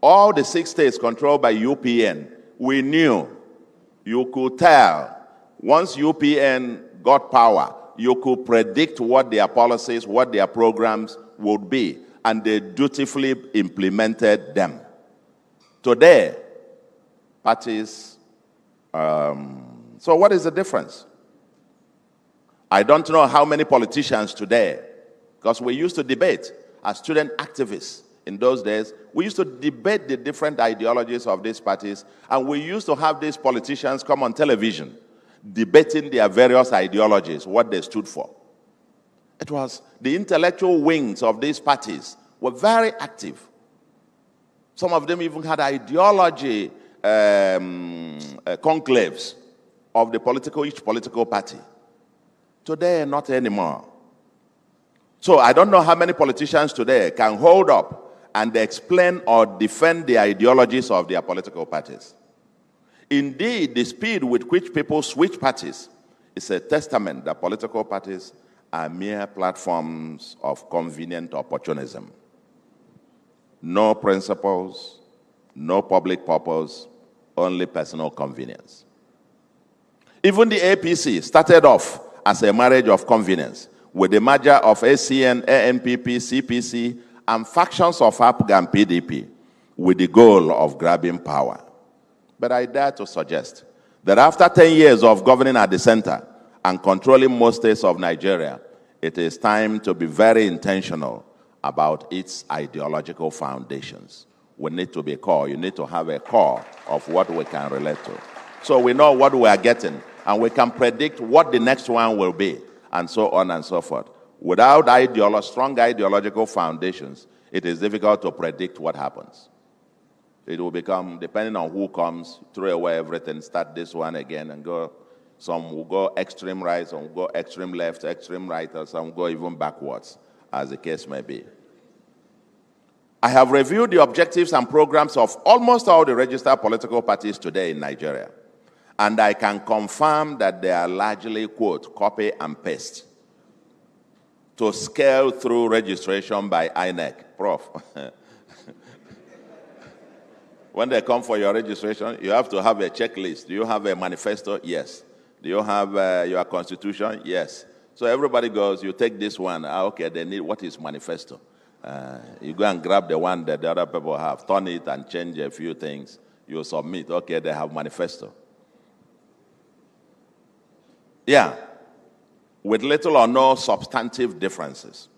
all the 6 states controlled by UPN, we knew, you could tell, once UPN got power, you could predict what their policies, what their programs would be, and they dutifully implemented them. Today, parties, so what is the difference? I don't know how many politicians today, because we used to debate as student activists in those days, we used to debate the different ideologies of these parties, and we used to have these politicians come on television debating their various ideologies, what they stood for. It was the intellectual wings of these parties were very active. Some of them even had ideology conclaves of the each political party. Today, not anymore. So I don't know how many politicians today can hold up and explain or defend the ideologies of their political parties. Indeed, the speed with which people switch parties is a testament that political parties are mere platforms of convenient opportunism. No principles, no public purpose, only personal convenience. Even the APC started off as a marriage of convenience with the merger of ACN, ANPP, CPC, and factions of APG and PDP with the goal of grabbing power. But I dare to suggest that after 10 years of governing at the center and controlling most states of Nigeria, it is time to be very intentional about its ideological foundations. We need to be core. You need to have a core of what we can relate to. So we know what we are getting, and we can predict what the next one will be, and so on and so forth. Without strong ideological foundations, it is difficult to predict what happens. It will become, depending on who comes, throw away everything, start this one again, and go. Some will go extreme right, some will go extreme left, extreme right, or some will go even backwards, as the case may be. I have reviewed the objectives and programs of almost all the registered political parties today in Nigeria, and I can confirm that they are largely, quote, copy and paste to scale through registration by INEC. Prof. When they come for your registration, you have to have a checklist. Do you have a manifesto? Yes. Do you have your constitution? Yes. So everybody goes, you take this one. Okay, they need, what is manifesto? You go and grab the one that the other people have, turn it and change a few things. You submit. Okay, they have manifesto. Yeah. With little or no substantive differences.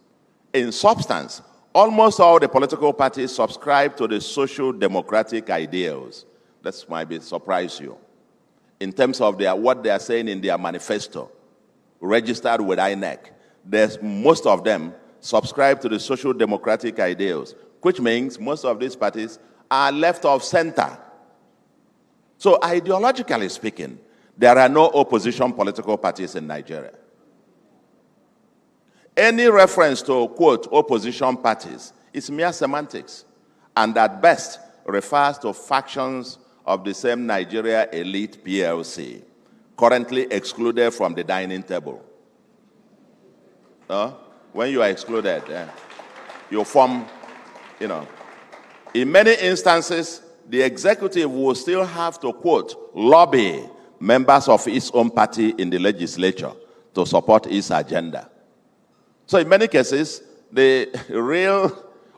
In substance, Almost all the political parties subscribe to the social democratic ideals. That might surprise you. In terms of what they are saying in their manifesto, registered with INEC, most of them subscribe to the social democratic ideals, which means most of these parties are left of center. So ideologically speaking, there are no opposition political parties in Nigeria. Any reference to, quote, opposition parties is mere semantics, and at best refers to factions of the same Nigeria elite PLC, currently excluded from the dining table. When you are excluded, you form, In many instances, the executive will still have to, quote, lobby members of its own party in the legislature to support its agenda. So in many cases, the real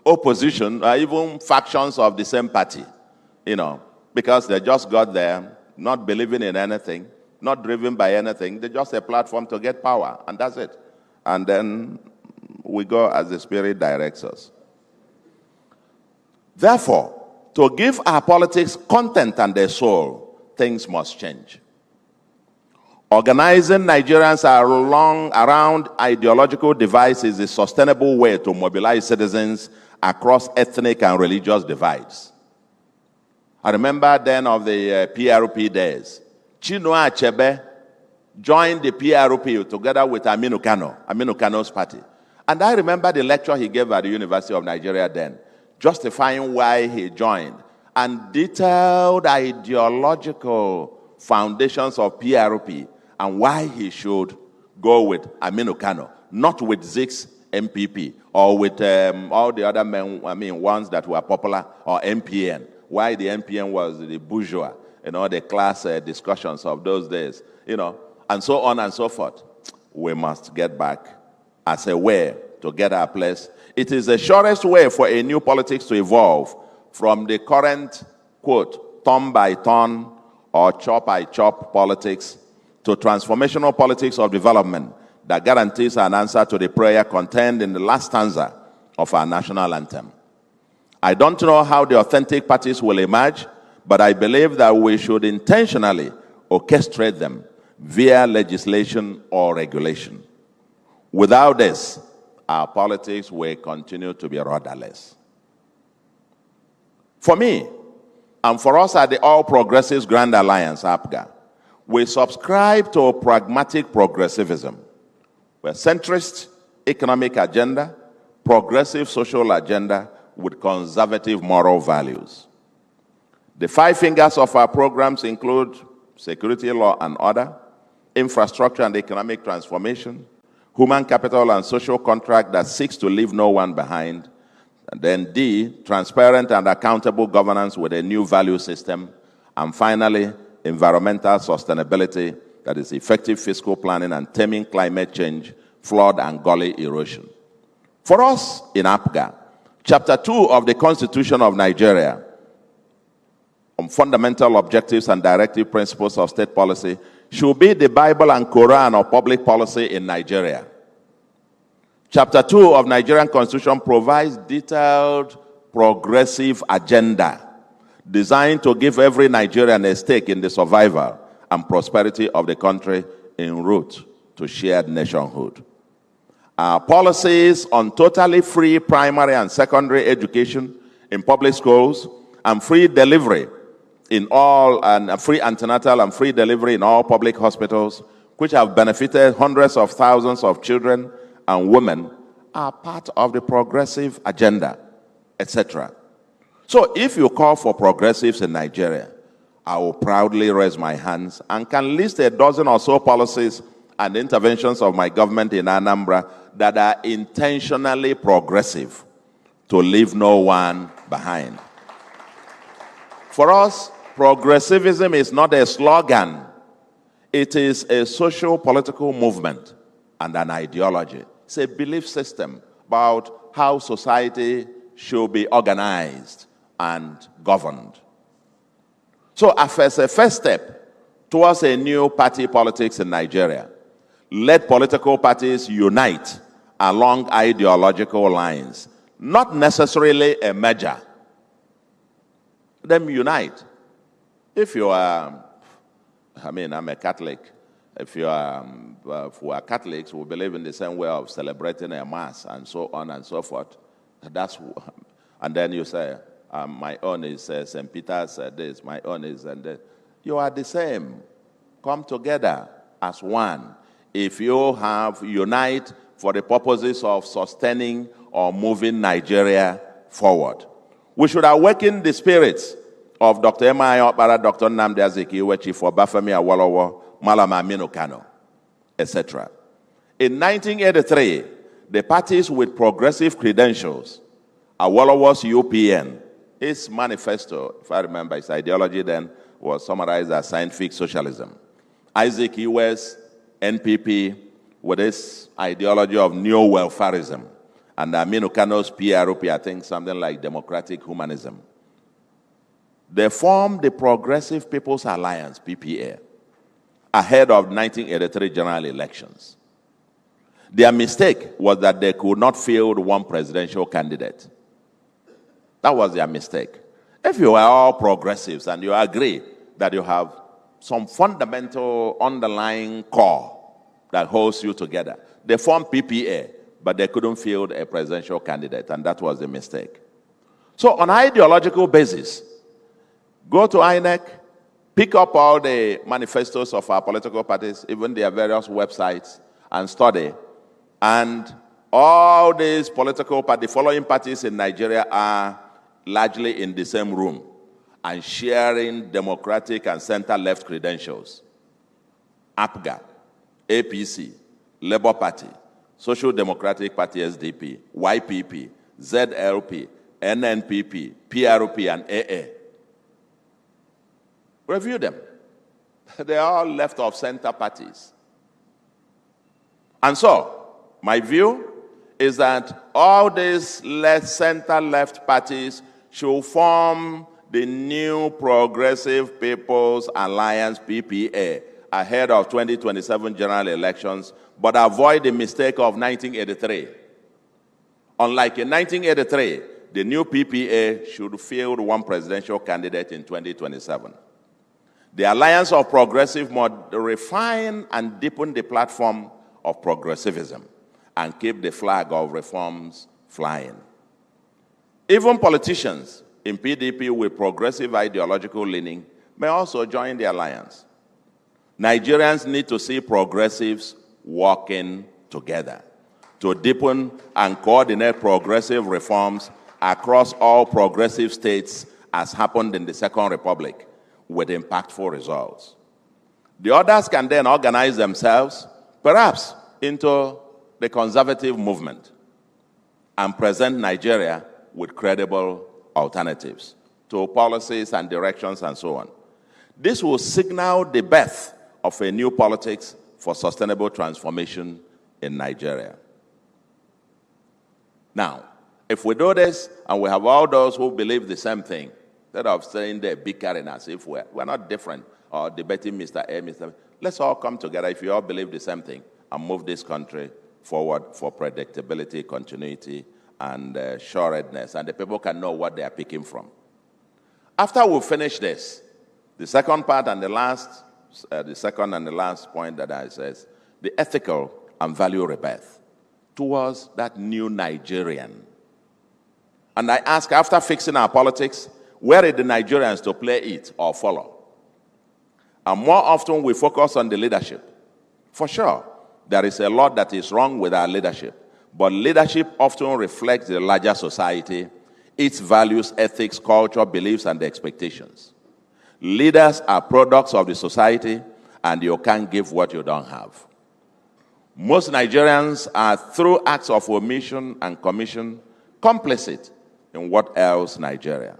opposition are even factions of the same party, because they just got there, not believing in anything, not driven by anything. They're just a platform to get power, and that's it. And then we go as the Spirit directs us. Therefore, to give our politics content and their soul, things must change. Organizing Nigerians around ideological devices is a sustainable way to mobilize citizens across ethnic and religious divides. I remember then of the PRP days. Chinua Achebe joined the PRP together with Aminu Kano's party. And I remember the lecture he gave at the University of Nigeria then, justifying why he joined, and detailed ideological foundations of PRP and why he should go with Aminu Kano, not with Zig's MPP or with all the other ones that were popular, or MPN. Why the MPN was the bourgeois, the class discussions of those days, and so on and so forth. We must get back as a way to get our place. It is the surest way for a new politics to evolve from the current, quote, turn by turn or chop by chop politics to transformational politics of development that guarantees an answer to the prayer contained in the last stanza of our national anthem. I don't know how the authentic parties will emerge, but I believe that we should intentionally orchestrate them via legislation or regulation. Without this, our politics will continue to be rudderless. For me, and for us at the All Progressives Grand Alliance, APGA, we subscribe to a pragmatic progressivism. We're centrist economic agenda, progressive social agenda with conservative moral values. The 5 fingers of our programs include security, law and order, infrastructure and economic transformation, human capital and social contract that seeks to leave no one behind, and then D, transparent and accountable governance with a new value system, and finally, environmental sustainability, that is effective fiscal planning and taming climate change, flood and gully erosion. For us in APGA, Chapter 2 of the Constitution of Nigeria on fundamental objectives and directive principles of state policy should be the Bible and Quran of public policy in Nigeria. Chapter 2 of Nigerian Constitution provides detailed progressive agenda designed to give every Nigerian a stake in the survival and prosperity of the country en route to shared nationhood. Our policies on totally free primary and secondary education in public schools and free delivery in all, and free antenatal and free delivery in all public hospitals, which have benefited hundreds of thousands of children and women, are part of the progressive agenda, etc. So if you call for progressives in Nigeria, I will proudly raise my hands and can list a dozen or so policies and interventions of my government in Anambra that are intentionally progressive to leave no one behind. For us, progressivism is not a slogan. It is a social political movement and an ideology. It's a belief system about how society should be organized and governed. So as a first step towards a new party politics in Nigeria, let political parties unite along ideological lines not necessarily a merger. Them unite. If you are, I'm a Catholic. If we are Catholics, we believe in the same way of celebrating a mass and so on and so forth. And then you say, my own is St. Peter's this, my own is and that. You are the same. Come together as one. If you unite for the purposes of sustaining or moving Nigeria forward. We should awaken the spirits of Dr. Emma Okpara, Dr. Nnamdi Azikiwe, Chief Obafemi Awolowo, Malam Aminu Kano, etc. In 1983, the parties with progressive credentials, Awolowo's UPN, his manifesto, if I remember, his ideology then was summarized as scientific socialism. Isaac Iwe's NPP with his ideology of neo-welfarism, and Aminu Kano's PRP, I think something like democratic humanism. They formed the Progressive People's Alliance, PPA, ahead of 1983 general elections. Their mistake was that they could not field one presidential candidate. That was their mistake. If you are all progressives and you agree that you have some fundamental underlying core that holds you together, they formed PPA, but they couldn't field a presidential candidate, and that was the mistake. So on ideological basis, go to INEC, pick up all the manifestos of our political parties, even their various websites, and study. And all these political parties, the following parties in Nigeria are largely in the same room and sharing democratic and center-left credentials. APGA, APC, Labour Party, Social Democratic Party SDP, YPP, ZLP, NNPP, PRP, and AA. Review them. They are all left of center parties. And so, my view is that all these center-left parties should form the new Progressive People's Alliance, PPA, ahead of 2027 general elections, but avoid the mistake of 1983. Unlike in 1983, the new PPA should field one presidential candidate in 2027. The Alliance of Progressive must refine and deepen the platform of progressivism and keep the flag of reforms flying. Even politicians in PDP with progressive ideological leaning may also join the alliance. Nigerians need to see progressives working together to deepen and coordinate progressive reforms across all progressive states, as happened in the Second Republic, with impactful results. The others can then organize themselves, perhaps into the conservative movement, and present Nigeria with credible alternatives to policies and directions and so on. This will signal the birth of a new politics for sustainable transformation in Nigeria. Now, if we do this and we have all those who believe the same thing, instead of saying they're bickering as if we're not different or debating Mr. A, Mr. B, let's all come together if you all believe the same thing and move this country forward for predictability, continuity, and sureness, and the people can know what they are picking from. After we finish this, the second part and the last, the second and the last point that I says, the ethical and value rebirth towards that new Nigerian. And I ask, after fixing our politics, where are the Nigerians to play it or follow? And more often we focus on the leadership. For sure, there is a lot that is wrong with our leadership, but leadership often reflects the larger society, its values, ethics, culture, beliefs, and expectations. Leaders are products of the society, and you can't give what you don't have. Most Nigerians are, through acts of omission and commission, complicit in what ails Nigeria.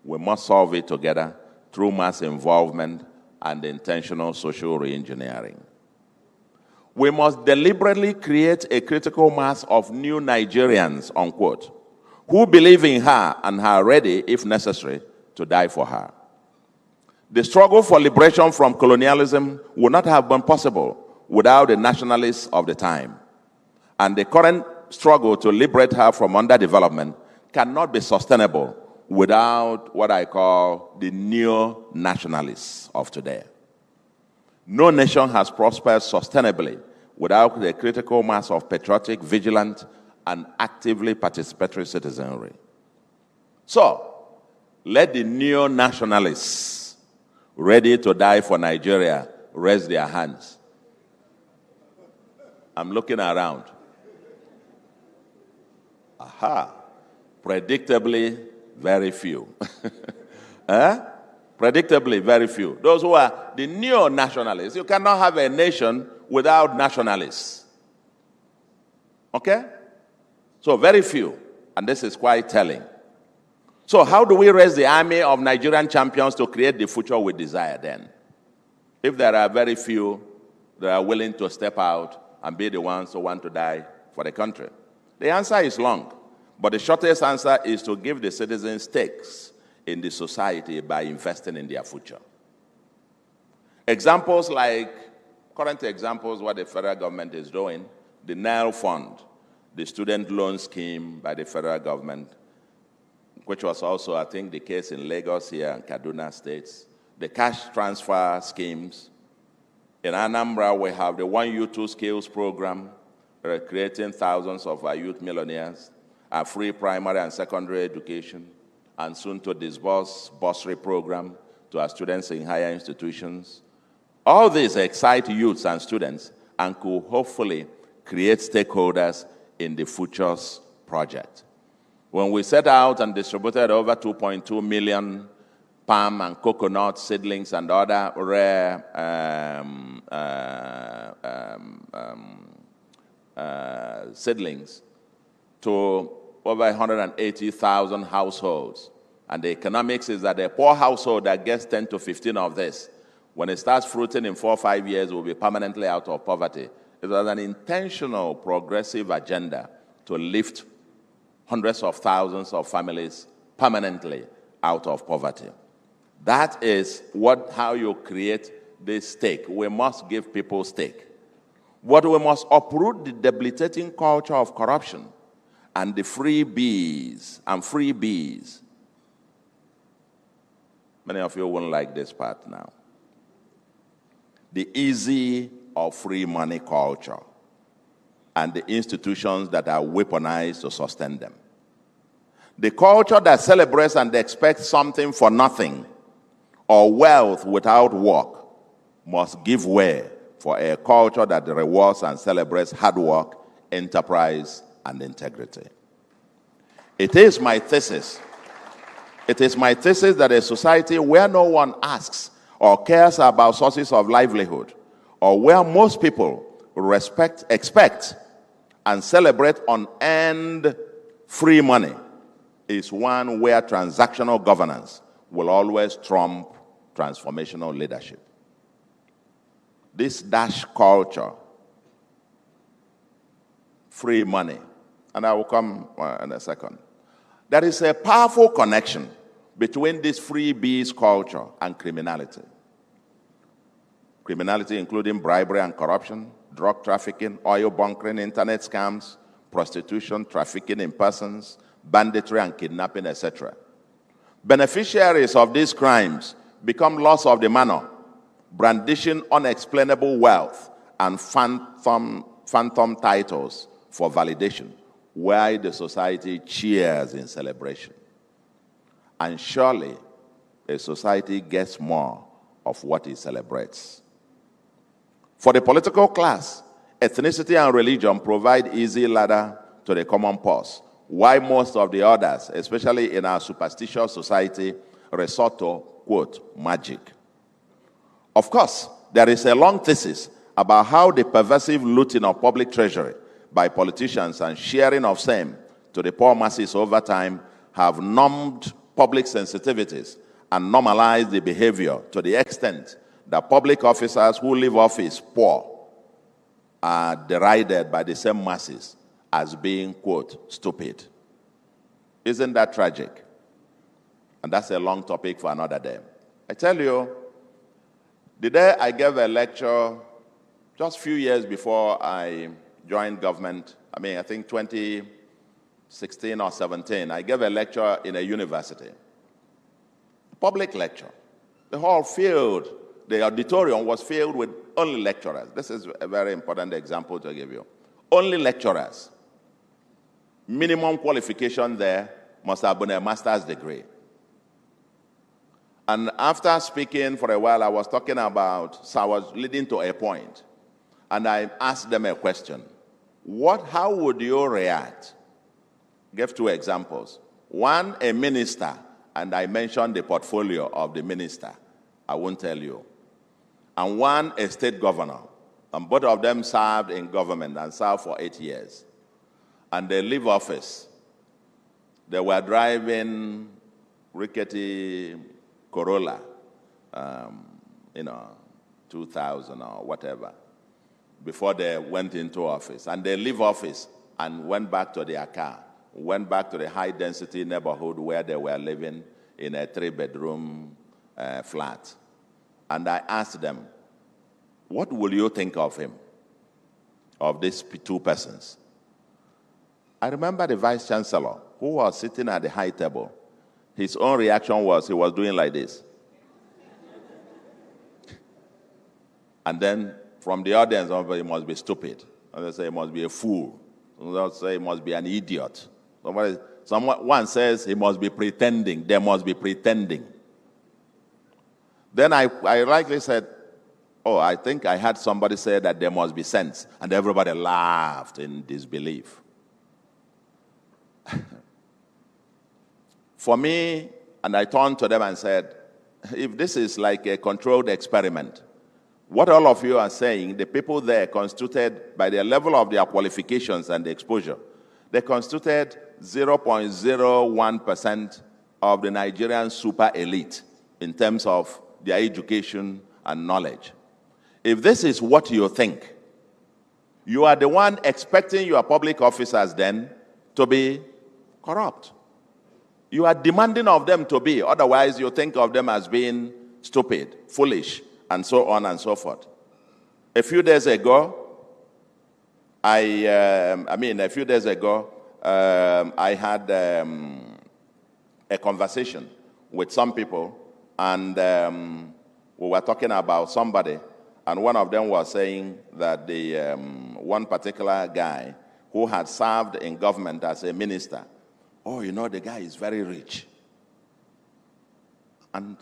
We must solve it together through mass involvement and intentional social reengineering. We must deliberately create a critical mass of new Nigerians, unquote, who believe in her and are ready, if necessary, to die for her. The struggle for liberation from colonialism would not have been possible without the nationalists of the time. And the current struggle to liberate her from underdevelopment cannot be sustainable without what I call the neo-nationalists of today. No nation has prospered sustainably without the critical mass of patriotic, vigilant, and actively participatory citizenry. So, let the neo-nationalists ready to die for Nigeria raise their hands. I'm looking around. Aha. Predictably, very few. Predictably, very few. Those who are the neo-nationalists. You cannot have a nation without nationalists. Okay? So very few. And this is quite telling. So how do we raise the army of Nigerian champions to create the future we desire then? If there are very few that are willing to step out and be the ones who want to die for the country. The answer is long, but the shortest answer is to give the citizens stakes in the society by investing in their future. Examples like, current examples, what the federal government is doing, the NIL Fund, the student loan scheme by the federal government, which was also, I think, the case in Lagos here and Kaduna states, the cash transfer schemes. In Anambra, we have the One Youth, Two Skills program, creating thousands of our youth millionaires, a free primary and secondary education, and soon to disburse bursary program to our students in higher institutions. All these excite youths and students and could hopefully create stakeholders in the Futures project. When we set out and distributed over 2.2 million palm and coconut seedlings and other rare seedlings to over 180,000 households. And the economics is that a poor household that gets 10 to 15 of this, when it starts fruiting in 4 or 5 years, will be permanently out of poverty. It was an intentional progressive agenda to lift hundreds of thousands of families permanently out of poverty. That is how you create this stake. We must give people stake. But we must uproot the debilitating culture of corruption and the freebies. Many of you won't like this part now. The easy or free money culture and the institutions that are weaponized to sustain them. The culture that celebrates and expects something for nothing or wealth without work must give way for a culture that rewards and celebrates hard work, enterprise, and integrity. It is my thesis that a society where no one asks or cares about sources of livelihood, or where most people expect, and celebrate unearned free money, is one where transactional governance will always trump transformational leadership. This dash culture, free money, and I will come in a second. There is a powerful connection between this freebies culture and criminality. Criminality including bribery and corruption, drug trafficking, oil bunkering, internet scams, prostitution, trafficking in persons, banditry and kidnapping, etc. Beneficiaries of these crimes become lords of the manor, brandishing unexplainable wealth and phantom titles for validation, while the society cheers in celebration. And surely, a society gets more of what it celebrates. For the political class, ethnicity and religion provide easy ladder to the common purse, while most of the others, especially in our superstitious society, resort to, quote, magic. Of course, there is a long thesis about how the pervasive looting of public treasury by politicians and sharing of same to the poor masses over time have numbed public sensitivities and normalized the behavior to the extent that public officers who leave office poor are derided by the same masses as being, quote, stupid. Isn't that tragic? And that's a long topic for another day. I tell you, the day I gave a lecture just a few years before I joined government, I think 2016 or 17, I gave a lecture in a university, public lecture. The whole field, the auditorium was filled with only lecturers. This is a very important example to give you. Only lecturers. Minimum qualification there must have been a master's degree. And after speaking for a while, I was talking about, so I was leading to a point, and I asked them a question. How would you react? Gave two examples. One, a minister, and I mentioned the portfolio of the minister. I won't tell you. And one, a state governor. And both of them served in government and served for 8 years. And they leave office. They were driving rickety Corolla, 2000 or whatever, before they went into office. And they leave office and went back to their car, went back to the high-density neighborhood where they were living in a 3-bedroom flat. And I asked them, what will you think of him, of these two persons? I remember the vice chancellor, who was sitting at the high table. His own reaction was, he was doing like this. And then from the audience, somebody must be stupid. Others say he must be a fool. Others say he must be an idiot. One says he must be pretending. They must be pretending. Then I likely said, oh, I think I had somebody say that there must be sense. And everybody laughed in disbelief. For me, and I turned to them and said, if this is like a controlled experiment, what all of you are saying, the people there constituted, by the level of their qualifications and the exposure, they constituted 0.01% of the Nigerian super elite in terms of their education and knowledge. If this is what you think, you are the one expecting your public officers then to be corrupt. You are demanding of them to be, otherwise you think of them as being stupid, foolish, and so on and so forth. A few days ago, I had a conversation with some people, and we were talking about somebody, and one of them was saying that the one particular guy who had served in government as a minister, oh, the guy is very rich. And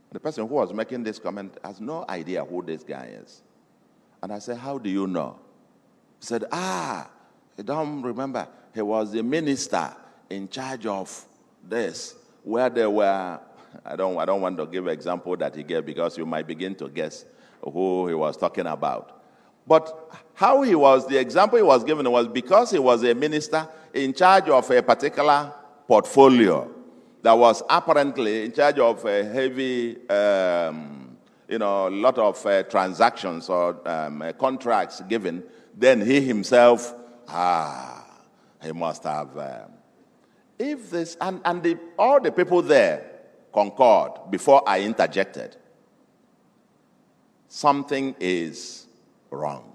the person who was making this comment has no idea who this guy is. And I said, how do you know? He said, I don't remember. He was the minister in charge of this, where they were, I don't want to give an example that he gave because you might begin to guess who he was talking about. But how he was, the example he was given was because he was a minister in charge of a particular portfolio that was apparently in charge of a heavy, lot of transactions or contracts given, then he himself, he must have. If this, all the people there concurred before I interjected, something is wrong.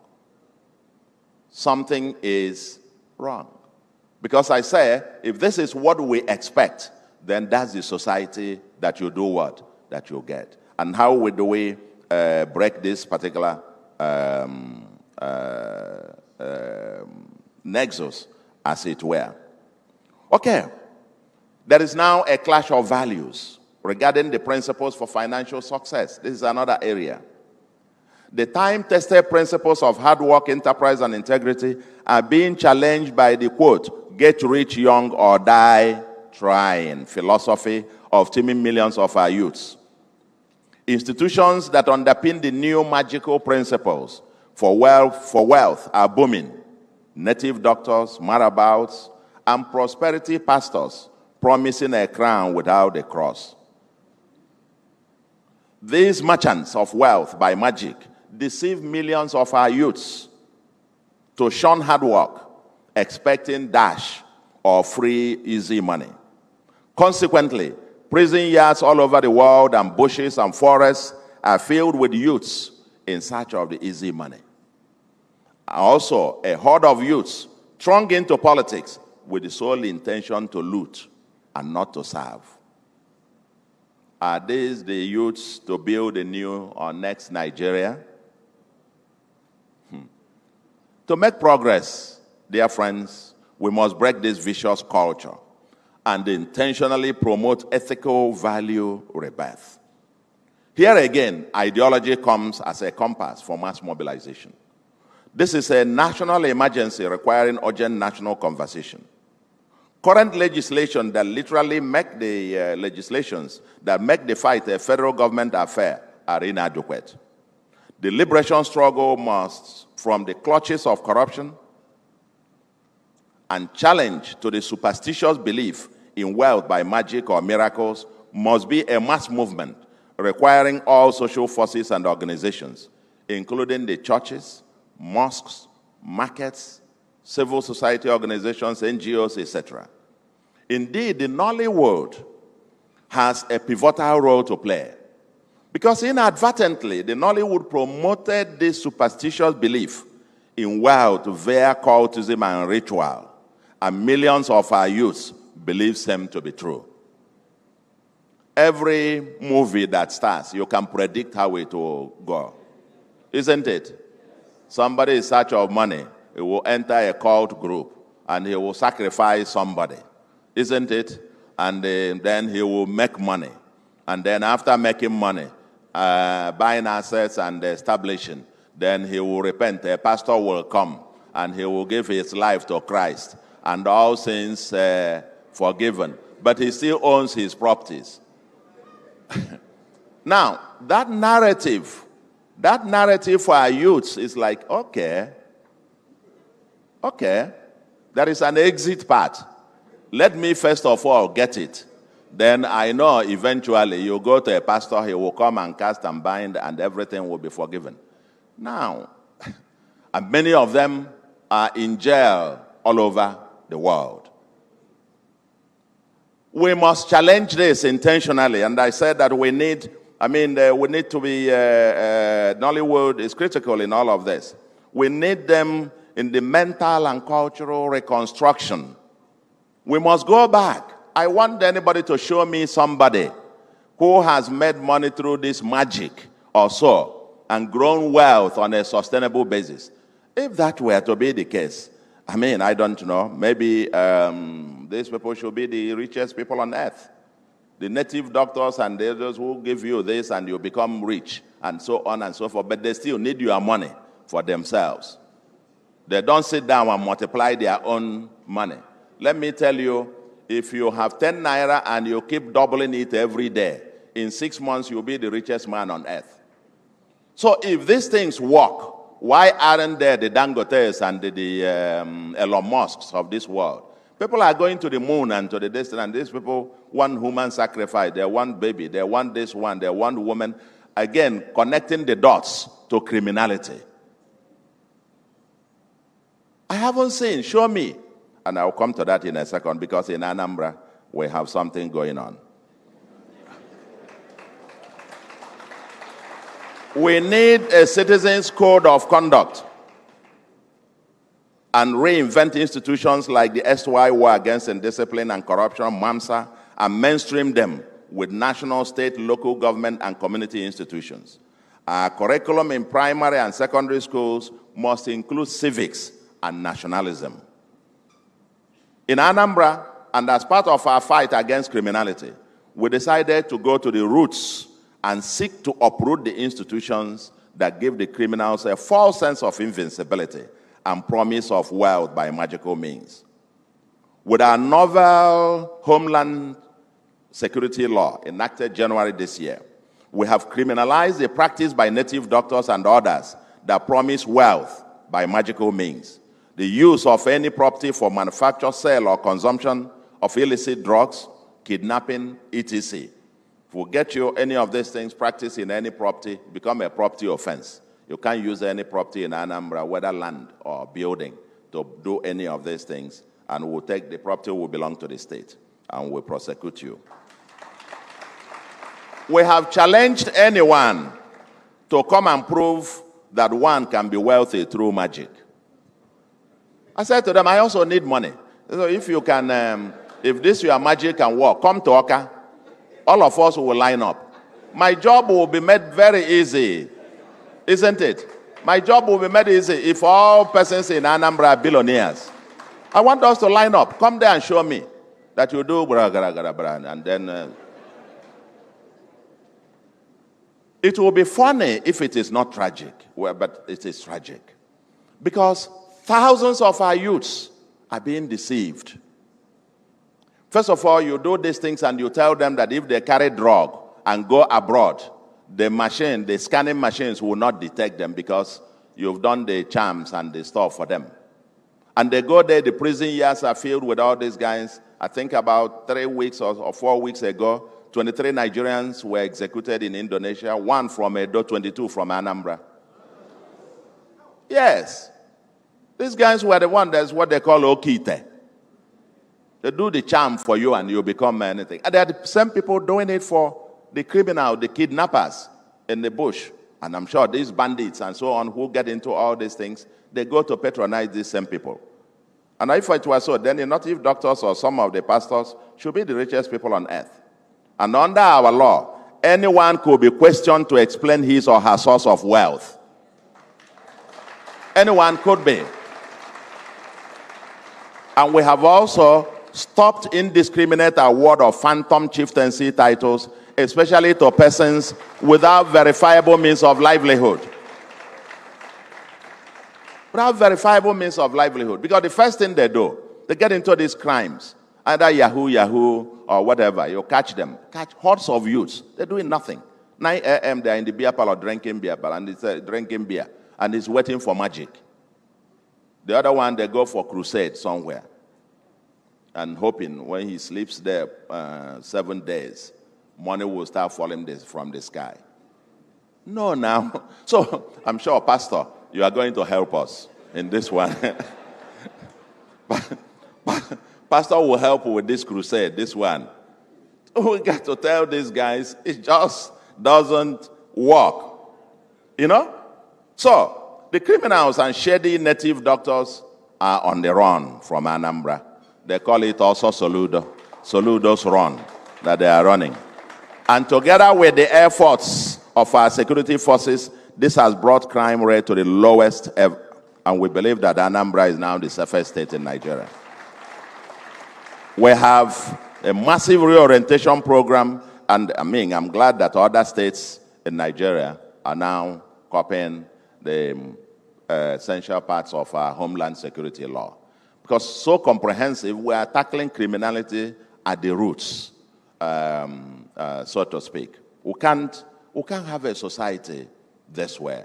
Something is wrong. Because I say, if this is what we expect, then that's the society that you do what? That you get. And how do we break this particular nexus, as it were? Okay. There is now a clash of values regarding the principles for financial success. This is another area. The time-tested principles of hard work, enterprise, and integrity are being challenged by the, quote, get rich young or die trying philosophy of teaming millions of our youths. Institutions that underpin the new magical principles for wealth are booming. Native doctors, marabouts, and prosperity pastors promising a crown without a cross. These merchants of wealth by magic deceive millions of our youths to shun hard work, expecting dash or free, easy money. Consequently, prison yards all over the world and bushes and forests are filled with youths in search of the easy money. Also, a horde of youths throng into politics with the sole intention to loot and not to serve. Are these the youths to build a new or next Nigeria? To make progress, dear friends, we must break this vicious culture and intentionally promote ethical value rebirth. Here again, ideology comes as a compass for mass mobilization. This is a national emergency requiring urgent national conversation. Current legislation that literally make the legislations that make the fight a federal government affair are inadequate. The liberation struggle must, from the clutches of corruption and challenge to the superstitious belief in wealth by magic or miracles, must be a mass movement requiring all social forces and organizations, including the churches, mosques, markets, civil society organizations, NGOs, etc. Indeed, the Nollywood has a pivotal role to play, because inadvertently, the Nollywood promoted this superstitious belief in wealth via cultism and ritual, and millions of our youths believe them to be true. Every movie that starts, you can predict how it will go, isn't it? Somebody in search of money, he will enter a cult group, and he will sacrifice somebody, isn't it? And then he will make money. And then after making money, buying assets and establishing, then he will repent. A pastor will come, and he will give his life to Christ, and all sins forgiven. But he still owns his properties. Now, that narrative for our youths is like, okay, there is an exit path. Let me first of all get it. Then I know eventually you go to a pastor, he will come and cast and bind, and everything will be forgiven. Now, and many of them are in jail all over the world. We must challenge this intentionally, and I said that we need to be, Nollywood is critical in all of this. We need them in the mental and cultural reconstruction. We must go back. I want anybody to show me somebody who has made money through this magic or so and grown wealth on a sustainable basis. If that were to be the case, I don't know, maybe these people should be the richest people on earth. The native doctors and those who give you this and you become rich and so on and so forth, but they still need your money for themselves. They don't sit down and multiply their own money. Let me tell you, if you have 10 naira and you keep doubling it every day, in 6 months you'll be the richest man on earth. So if these things work, why aren't there the Dangotes and the Elon Musks of this world? People are going to the moon and to the distance, and these people want human sacrifice. They want baby. They want this one. They want woman. Again, connecting the dots to criminality. I haven't seen. Show me. And I'll come to that in a second, because in Anambra, we have something going on. We need a citizens' code of conduct and reinvent institutions like the SY War Against Indiscipline and Corruption, MAMSA, and mainstream them with national, state, local government, and community institutions. Our curriculum in primary and secondary schools must include civics and nationalism. In Anambra, and as part of our fight against criminality, we decided to go to the roots and seek to uproot the institutions that give the criminals a false sense of invincibility and promise of wealth by magical means. With our novel Homeland Security Law enacted January this year, we have criminalized the practice by native doctors and others that promise wealth by magical means. The use of any property for manufacture, sale, or consumption of illicit drugs, kidnapping, etc. If we get you any of these things practiced in any property, become a property offense. You can't use any property in Anambra, whether land or building, to do any of these things, and we'll take the property will belong to the state, and we'll prosecute you. We have challenged anyone to come and prove that one can be wealthy through magic. I said to them, I also need money. So if you can, if this your magic can work, come to Oka. All of us will line up. My job will be made very easy, isn't it? My job will be made easy if all persons in Anambra are billionaires. I want us to line up. Come there and show me that you do and then it will be funny if it is not tragic. Well, but it is tragic. Because thousands of our youths are being deceived. First of all, you do these things and you tell them that if they carry drug and go abroad, the scanning machines will not detect them because you've done the charms and the stuff for them. And they go there, the prison years are filled with all these guys. I think about 3 weeks or 4 weeks ago, 23 Nigerians were executed in Indonesia, 1 from Edo, 22 from Anambra. Yes. These guys were the ones, that's what they call Okite. They do the charm for you and you become anything. And they are the same people doing it for the criminal, the kidnappers in the bush. And I'm sure these bandits and so on who get into all these things, they go to patronize these same people. And if it was so, then the native doctors or some of the pastors should be the richest people on earth. And under our law, anyone could be questioned to explain his or her source of wealth. Anyone could be. And we have also stopped indiscriminate award of phantom chieftaincy titles, especially to persons without verifiable means of livelihood. Without verifiable means of livelihood. Because the first thing they do, they get into these crimes. Either Yahoo, or whatever. You catch them. Catch hordes of youths. They're doing nothing. 9 a.m. they're in the beer parlor drinking beer. And it's drinking beer. And it's waiting for magic. The other one, they go for crusade somewhere. And hoping when he sleeps there 7 days, money will start falling from the sky. No, now. So I'm sure, Pastor, you are going to help us in this one. Pastor will help with this crusade, this one. We got to tell these guys, it just doesn't work. You know? So, the criminals and shady native doctors are on the run from Anambra. They call it also Soludo. Soludo's run that they are running. And together with the efforts of our security forces, this has brought crime rate to the lowest ever. And we believe that Anambra is now the safest state in Nigeria. We have a massive reorientation program, and I'm glad that other states in Nigeria are now copying the essential parts of our homeland security law. Because so comprehensive, we are tackling criminality at the roots, so to speak. We can't have a society this way,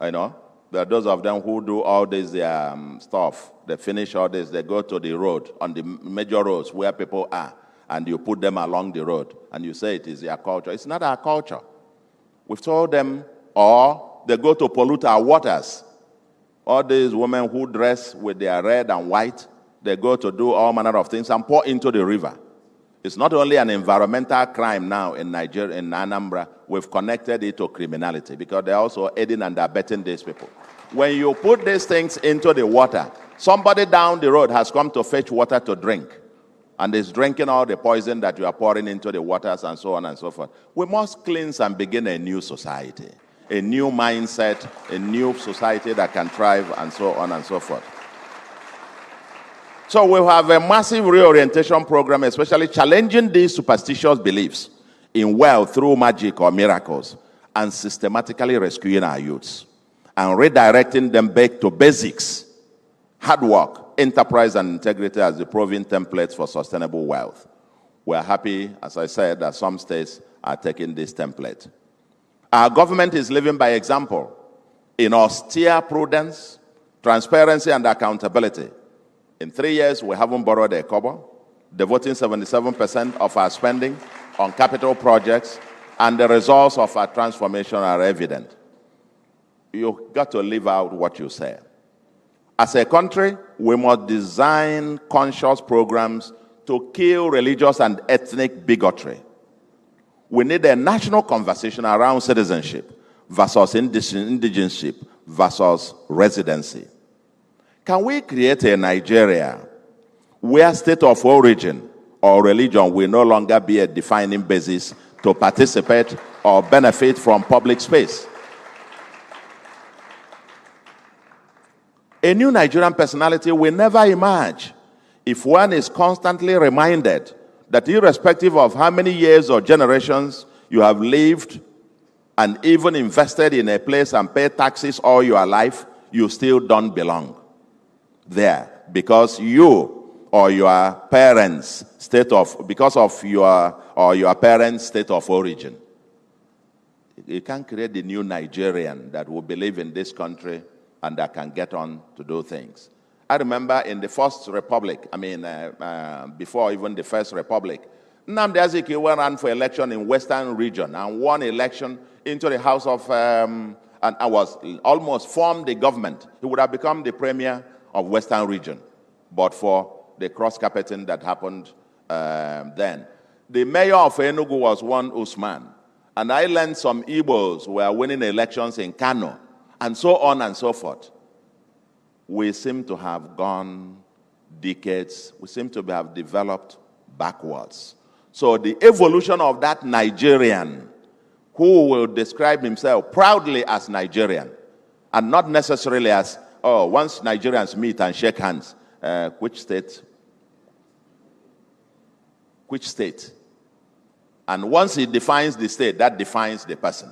you know. There are those of them who do all this stuff. They finish all this, they go to the road, on the major roads where people are, and you put them along the road, and you say it is their culture. It's not our culture. We've told them, or they go to pollute our waters. All these women who dress with their red and white, they go to do all manner of things and pour into the river. It's not only an environmental crime now in Nigeria, in Anambra, we've connected it to criminality because they're also aiding and abetting these people. When you put these things into the water, somebody down the road has come to fetch water to drink and is drinking all the poison that you are pouring into the waters and so on and so forth. We must cleanse and begin a new society, a new mindset, a new society that can thrive and so on and so forth. So we have a massive reorientation program, especially challenging these superstitious beliefs in wealth through magic or miracles and systematically rescuing our youths and redirecting them back to basics, hard work, enterprise, and integrity as the proven templates for sustainable wealth. We are happy, as I said, that some states are taking this template. Our government is living by example in austere prudence, transparency, and accountability. In 3 years, we haven't borrowed a kobo, devoting 77% of our spending on capital projects, and the results of our transformation are evident. You've got to live out what you say. As a country, we must design conscious programs to kill religious and ethnic bigotry. We need a national conversation around citizenship versus indigenship versus residency. Can we create a Nigeria where state of origin or religion will no longer be a defining basis to participate or benefit from public space? A new Nigerian personality will never emerge if one is constantly reminded that irrespective of how many years or generations you have lived and even invested in a place and paid taxes all your life, you still don't belong there because you or your parents' state of, because of your parents' state of origin. You can't create the new Nigerian that will believe in this country and that can get on to do things. I remember in the First Republic, before even the First Republic, Nnamdi Azikiwe ran for election in Western region and won election into the House of, and I was almost formed the government. He would have become the premier of Western region, but for the cross-carpeting that happened then. The mayor of Enugu was one Usman, and I learned some Igbos were winning elections in Kano, and so on and so forth. We seem to have gone decades, we seem to have developed backwards. So the evolution of that Nigerian who will describe himself proudly as Nigerian and not necessarily as, oh, once Nigerians meet and shake hands, which state? Which state? And once he defines the state, that defines the person.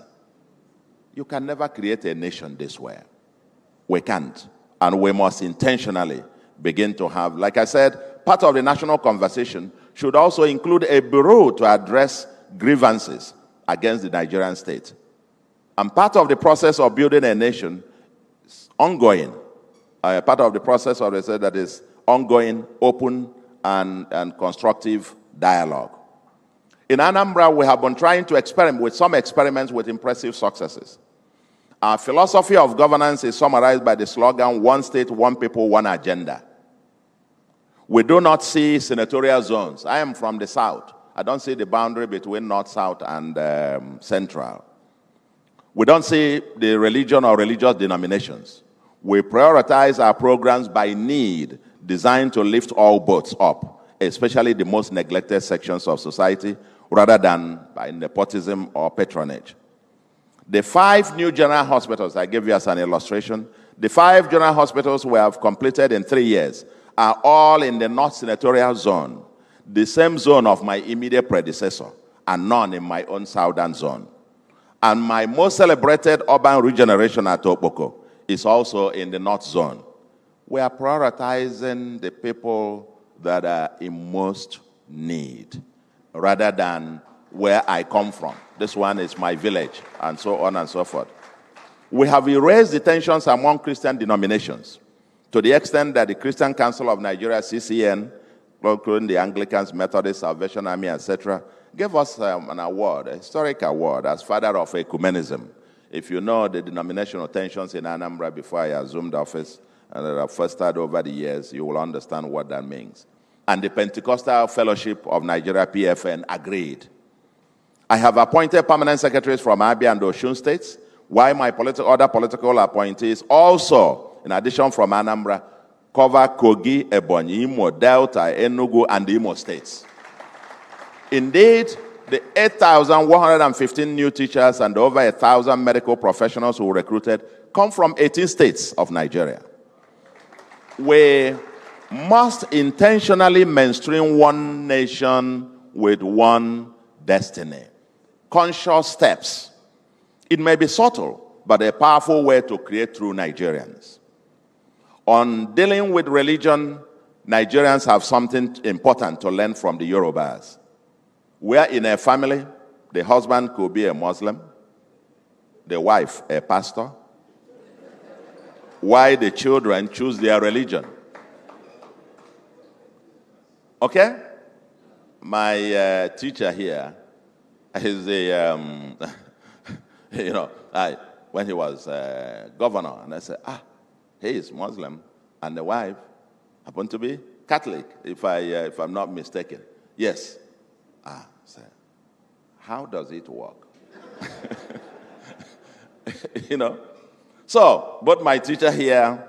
You can never create a nation this way. We can't. And we must intentionally begin to have, like I said, part of the national conversation should also include a bureau to address grievances against the Nigerian state. And part of the process of building a nation is ongoing. Part of the process of the state that is ongoing, open, and constructive dialogue. In Anambra, we have been trying to experiment with some experiments with impressive successes. Our philosophy of governance is summarized by the slogan, one state, one people, one agenda. We do not see senatorial zones. I am from the south. I don't see the boundary between north, south, and central. We don't see the religion or religious denominations. We prioritize our programs by need, designed to lift all boats up, especially the most neglected sections of society, rather than by nepotism or patronage. The 5 new general hospitals I gave you as an illustration, the 5 general hospitals we have completed in 3 years are all in the North Senatorial Zone, the same zone of my immediate predecessor, and none in my own Southern Zone. And my most celebrated urban regeneration at Okpoko is also in the North Zone. We are prioritizing the people that are in most need, rather than where I come from. This one is my village, and so on and so forth. We have erased the tensions among Christian denominations to the extent that the Christian Council of Nigeria, CCN, including the Anglicans, Methodists, Salvation Army, etc., gave us an award, a historic award, as father of ecumenism. If you know the denominational tensions in Anambra before I assumed office, and that I've fostered over the years, you will understand what that means. And the Pentecostal Fellowship of Nigeria, PFN, agreed. I have appointed permanent secretaries from Abia and Osun states, while my other political appointees also, in addition from Anambra, cover Kogi, Ebonyi, Imo, Delta, Enugu, and the Imo states. Indeed, the 8,115 new teachers and over 1,000 medical professionals who recruited come from 18 states of Nigeria. We must intentionally mainstream one nation with one destiny. Conscious steps. It may be subtle, but a powerful way to create true Nigerians. On dealing with religion, Nigerians have something important to learn from the Yorubas. Where in a family, the husband could be a Muslim, the wife a pastor, while the children choose their religion. Okay? My teacher here is a, when he was governor, and I said, he is Muslim, and the wife happened to be Catholic, if I'm not mistaken. Yes. I said, how does it work? So, both my teacher here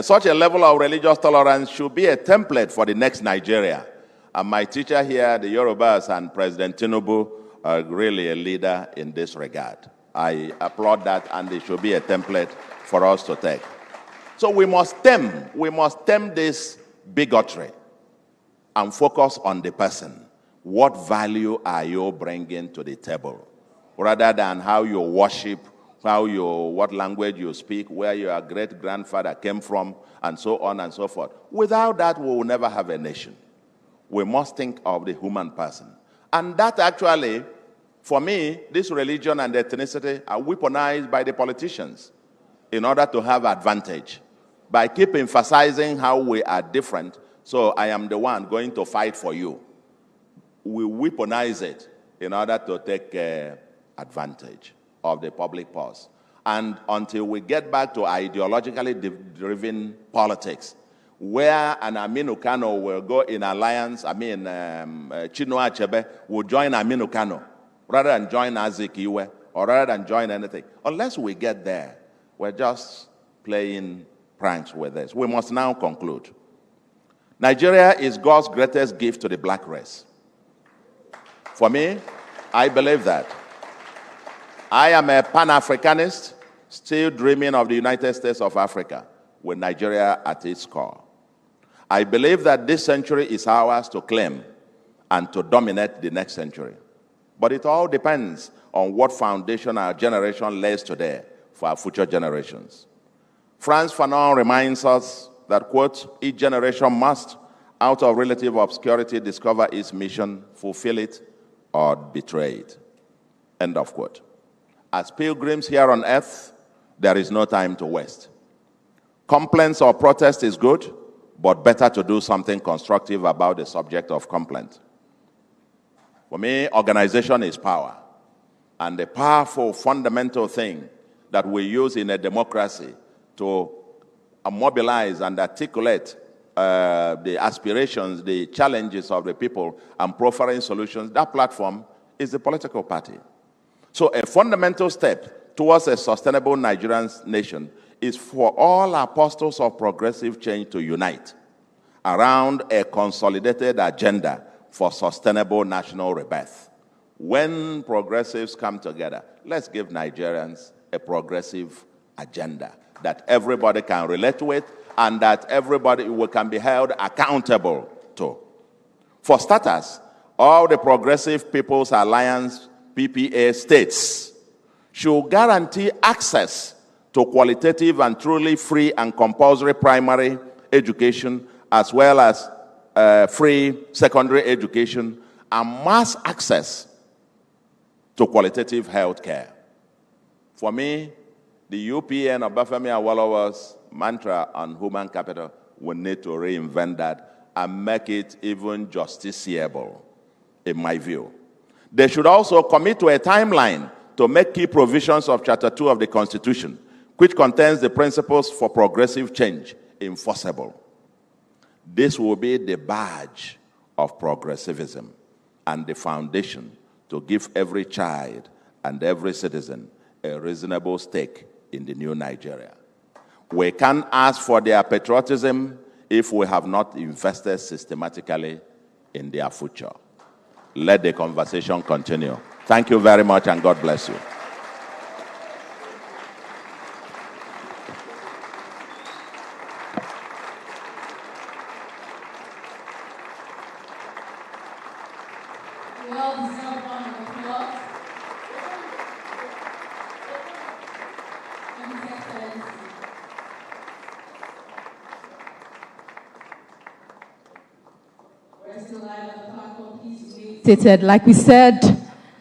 Such a level of religious tolerance should be a template for the next Nigeria. And my teacher here, the Yorubas and President Tinubu, are really a leader in this regard. I applaud that, and it should be a template for us to take. So we must stem this bigotry and focus on the person. What value are you bringing to the table? Rather than how you worship, what language you speak, where your great-grandfather came from, and so on and so forth. Without that, we will never have a nation. We must think of the human person. And that actually, for me, this religion and ethnicity are weaponized by the politicians in order to have advantage. By keep emphasizing how we are different, so I am the one going to fight for you. We weaponize it in order to take advantage of the public purse. And until we get back to ideologically driven politics, where an Aminu Kano will go in alliance, Chinua Achebe will join Aminu Kano rather than join Azikiwe or rather than join anything. Unless we get there, we're just playing pranks with this. We must now conclude. Nigeria is God's greatest gift to the black race. For me, I believe that. I am a Pan-Africanist, still dreaming of the United States of Africa, with Nigeria at its core. I believe that this century is ours to claim and to dominate the next century. But it all depends on what foundation our generation lays today for our future generations. Frantz Fanon reminds us that, quote, each generation must, out of relative obscurity, discover its mission, fulfill it, or betray it, end of quote. As pilgrims here on earth, there is no time to waste. Complaints or protest is good, but better to do something constructive about the subject of complaint. For me, organization is power. And the powerful fundamental thing that we use in a democracy to mobilize and articulate the aspirations, the challenges of the people, and proffering solutions, that platform is the political party. So a fundamental step towards a sustainable Nigerian nation is for all apostles of progressive change to unite around a consolidated agenda for sustainable national rebirth. When progressives come together, let's give Nigerians a progressive agenda that everybody can relate with and that everybody can be held accountable to. For starters, all the Progressive People's Alliance PPA states should guarantee access to qualitative and truly free and compulsory primary education, as well as free secondary education and mass access to qualitative health care. For me, the UPN of Bafemi Awolowo's mantra on human capital will need to reinvent that and make it even justiciable, in my view. They should also commit to a timeline to make key provisions of Chapter 2 of the Constitution, which contains the principles for progressive change, enforceable. This will be the badge of progressivism and the foundation to give every child and every citizen a reasonable stake in the new Nigeria. We can't ask for their patriotism if we have not invested systematically in their future. Let the conversation continue. Thank you very much, and God bless you. Like we said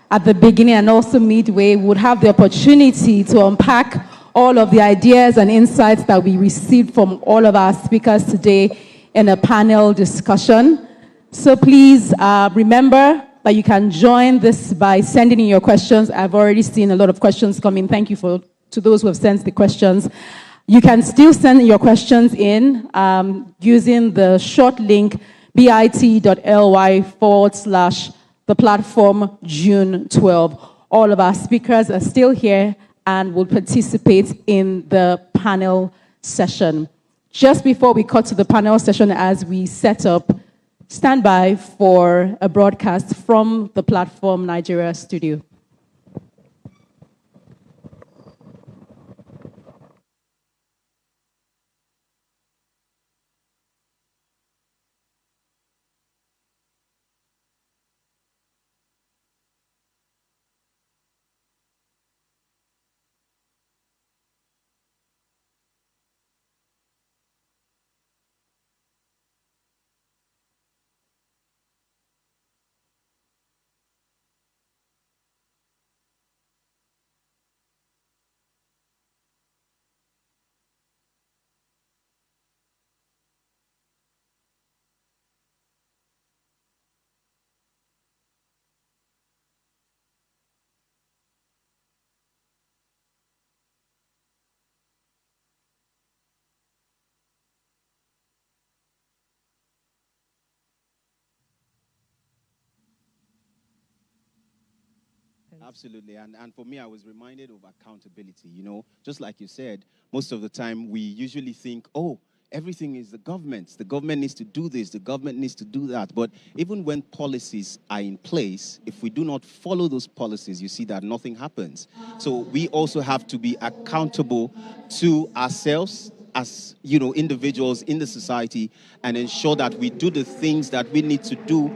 at the beginning and also midway, we would have the opportunity to unpack all of the ideas and insights that we received from all of our speakers today in a panel discussion. So please remember that you can join this by sending in your questions. I've already seen a lot of questions coming. Thank you to those who have sent the questions. You can still send your questions in using the short link bit.ly/theplatform June 12. All of our speakers are still here and will participate in the panel session. Just before we cut to the panel session as we set up, stand by for a broadcast from the Platform Nigeria studio. Absolutely. And for me, I was reminded of accountability. You know, just like you said, most of the time we usually think, oh, everything is the government. The government needs to do this. The government needs to do that. But even when policies are in place, if we do not follow those policies, you see that nothing happens. So we also have to be accountable to ourselves as, you know, individuals in the society and ensure that we do the things that we need to do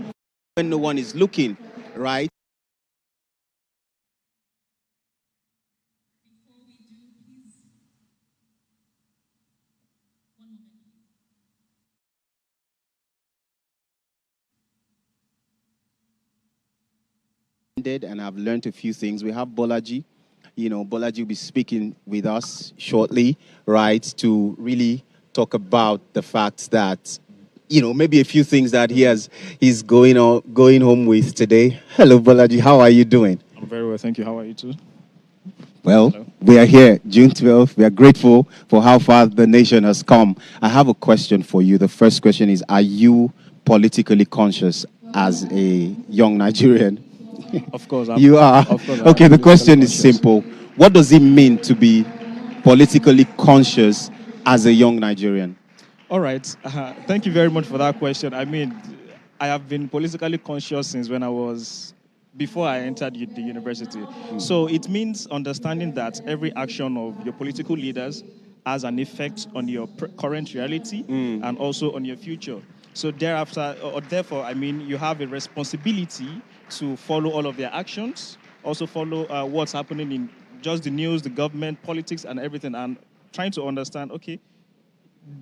when no one is looking, right? And I've learned a few things. We have Bolaji. You know, Bolaji will be speaking with us shortly, right, to really talk about the fact that, you know, maybe a few things that he's going home with today. Hello, Bolaji. How are you doing? I'm very well, thank you. How are you too? Well, Hello. We are here, June 12th. We are grateful for how far the nation has come. I have a question for you. The first question is, are you politically conscious as a young Nigerian? Of course. You are? Of course. Okay, the question is simple. What does it mean to be politically conscious as a young Nigerian? All right. Thank you very much for that question. I mean, I have been politically conscious since before I entered the university. So it means understanding that every action of your political leaders has an effect on your current reality and also on your future. So therefore, I mean, you have a responsibility to follow all of their actions, also follow what's happening in just the news, the government, politics, and everything, and trying to understand, okay,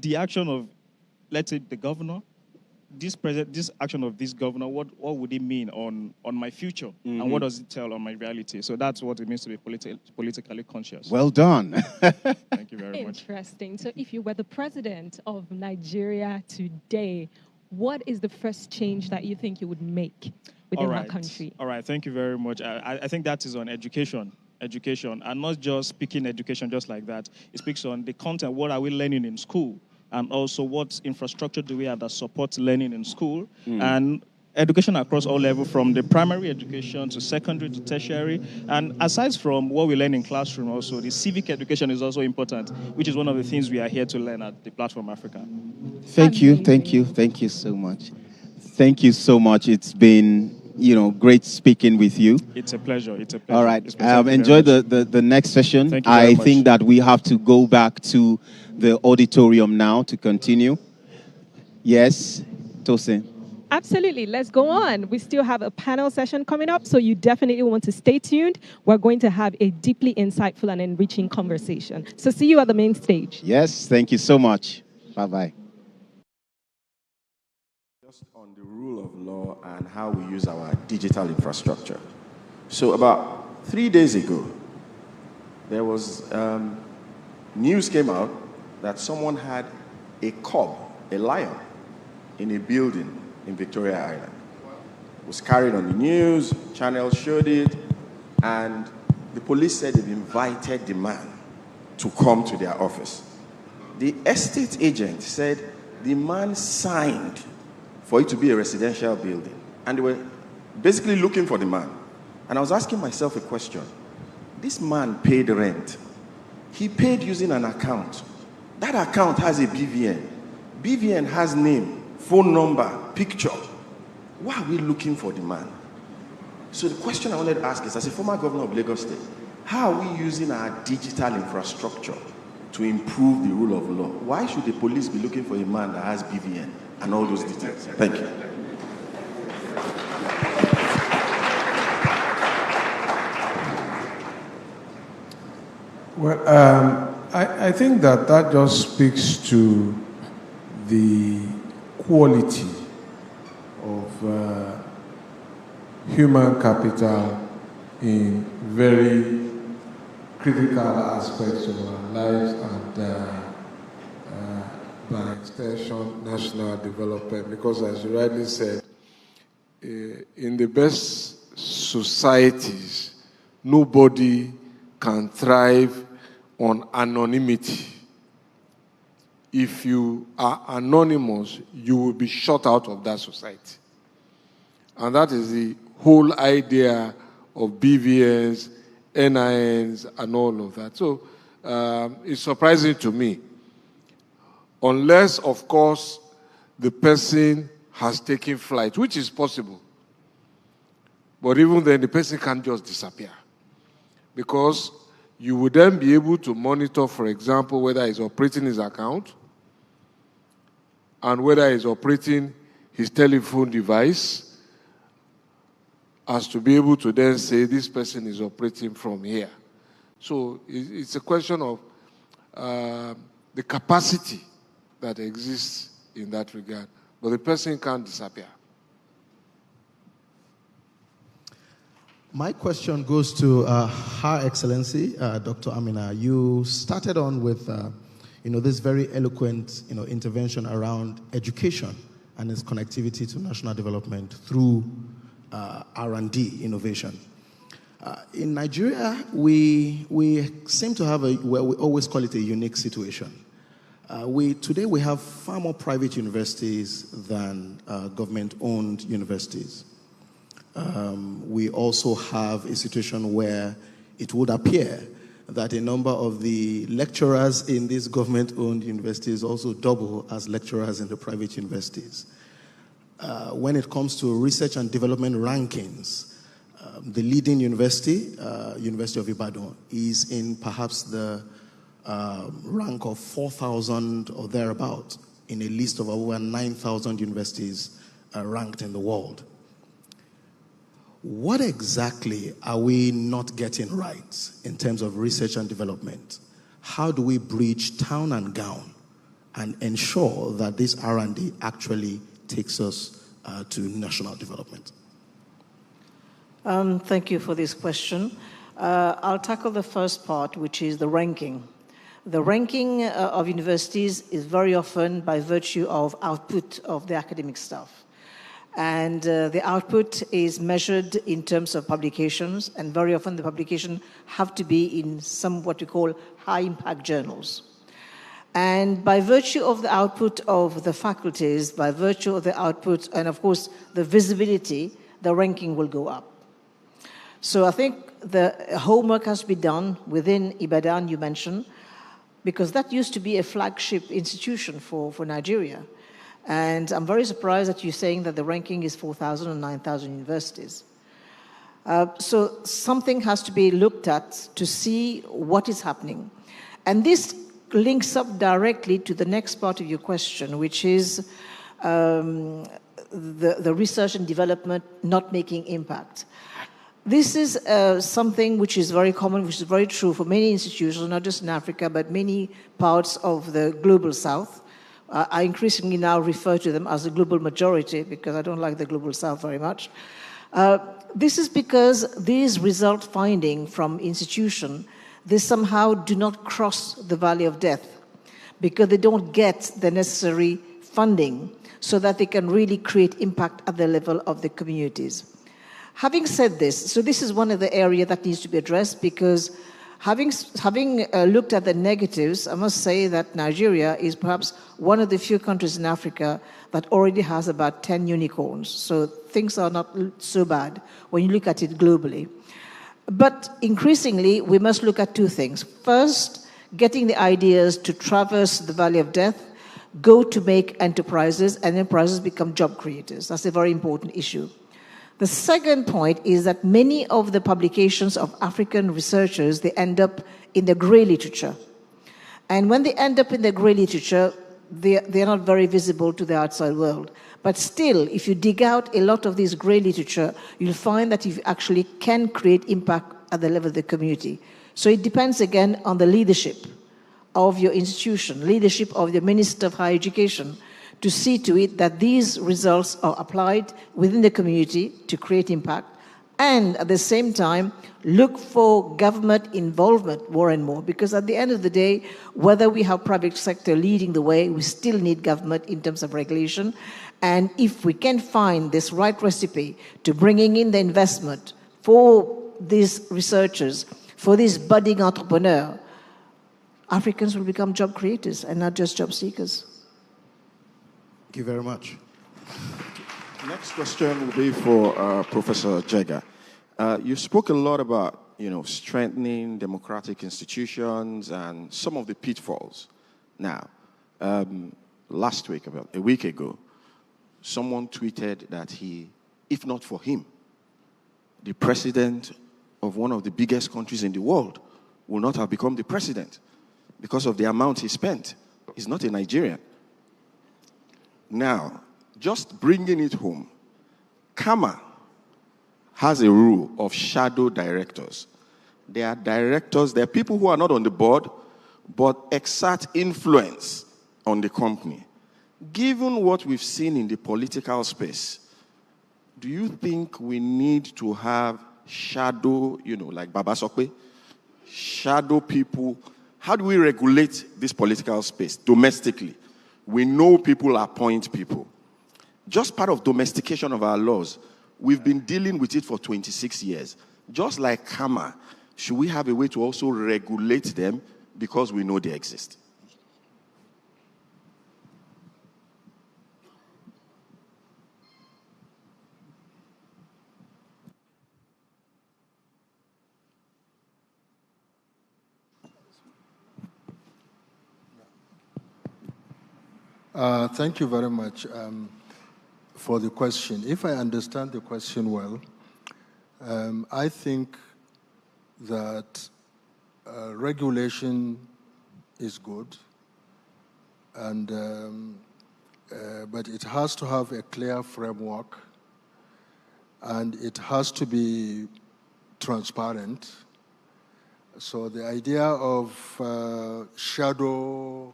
the action of, let's say, the governor, this action of this governor, what would it mean on my future, and what does it tell on my reality? So that's what it means to be politically conscious. Well done. Thank you very much. Interesting. So if you were the president of Nigeria today, what is the first change that you think you would make within our country? All right, thank you very much. I think that is on education, and not just speaking education just like that. It speaks on the content, what are we learning in school, and also what infrastructure do we have that supports learning in school, and education across all levels, from the primary education to secondary to tertiary. And aside from what we learn in classroom, also the civic education is also important, which is one of the things we are here to learn at the Platform Africa. Thank you so much. Thank you so much. It's been, you know, great speaking with you. It's a pleasure. All right. Enjoy the next session. Thank you very much. think that we have to go back to the auditorium now to continue. Yes, Tosin. Absolutely. Let's go on. We still have a panel session coming up, so you definitely want to stay tuned. We're going to have a deeply insightful and enriching conversation. So see you at the main stage. Yes, thank you so much. Bye-bye. Just on the rule of law and how we use our digital infrastructure. So about 3 days ago, there was news came out that someone had a cub, a lion, in a building in Victoria Island. It was carried on the news, channels showed it, and the police said they've invited the man to come to their office. The estate agent said the man signed for it to be a residential building, and they were basically looking for the man. And I was asking myself a question. This man paid rent. He paid using an account That account has a BVN. BVN has name, phone number, picture. Why are we looking for the man? So the question I wanted to ask is, as a former governor of Lagos State, how are we using our digital infrastructure to improve the rule of law? Why should the police be looking for a man that has BVN and all those details? Thank you. Well, I think that just speaks to the quality of human capital in very critical aspects of our lives and by extension, national development. Because as you rightly said, in the best societies, nobody can thrive on anonymity. If you are anonymous, you will be shut out of that society. And that is the whole idea of BVNs, NINs, and all of that. So it's surprising to me. Unless, of course, the person has taken flight, which is possible. But even then, the person can't just disappear. Because you would then be able to monitor, for example, whether he's operating his account and whether he's operating his telephone device, as to be able to then say this person is operating from here. So it's a question of the capacity that exists in that regard. But the person can't disappear. My question goes to Her Excellency, Dr. Ameenah. You started on with, this very eloquent, intervention around education and its connectivity to national development through R&D innovation. In Nigeria, we seem to have we always call it a unique situation. Today we have far more private universities than government-owned universities. We also have a situation where it would appear that a number of the lecturers in these government-owned universities also double as lecturers in the private universities. When it comes to research and development rankings, the leading university, University of Ibadan, is in perhaps the rank of 4,000 or thereabout in a list of over 9,000 universities ranked in the world. What exactly are we not getting right in terms of research and development? How do we bridge town and gown and ensure that this R&D actually takes us to national development? Thank you for this question. I'll tackle the first part, which is the ranking. The ranking of universities is very often by virtue of output of the academic staff. And the output is measured in terms of publications, and very often the publications have to be in some what we call high-impact journals. And by virtue of the output of the faculties, by virtue of the output, and of course the visibility, the ranking will go up. So I think the homework has to be done within Ibadan, you mentioned, because that used to be a flagship institution for Nigeria. And I'm very surprised that you're saying that the ranking is 4,000 or 9,000 universities. So something has to be looked at to see what is happening. And this links up directly to the next part of your question, which is the research and development not making impact. This is something which is very common, which is very true for many institutions, not just in Africa, but many parts of the global south. I increasingly now refer to them as the global majority because I don't like the global south very much. This is because these result finding from institution, they somehow do not cross the valley of death because they don't get the necessary funding so that they can really create impact at the level of the communities. Having said this, so this is one of the areas that needs to be addressed because having looked at the negatives, I must say that Nigeria is perhaps one of the few countries in Africa that already has about 10 unicorns. So things are not so bad when you look at it globally. But increasingly, we must look at two things. First, getting the ideas to traverse the valley of death, go to make enterprises, and enterprises become job creators. That's a very important issue. The second point is that many of the publications of African researchers, they end up in the gray literature. And when they end up in the gray literature, they're not very visible to the outside world. But still, if you dig out a lot of this gray literature, you'll find that you actually can create impact at the level of the community. So it depends again on the leadership of your institution, leadership of the Minister of Higher Education, to see to it that these results are applied within the community to create impact, and at the same time, look for government involvement more and more, because at the end of the day, whether we have private sector leading the way, we still need government in terms of regulation. And if we can find this right recipe to bringing in the investment for these researchers, for these budding entrepreneurs, Africans will become job creators and not just job seekers. Thank you very much. Next question will be for Professor Jega. You spoke a lot about, strengthening democratic institutions and some of the pitfalls. Now, last week, about a week ago, someone tweeted that if not for him, the president of one of the biggest countries in the world will not have become the president because of the amount he spent. He's not a Nigerian. Now, just bringing it home, Kama has a rule of shadow directors. There are directors, there are people who are not on the board, but exert influence on the company. Given what we've seen in the political space, do you think we need to have shadow, like Babasokwe, shadow people? How do we regulate this political space domestically? We know people appoint people. Just part of domestication of our laws, we've been dealing with it for 26 years. Just like Kama, should we have a way to also regulate them because we know they exist? Thank you very much for the question. If I understand the question well, I think that regulation is good, and but it has to have a clear framework, and it has to be transparent. So the idea of shadow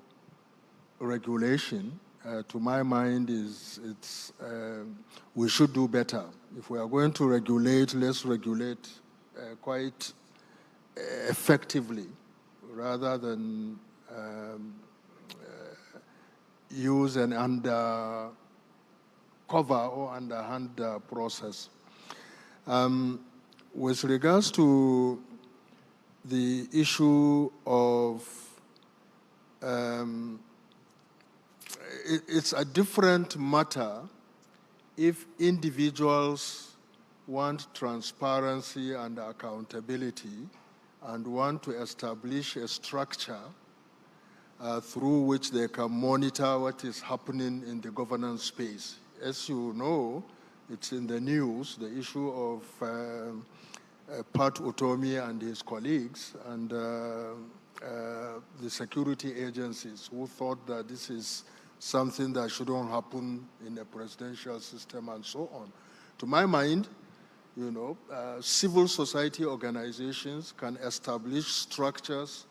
regulation, to my mind, we should do better. If we are going to regulate, let's regulate quite effectively, rather than use an undercover or underhand process. With regards to the issue of it's a different matter if individuals want transparency and accountability and want to establish a structure through which they can monitor what is happening in the governance space. As you know, it's in the news, the issue of Pat Utomi and his colleagues and the security agencies who thought that this is something that shouldn't happen in a presidential system and so on. To my mind, civil society organizations can establish structures,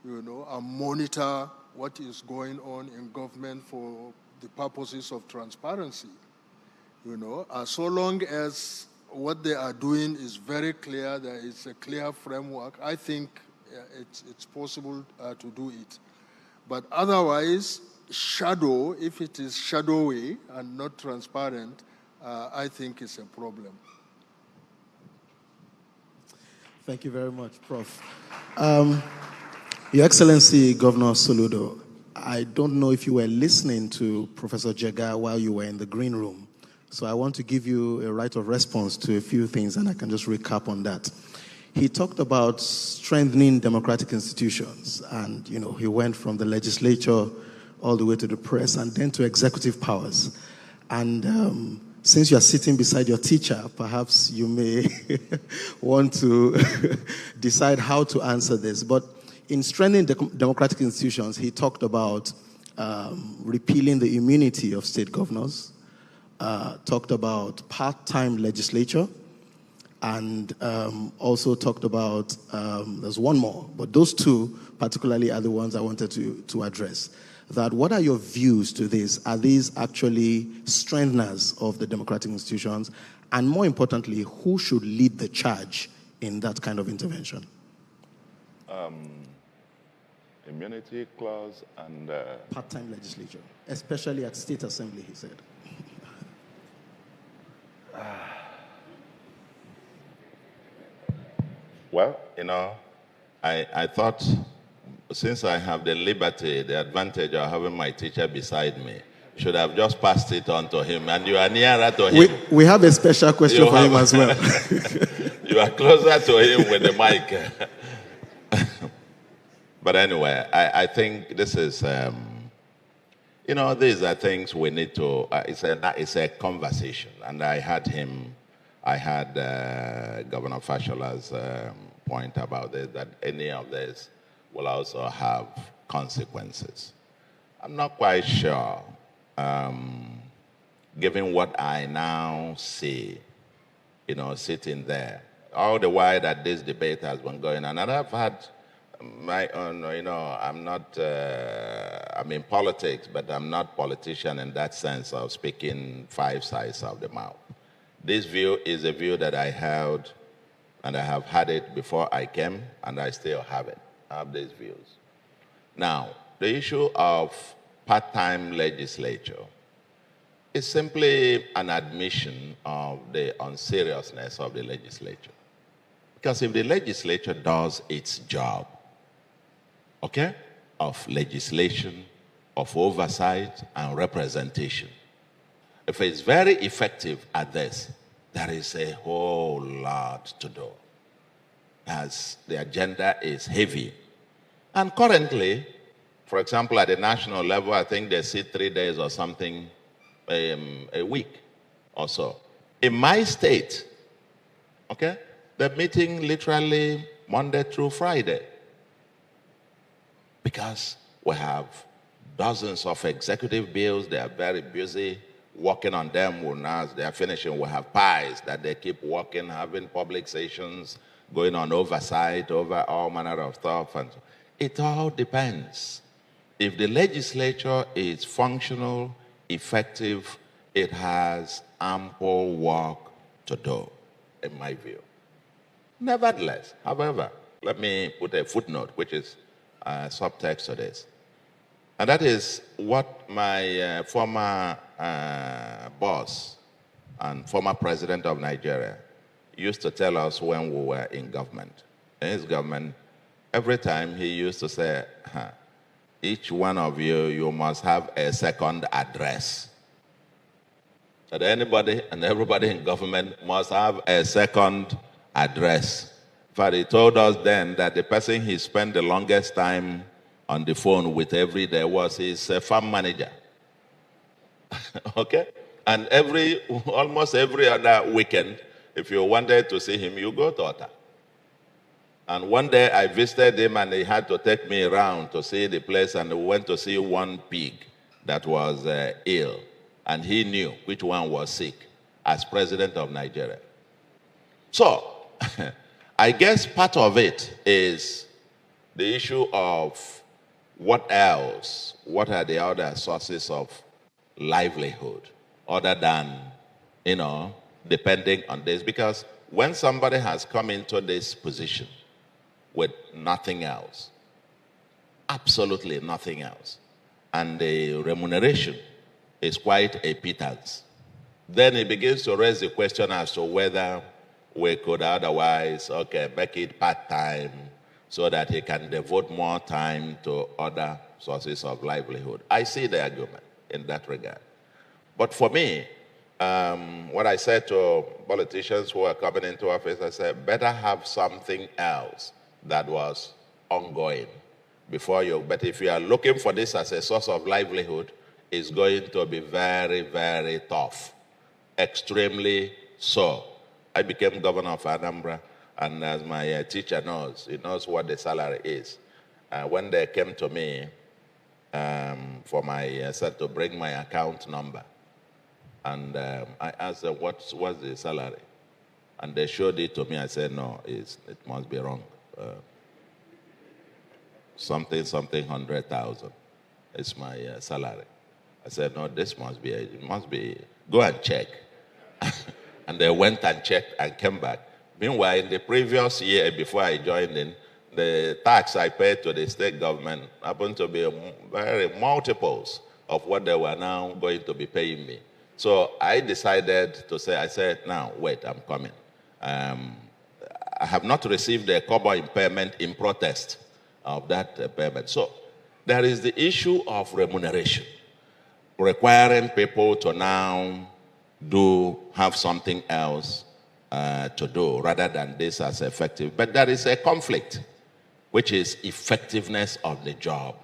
and monitor what is going on in government for the purposes of transparency. So long as what they are doing is very clear, there is a clear framework, I think it's possible to do it. But otherwise, shadow, if it is shadowy and not transparent, I think it's a problem. Thank you very much, Prof. Your Excellency, Governor Soludo, I don't know if you were listening to Professor Jega while you were in the green room. So I want to give you a right of response to a few things, and I can just recap on that. he talked about strengthening democratic institutions. And, he went from the legislature all the way to the press and then to executive powers. And since you are sitting beside your teacher, perhaps you may want to decide how to answer this. But in strengthening democratic institutions, he talked about repealing the immunity of state governors, talked about part-time legislature, and also talked about, there's one more, but those two particularly are the ones I wanted to address. That what are your views to this? Are these actually strengtheners of the democratic institutions? And more importantly, who should lead the charge in that kind of intervention? Immunity clause and... part-time legislature, especially at state assembly, he said. Well, I thought, since I have the liberty, the advantage of having my teacher beside me, should have just passed it on to him, and you are nearer to him. We have a special question for him as well. You are closer to him with the mic. But anyway, I think this is, these are things we need to, it's a conversation. And I had Governor Fashola's point about this, that any of this will also have consequences. I'm not quite sure, given what I now see, sitting there, all the while that this debate has been going on. And I've had my own, I'm in politics, but I'm not politician in that sense of speaking five sides of the mouth. This view is a view that I held, and I have had it before I came, and I still have it. I have these views. Now, the issue of part-time legislature is simply an admission of the unseriousness of the legislature. Because if the legislature does its job, of legislation, of oversight and representation, if it's very effective at this, there is a whole lot to do, as the agenda is heavy. And currently, for example, at the national level, I think they sit 3 days or something a week or so. In my state, they're meeting literally Monday through Friday, because we have dozens of executive bills. They are very busy working on them. As they are finishing, we have pies that they keep working, having public sessions, going on oversight over all manner of stuff. And so it all depends. If the legislature is functional, effective, it has ample work to do, in my view. Nevertheless, however, let me put a footnote, which is subtext to this. And that is what my former boss and former president of Nigeria used to tell us when we were in government. In his government, every time he used to say, each one of you must have a second address. That anybody and everybody in government must have a second address. In fact, he told us then that the person he spent the longest time on the phone with every day was his farm manager. And almost every other weekend, if you wanted to see him, you go to Otta. And one day I visited him and he had to take me around to see the place, and we went to see one pig that was ill. And he knew which one was sick as president of Nigeria. So, I guess part of it is the issue of what else, what are the other sources of livelihood other than, depending on this. Because when somebody has come into this position with nothing else, absolutely nothing else, and the remuneration is quite a pittance, then it begins to raise the question as to whether we could otherwise, make it part-time so that he can devote more time to other sources of livelihood. I see the argument in that regard. But for me, what I said to politicians who are coming into office, I said, better have something else that was ongoing before you. But if you are looking for this as a source of livelihood, it's going to be very, very tough. Extremely so. I became governor of Anambra, and as my teacher knows, he knows what the salary is. When they came to me for my said to bring my account number, and I asked them, what's the salary? And they showed it to me. I said, no, it must be wrong. Something 100,000 is my salary. I said, no, this must be, it must be, go and check. And they went and checked and came back. Meanwhile, in the previous year, before I joined in, the tax I paid to the state government happened to be very multiples of what they were now going to be paying me. So I decided to say, I said, now, wait, I'm coming. I have not received a kobo in payment in protest of that payment. So there is the issue of remuneration, requiring people to now have something else to do rather than this as effective. But there is a conflict, which is effectiveness of the job.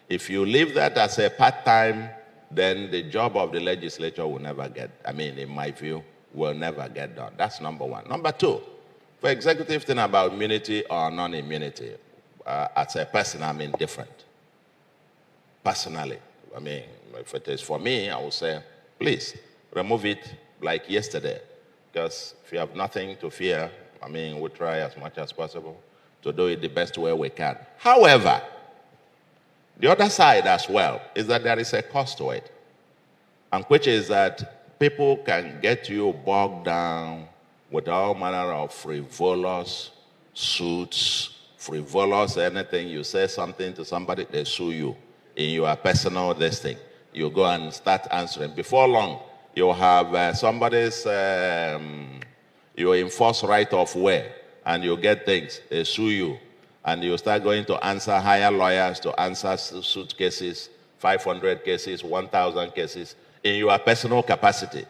If you leave that as a part-time, then the job of the legislature will never get, in my view, will never get done. That's number one. Number two, for executive thing about immunity or non-immunity, as a person, I'm indifferent. Personally, if it is for me, I will say, please, remove it like yesterday. Because if you have nothing to fear, we'll try as much as possible to do it the best way we can. However, the other side as well is that there is a cost to it, and which is that people can get you bogged down with all manner of frivolous suits, frivolous anything. You say something to somebody, they sue you in your personal this thing. You go and start answering. Before long, you have somebody's, you enforce right of way, and you get things, they sue you. And you start going to hire lawyers to answer suit cases, 500 cases, 1,000 cases, in your personal capacity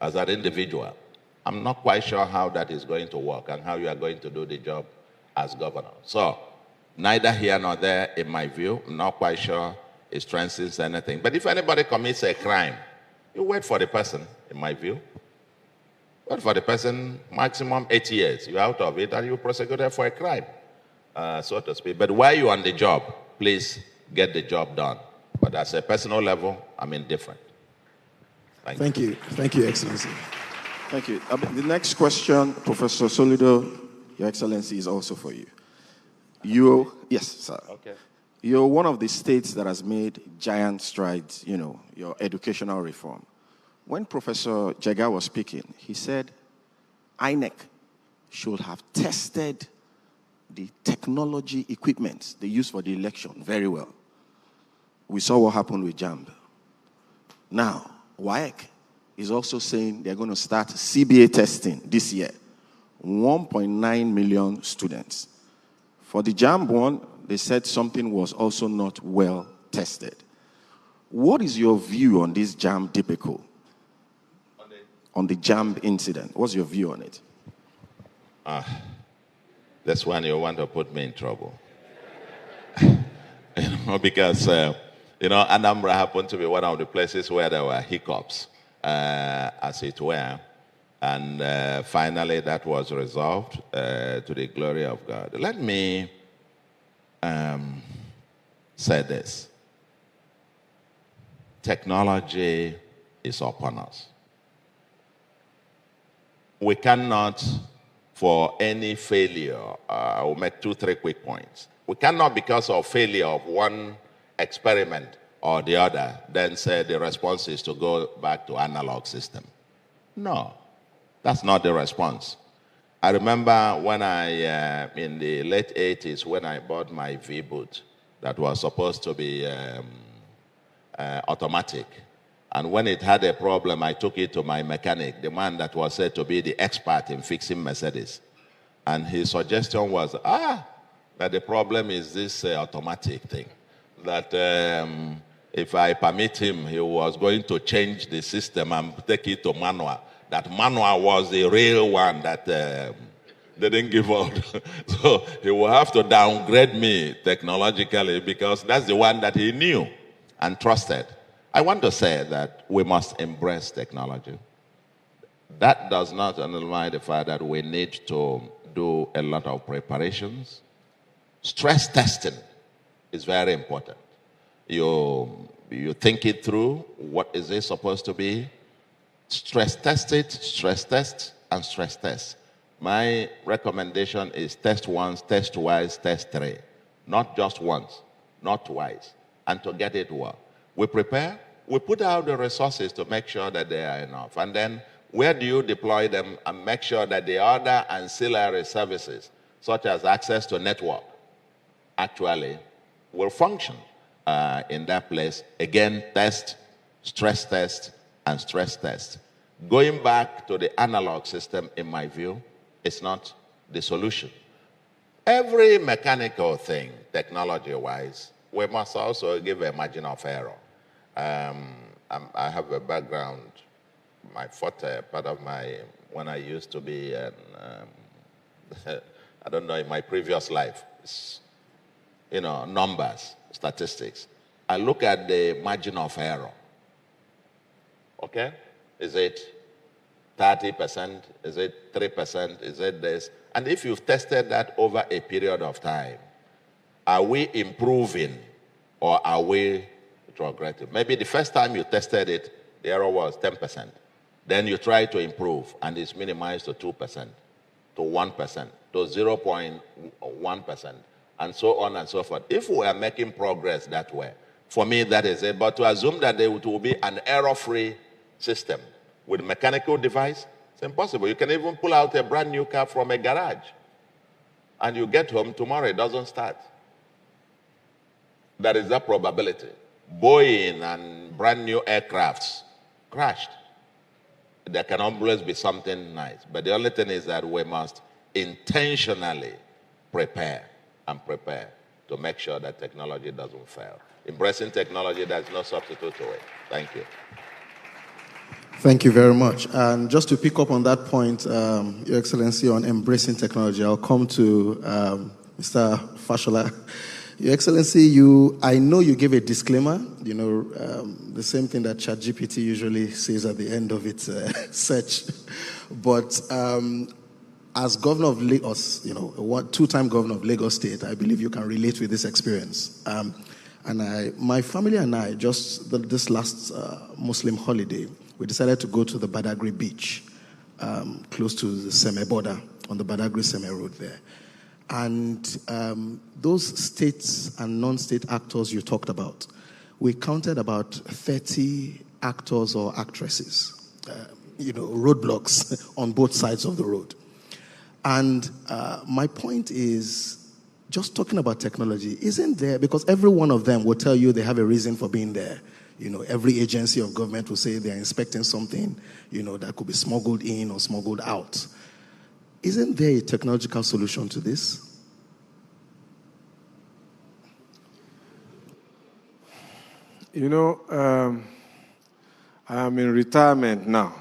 as an individual. I'm not quite sure how that is going to work and how you are going to do the job as governor. So, neither here nor there, in my view. I'm not quite sure it strengthens anything. But if anybody commits a crime, you wait for the person, in my view. Wait for the person, maximum 8 years. You're out of it, and you prosecute for a crime. So to speak. But while you're on the job, please get the job done. But as a personal level, I'm indifferent. Thank you. Thank you, Excellency. Thank you. The next question, Professor Soludo, Your Excellency, is also for you. Yes, sir. Okay. You're one of the states that has made giant strides, your educational reform. When Professor Jega was speaking, he said INEC should have tested the technology equipment they use for the election very well. We saw what happened with JAMB. Now, WAEC is also saying they're going to start CBA testing this year. 1.9 million students. For the JAMB one, they said something was also not well tested. What is your view on this JAMB debacle? On the JAMB incident? What's your view on it? That's when you want to put me in trouble. Because, Anambra happened to be one of the places where there were hiccups, as it were. And finally, that was resolved to the glory of God. Let me say this. Technology is upon us. We cannot, for any failure, I will make 2-3 quick points. We cannot, because of failure of one experiment or the other, then say the response is to go back to analog system. No, that's not the response. I remember when in the late 80s, when I bought my V-boot that was supposed to be automatic. And when it had a problem, I took it to my mechanic, the man that was said to be the expert in fixing Mercedes. And his suggestion was, that the problem is this automatic thing. That if I permit him, he was going to change the system and take it to manual. That manual was the real one that didn't give up. So he will have to downgrade me technologically because that's the one that he knew and trusted. I want to say that we must embrace technology. That does not undermine the fact that we need to do a lot of preparations. Stress testing is very important. You think it through. What is it supposed to be? Stress test it, stress test, and stress test. My recommendation is test once, test twice, test three. Not just once, not twice. And to get it well. We prepare, we put out the resources to make sure that they are enough. And then where do you deploy them and make sure that the other ancillary services, such as access to network, actually will function in that place? Again, test, and stress test. Going back to the analog system, in my view, is not the solution. Every mechanical thing, technology-wise, we must also give a margin of error. I have a background, my forte, part of my, when I used to be, I don't know, in my previous life, numbers, statistics. I look at the margin of error. Okay? Is it 30%? Is it 3%? Is it this? And if you've tested that over a period of time, are we improving or are we retrogressive? Maybe the first time you tested it, the error was 10%. Then you try to improve and it's minimized to 2%, to 1%, to 0.1%, and so on and so forth. If we are making progress that way, for me that is it. But to assume that there will be an error-free system with a mechanical device, it's impossible. You can even pull out a brand new car from a garage and you get home tomorrow, it doesn't start. There is that probability. Boeing and brand new aircrafts crashed. There can always be something nice. But the only thing is that we must intentionally prepare to make sure that technology doesn't fail. Embracing technology, there's no substitute to it. Thank you. Thank you very much. And just to pick up on that point, Your Excellency, on embracing technology, I'll come to Mr. Fashola. Your Excellency, I know you gave a disclaimer, the same thing that ChatGPT usually says at the end of its search. But as governor of Lagos, two-time governor of Lagos State, I believe you can relate with this experience. And my family and I, just this last Muslim holiday, we decided to go to the Badagry beach, close to the Seme border, on the Badagry-Seme road there. And those states and non-state actors you talked about, we counted about 30 actors or actresses, roadblocks on both sides of the road. And my point is, just talking about technology, isn't there, because every one of them will tell you they have a reason for being there. Every agency of government will say they're inspecting something, that could be smuggled in or smuggled out. Isn't there a technological solution to this? I am in retirement now.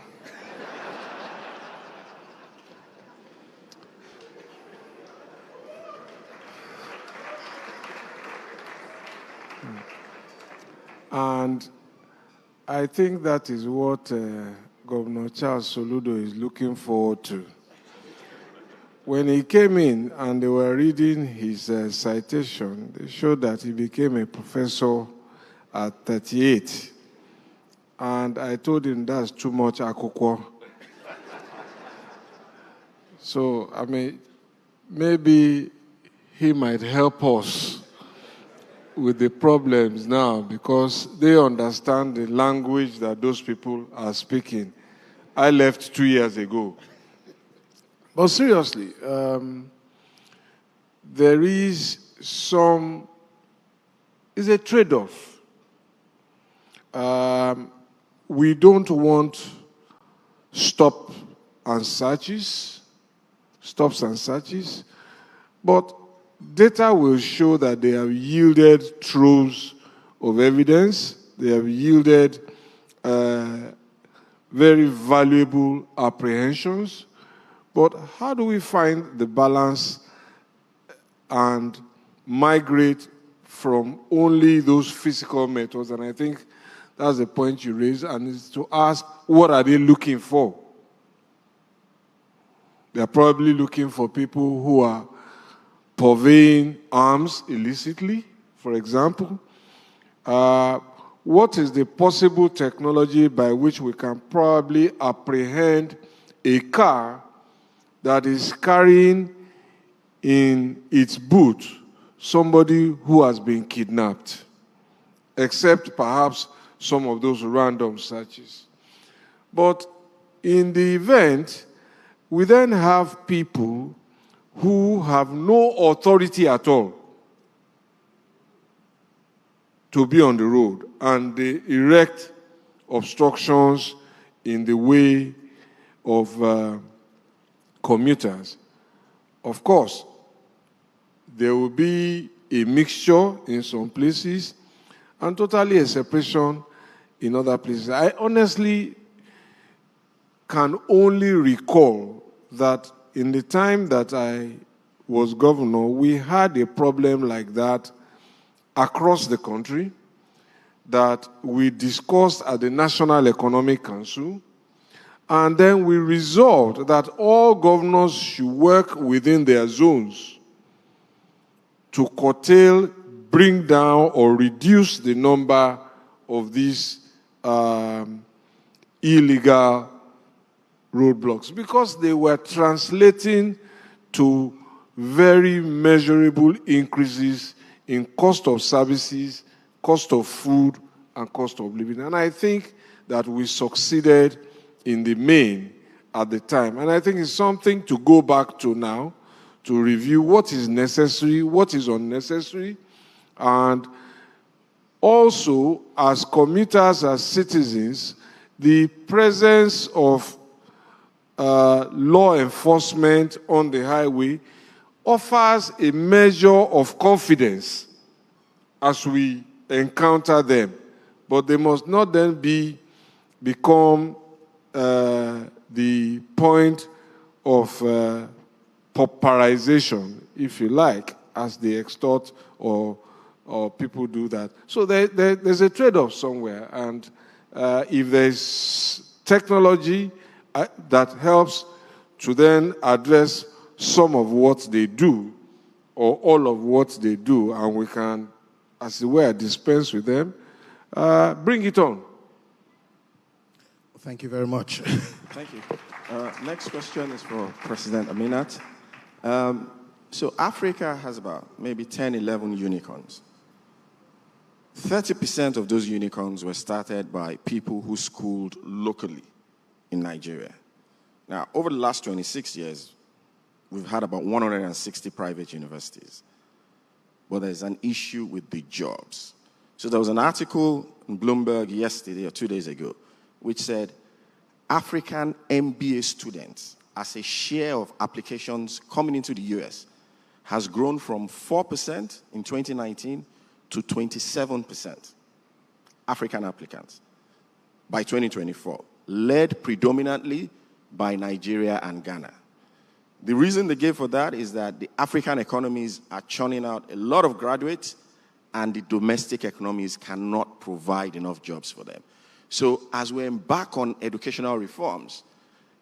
And I think that is what Governor Charles Soludo is looking forward to. When he came in and they were reading his citation, they showed that he became a professor at 38. And I told him that's too much akukwo. So, maybe he might help us with the problems now because they understand the language that those people are speaking. I left 2 years ago. But seriously, there is it's a trade-off. We don't want stops and searches, but data will show that they have yielded troves of evidence They have yielded very valuable apprehensions. But how do we find the balance and migrate from only those physical methods? And I think that's the point you raised, and it's to ask, what are they looking for? They're probably looking for people who are purveying arms illicitly, for example. What is the possible technology by which we can probably apprehend a car that is carrying in its boot somebody who has been kidnapped, except perhaps some of those random searches? But in the event, we then have people who have no authority at all to be on the road, and they erect obstructions in the way of commuters. Of course, there will be a mixture in some places and totally a separation in other places. I honestly can only recall that in the time that I was governor, we had a problem like that across the country that we discussed at the National Economic Council, and then we resolved that all governors should work within their zones to curtail, bring down, or reduce the number of these illegal roadblocks, because they were translating to very measurable increases in cost of services, cost of food, and cost of living. And I think that we succeeded in the main at the time. And I think it's something to go back to now, to review what is necessary, what is unnecessary, and also, as commuters, as citizens, the presence of law enforcement on the highway offers a measure of confidence as we encounter them. But they must not then become the point of pauperization, if you like, as they extort or people do that. So there's a trade-off somewhere, and if there's technology that helps to then address some of what they do, or all of what they do, and we can, as it were, dispense with them, bring it on. Thank you very much. Thank you. Next question is for President Ameenah. So Africa has about maybe 10, 11 unicorns. 30% of those unicorns were started by people who schooled locally in Nigeria. Now, over the last 26 years, we've had about 160 private universities. But there's an issue with the jobs. So there was an article in Bloomberg yesterday or 2 days ago which said African MBA students, as a share of applications coming into the US, has grown from 4% in 2019 to 27%. African applicants by 2024, led predominantly by Nigeria and Ghana. The reason they gave for that is that the African economies are churning out a lot of graduates, and the domestic economies cannot provide enough jobs for them. So as we embark on educational reforms,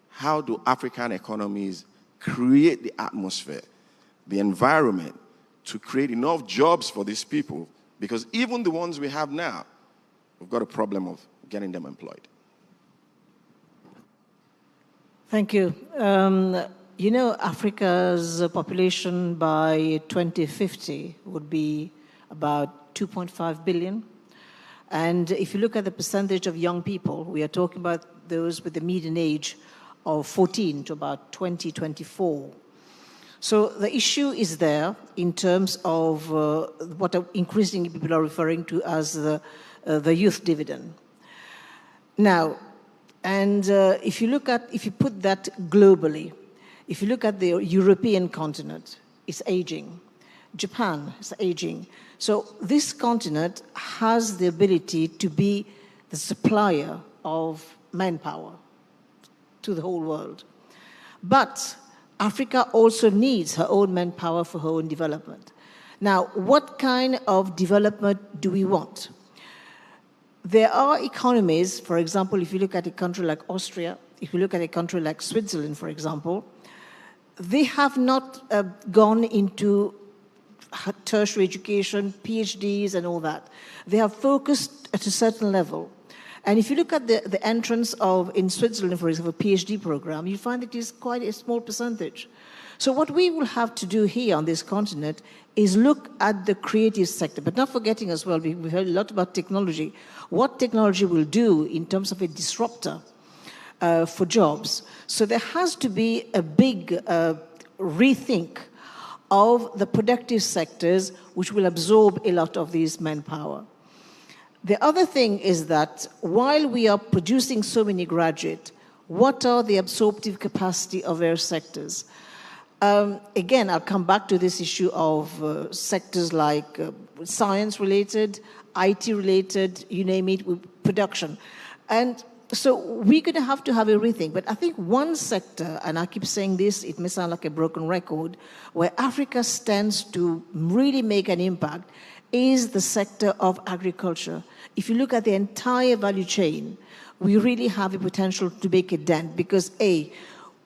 how do African economies create the atmosphere, the environment, to create enough jobs for these people? Because even the ones we have now, we've got a problem of getting them employed. Thank you. You know, Africa's population by 2050 would be about 2.5 billion. And if you look at the percentage of young people, we are talking about those with the median age of 14 to about 20, 24. So the issue is there in terms of what increasingly people are referring to as the youth dividend. Now, and if you put that globally, if you look at the European continent, it's aging. Japan is aging. So this continent has the ability to be the supplier of manpower to the whole world. But Africa also needs her own manpower for her own development. Now, what kind of development do we want? There are economies, for example, if you look at a country like Austria, if you look at a country like Switzerland, for example, they have not gone into tertiary education, PhDs and all that. They have focused at a certain level. And if you look at the entrance in Switzerland, for example, a PhD program, you find it is quite a small percentage. So what we will have to do here on this continent is look at the creative sector, but not forgetting as well, we've heard a lot about technology, what technology will do in terms of a disruptor for jobs. So there has to be a big rethink of the productive sectors which will absorb a lot of this manpower. The other thing is that while we are producing so many graduates, what are the absorptive capacity of their sectors? Again, I'll come back to this issue of sectors like science-related, IT-related, you name it, production. And so we're going to have a rethink. But I think one sector, and I keep saying this, it may sound like a broken record, where Africa stands to really make an impact is the sector of agriculture. If you look at the entire value chain, we really have a potential to make a dent because A,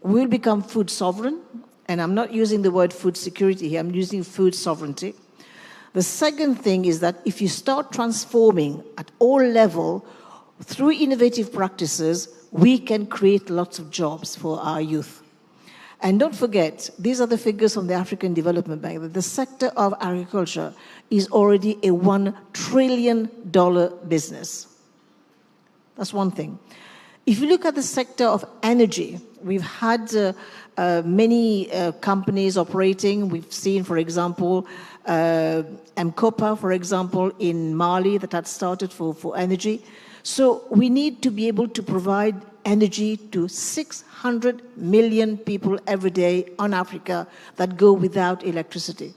we'll become food sovereign, and I'm not using the word food security here, I'm using food sovereignty. The second thing is that if you start transforming at all levels through innovative practices, we can create lots of jobs for our youth. And don't forget, these are the figures from the African Development Bank, that the sector of agriculture is already a $1 trillion business. That's one thing. If you look at the sector of energy, we've had many companies operating. We've seen, for example, Mkopa, for example, in Mali that had started for energy. So we need to be able to provide energy to 600 million people every day on Africa that go without electricity.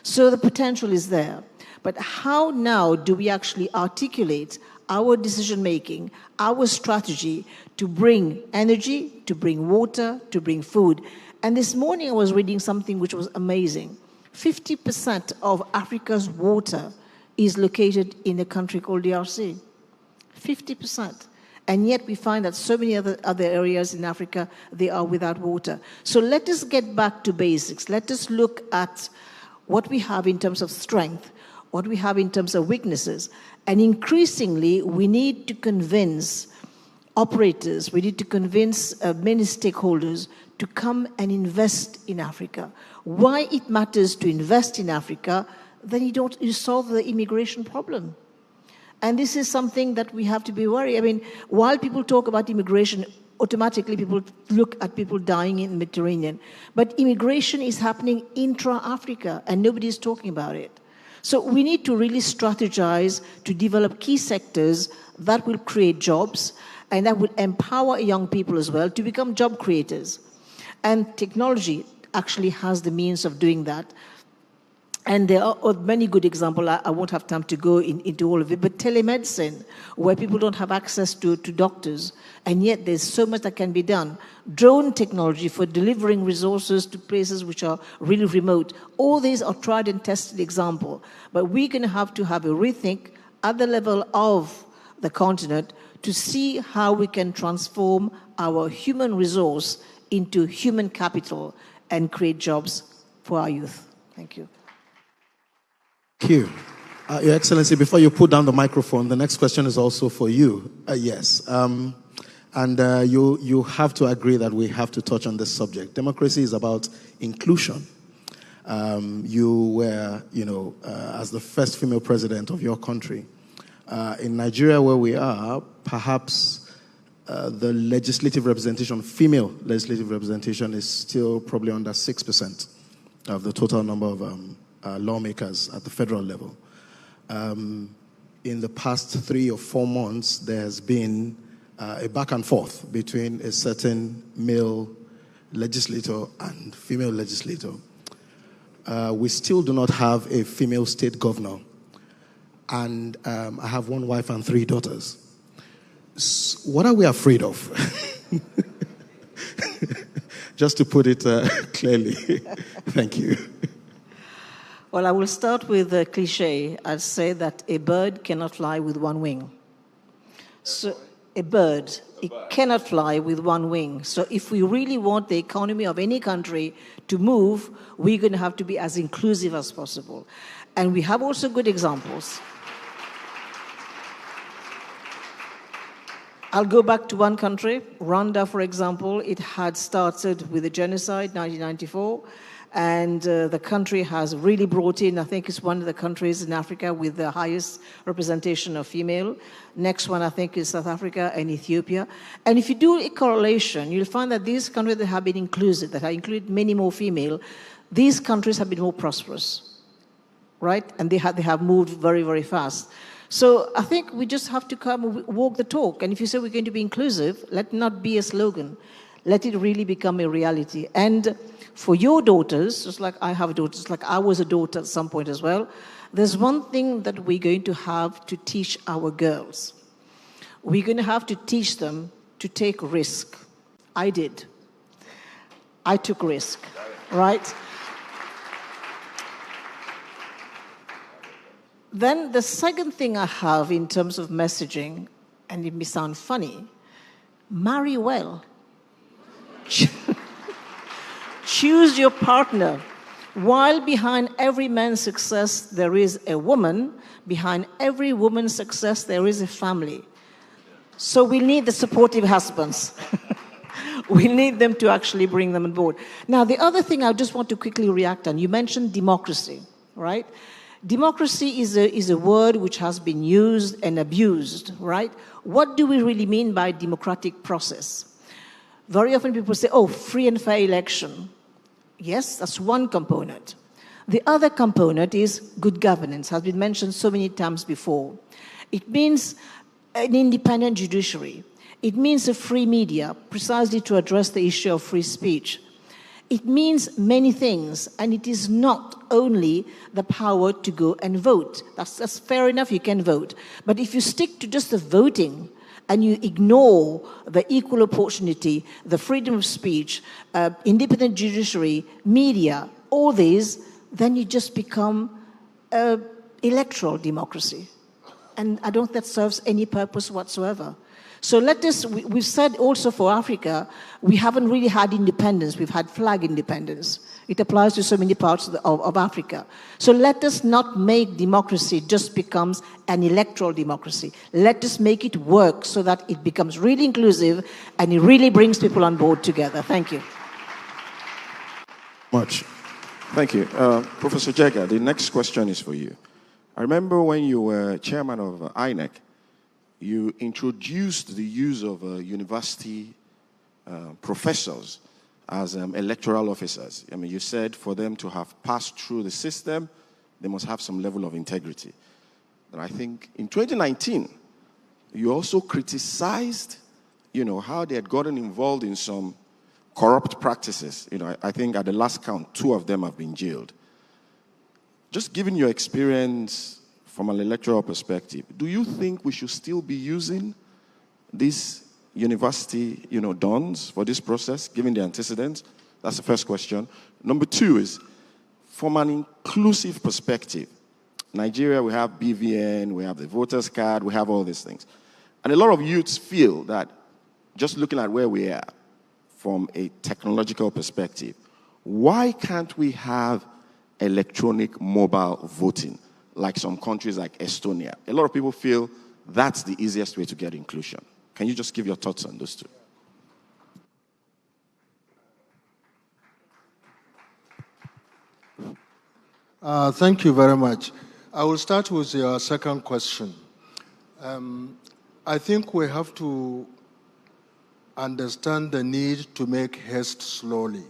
So the potential is there. But how now do we actually articulate our decision-making, our strategy to bring energy, to bring water, to bring food? And this morning I was reading something which was amazing. 50% of Africa's water is located in a country called DRC. 50%. And yet we find that so many other areas in Africa, they are without water. So let us get back to basics. Let us look at what we have in terms of strength, what we have in terms of weaknesses. And increasingly, we need to convince operators, we need to convince many stakeholders to come and invest in Africa. Why it matters to invest in Africa, then you solve the immigration problem. And this is something that we have to be worried. I mean, while people talk about immigration, automatically people look at people dying in the Mediterranean. But immigration is happening intra-Africa, and nobody is talking about it. So we need to really strategize to develop key sectors that will create jobs and that will empower young people as well to become job creators. And technology actually has the means of doing that. And there are many good examples. I won't have time to go into all of it, but telemedicine, where people don't have access to doctors, and yet there's so much that can be done. Drone technology for delivering resources to places which are really remote. All these are tried and tested examples. But we're going to have a rethink at the level of the continent to see how we can transform our human resource into human capital and create jobs for our youth. Thank you. Thank you. Your Excellency, before you put down the microphone, the next question is also for you. Yes. You have to agree that we have to touch on this subject. Democracy is about inclusion. You were, as the first female president of your country. In Nigeria, where we are, perhaps the legislative representation, female legislative representation, is still probably under 6% of the total number of lawmakers at the federal level. In the past 3 or 4 months, there has been a back and forth between a certain male legislator and female legislator. we still do not have a female state governor. And I have one wife and 3 daughters. What are we afraid of? Just to put it clearly. Thank you. Well, I will start with a cliche. I'd say that a bird cannot fly with one wing. So a bird, it cannot fly with one wing. So if we really want the economy of any country to move, we're going to have to be as inclusive as possible. And we have also good examples. I'll go back to one country, Rwanda, for example. It had started with a genocide, 1994, and the country has really brought in, I think it's one of the countries in Africa with the highest representation of female. Next one, I think, is South Africa and Ethiopia. And if you do a correlation, you'll find that these countries that have been inclusive, that have included many more female, these countries have been more prosperous, right? And they have moved very, very fast. So I think we just have to come and walk the talk. And if you say we're going to be inclusive, let it not be a slogan. Let it really become a reality. And for your daughters, just like I have daughters, like I was a daughter at some point as well, there's one thing that we're going to have to teach our girls. We're going to have to teach them to take risk. I did. I took risk, right? Then the second thing I have in terms of messaging, and it may sound funny, marry well. Choose your partner. While behind every man's success there is a woman, behind every woman's success there is a family. So we need the supportive husbands. We need them to actually bring them on board. Now, the other thing I just want to quickly react on, you mentioned democracy, right? Democracy is a word which has been used and abused, right? What do we really mean by democratic process? Very often people say, oh, free and fair election. Yes, that's one component. The other component is good governance, has been mentioned so many times before. It means an independent judiciary. It means a free media, precisely to address the issue of free speech. It means many things, and it is not only the power to go and vote. That's fair enough, you can vote. But if you stick to just the voting and you ignore the equal opportunity, the freedom of speech, independent judiciary, media, all these, then you just become electoral democracy. And I don't think that serves any purpose whatsoever. So we've said also for Africa, we haven't really had independence, we've had flag independence. It applies to so many parts of Africa. So let us not make democracy just becomes an electoral democracy. Let us make it work so that it becomes really inclusive and it really brings people on board together. Thank you. Much. Thank you. Professor Jega, the next question is for you. I remember when you were chairman of INEC, you introduced the use of university professors as electoral officers. I mean, you said for them to have passed through the system, they must have some level of integrity. And I think in 2019, you also criticized, how they had gotten involved in some corrupt practices. I think at the last count, 2 of them have been jailed. Just given your experience from an electoral perspective, do you think we should still be using these university, dons for this process, given the antecedents? That's the first question. Number 2 is, from an inclusive perspective, Nigeria, we have BVN, we have the voters card, we have all these things. And a lot of youths feel that just looking at where we are from a technological perspective, why can't we have electronic mobile voting like some countries like Estonia? A lot of people feel that's the easiest way to get inclusion. Can you just give your thoughts on those two? Thank you very much. I will start with your second question. I think we have to understand the need to make haste slowly.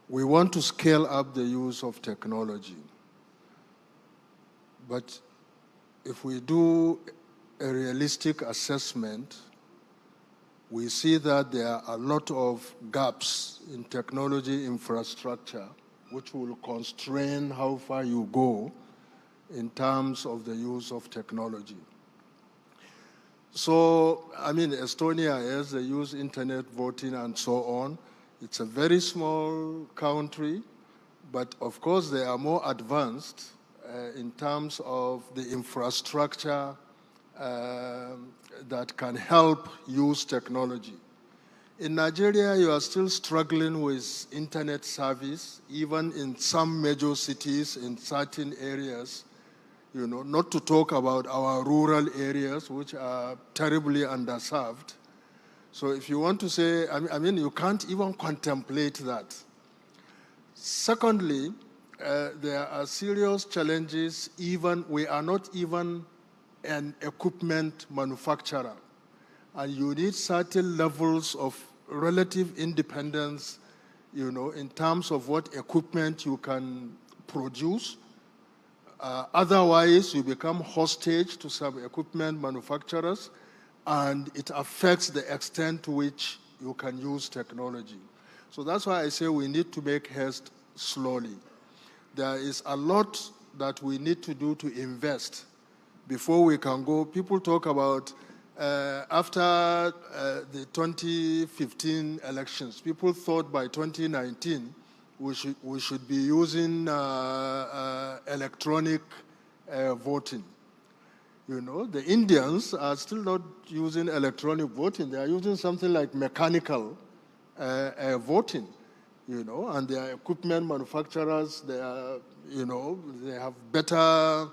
We want to scale up the use of technology. But if we do a realistic assessment, we see that there are a lot of gaps in technology infrastructure which will constrain how far you go in terms of the use of technology. So, I mean, Estonia, yes, they use internet voting and so on. It's a very small country, but of course they are more advanced in terms of the infrastructure that can help use technology. In Nigeria, you are still struggling with internet service, even in some major cities, in certain areas, you know, not to talk about our rural areas, which are terribly underserved. So if you want to say, I mean, you can't even contemplate that. Secondly, there are serious challenges. Even we are not even an equipment manufacturer, and you need certain levels of relative independence, you know, in terms of what equipment you can produce. Otherwise, you become hostage to some equipment manufacturers, and it affects the extent to which you can use technology. So that's why I say we need to make haste slowly. There is a lot that we need to do to invest before we can go. People talk about after the 2015 elections, people thought by 2019 we should be using electronic voting. You know, the Indians are still not using electronic voting. They are using something like mechanical voting, you know, and their equipment manufacturers, they are, you know, they have better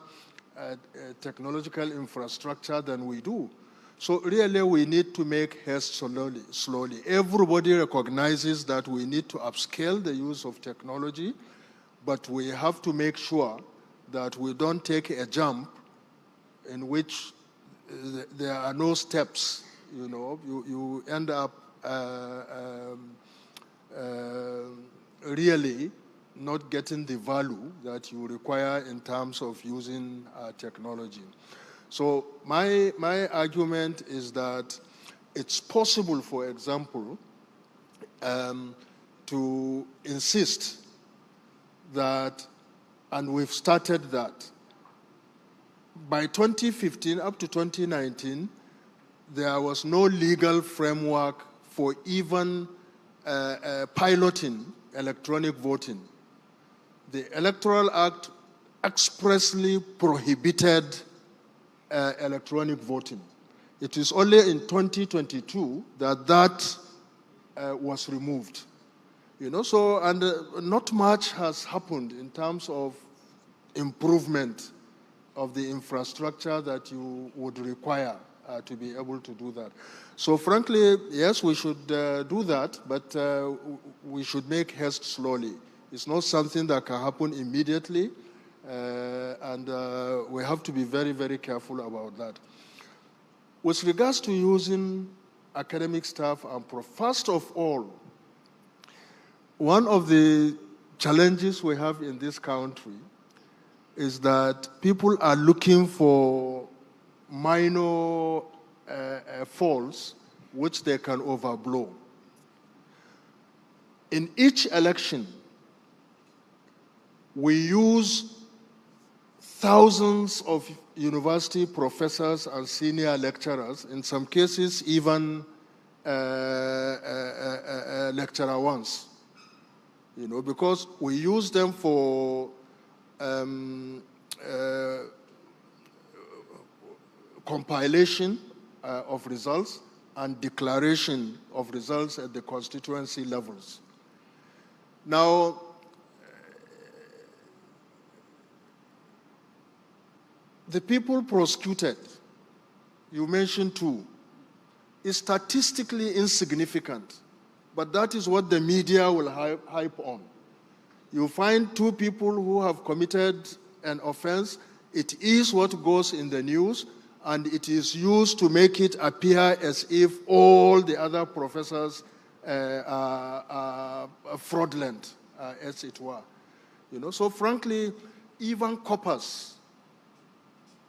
technological infrastructure than we do. So really we need to make haste slowly. Everybody recognizes that we need to upscale the use of technology, but we have to make sure that we don't take a jump in which there are no steps. You know, you end up really not getting the value that you require in terms of using technology. So my argument is that it's possible, for example, to insist that, and we've started that, by 2015 up to 2019, there was no legal framework for even piloting electronic voting. The Electoral Act expressly prohibited electronic voting. It is only in 2022 that was removed. You know, so, and not much has happened in terms of improvement of the infrastructure that you would require to be able to do that. So frankly, yes, we should do that, but we should make haste slowly. It's not something that can happen immediately, and we have to be very, very careful about that. With regards to using academic staff and first of all, one of the challenges we have in this country is that people are looking for minor faults which they can overblow. In each election, we use thousands of university professors and senior lecturers, in some cases even lecturer ones, you know, because we use them for compilation of results and declaration of results at the constituency levels. Now, the people prosecuted, you mentioned two, is statistically insignificant, but that is what the media will hype on. You find two people who have committed an offense, it is what goes in the news, and it is used to make it appear as if all the other professors are fraudulent, as it were. You know, so frankly, even corpus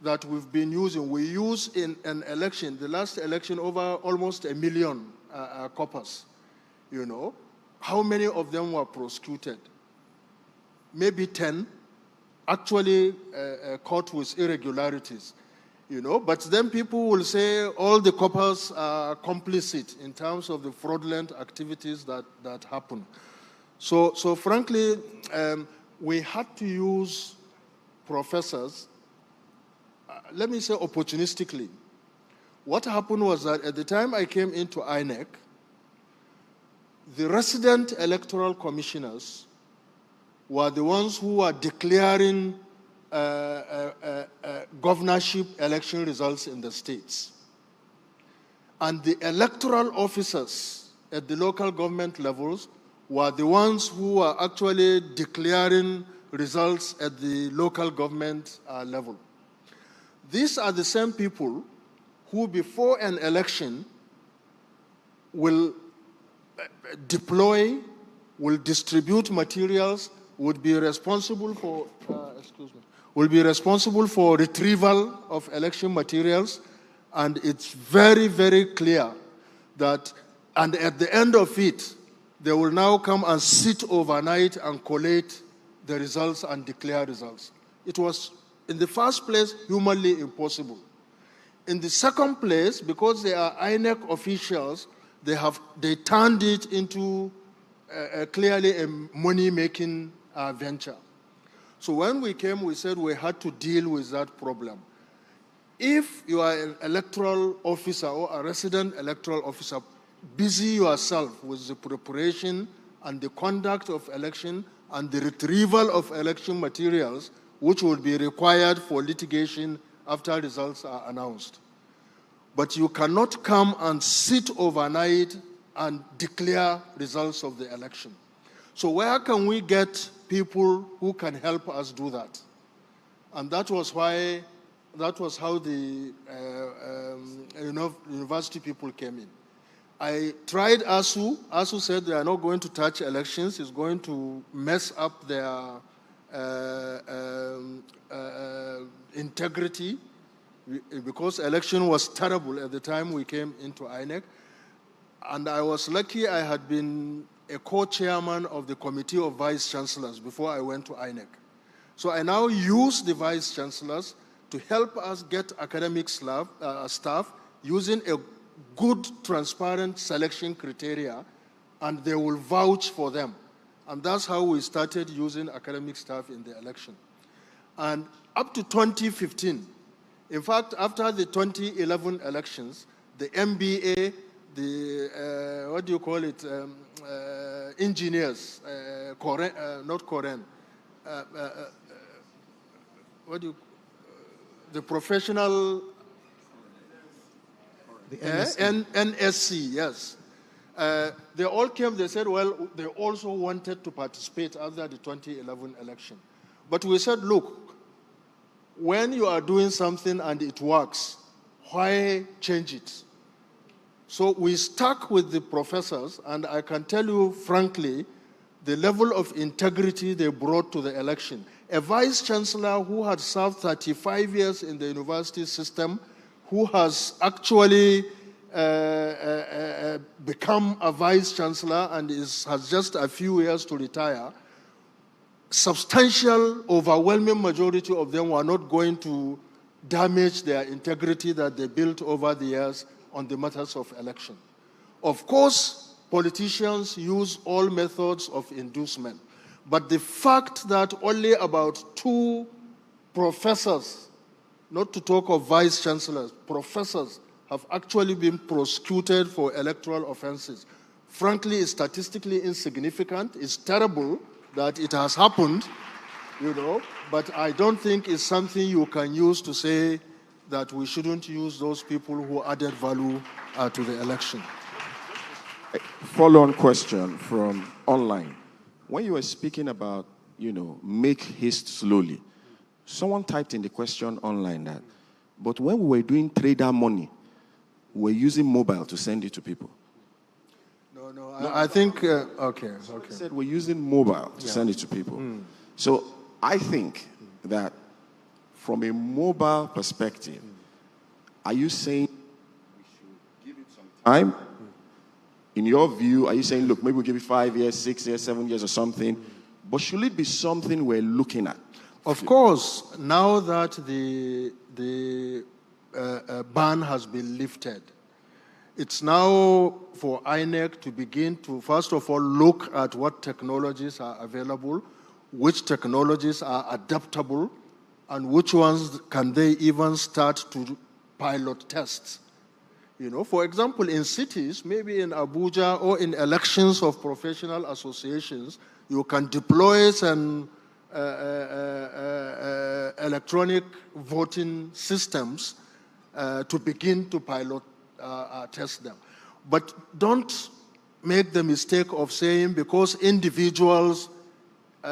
that we've been using, we use in an election, the last election, over almost 1 million coppers, you know, how many of them were prosecuted? Maybe 10, actually caught with irregularities, you know, but then people will say all the coppers are complicit in terms of the fraudulent activities that happen. So frankly, we had to use professors, let me say opportunistically. What happened was that at the time I came into INEC, the resident electoral commissioners were the ones who were declaring governorship election results in the states. And the electoral officers at the local government levels were the ones who were actually declaring results at the local government level. These are the same people who, before an election, will deploy, will distribute materials, would be responsible for, will be responsible for retrieval of election materials, and it's very, very clear that, and at the end of it, they will now come and sit overnight and collate the results and declare results. It was, in the first place, humanly impossible. In the second place, because they are INEC officials, they turned it into clearly a money-making venture. So when we came, we said we had to deal with that problem. If you are an electoral officer or a resident electoral officer, busy yourself with the preparation and the conduct of election and the retrieval of election materials, which will be required for litigation after results are announced. But you cannot come and sit overnight and declare results of the election. So where can we get people who can help us do that? And that was how the university people came in. I tried ASU. ASU said they are not going to touch elections. It's going to mess up their integrity, because election was terrible at the time we came into INEC. And I was lucky I had been a co-chairman of the Committee of Vice Chancellors before I went to INEC. So I now use the Vice Chancellors to help us get academic staff using a good, transparent selection criteria, and they will vouch for them. And that's how we started using academic staff in the election. And up to 2015, in fact, after the 2011 elections, the MBA, the, what do you call it, engineers, not Koren, what do you, the professional, the NSC, yes. They all came, they said, well, they also wanted to participate after the 2011 election. But we said, look, when you are doing something and it works, why change it? So we stuck with the professors, and I can tell you frankly, the level of integrity they brought to the election. A vice chancellor who had served 35 years in the university system, who has actually become a vice chancellor and has just a few years to retire, substantial, overwhelming majority of them were not going to damage their integrity that they built over the years on the matters of election. Of course, politicians use all methods of inducement, but the fact that only about 2 professors, not to talk of vice chancellors, professors have actually been prosecuted for electoral offenses, frankly, is statistically insignificant. It's terrible that it has happened, you know, but I don't think it's something you can use to say that we shouldn't use those people who added value to the election. Follow-on question from online. When you were speaking about, you know, make haste slowly, someone typed in the question online that, but when we were doing trader money, we were using mobile to send it to people. No, I think, okay. Said we're using mobile to send it to people. So I think that from a mobile perspective, are you saying we should give it some time, in your view, are you saying, look, maybe we'll give you 5 years, 6 years, 7 years or something, but should it be something we're looking at? Of course, now that the ban has been lifted, it's now for INEC to begin to, first of all, look at what technologies are available, which technologies are adaptable, and which ones can they even start to pilot tests. You know, for example, in cities, maybe in Abuja or in elections of professional associations, you can deploy some electronic voting systems to begin to pilot test them. But don't make the mistake of saying because individuals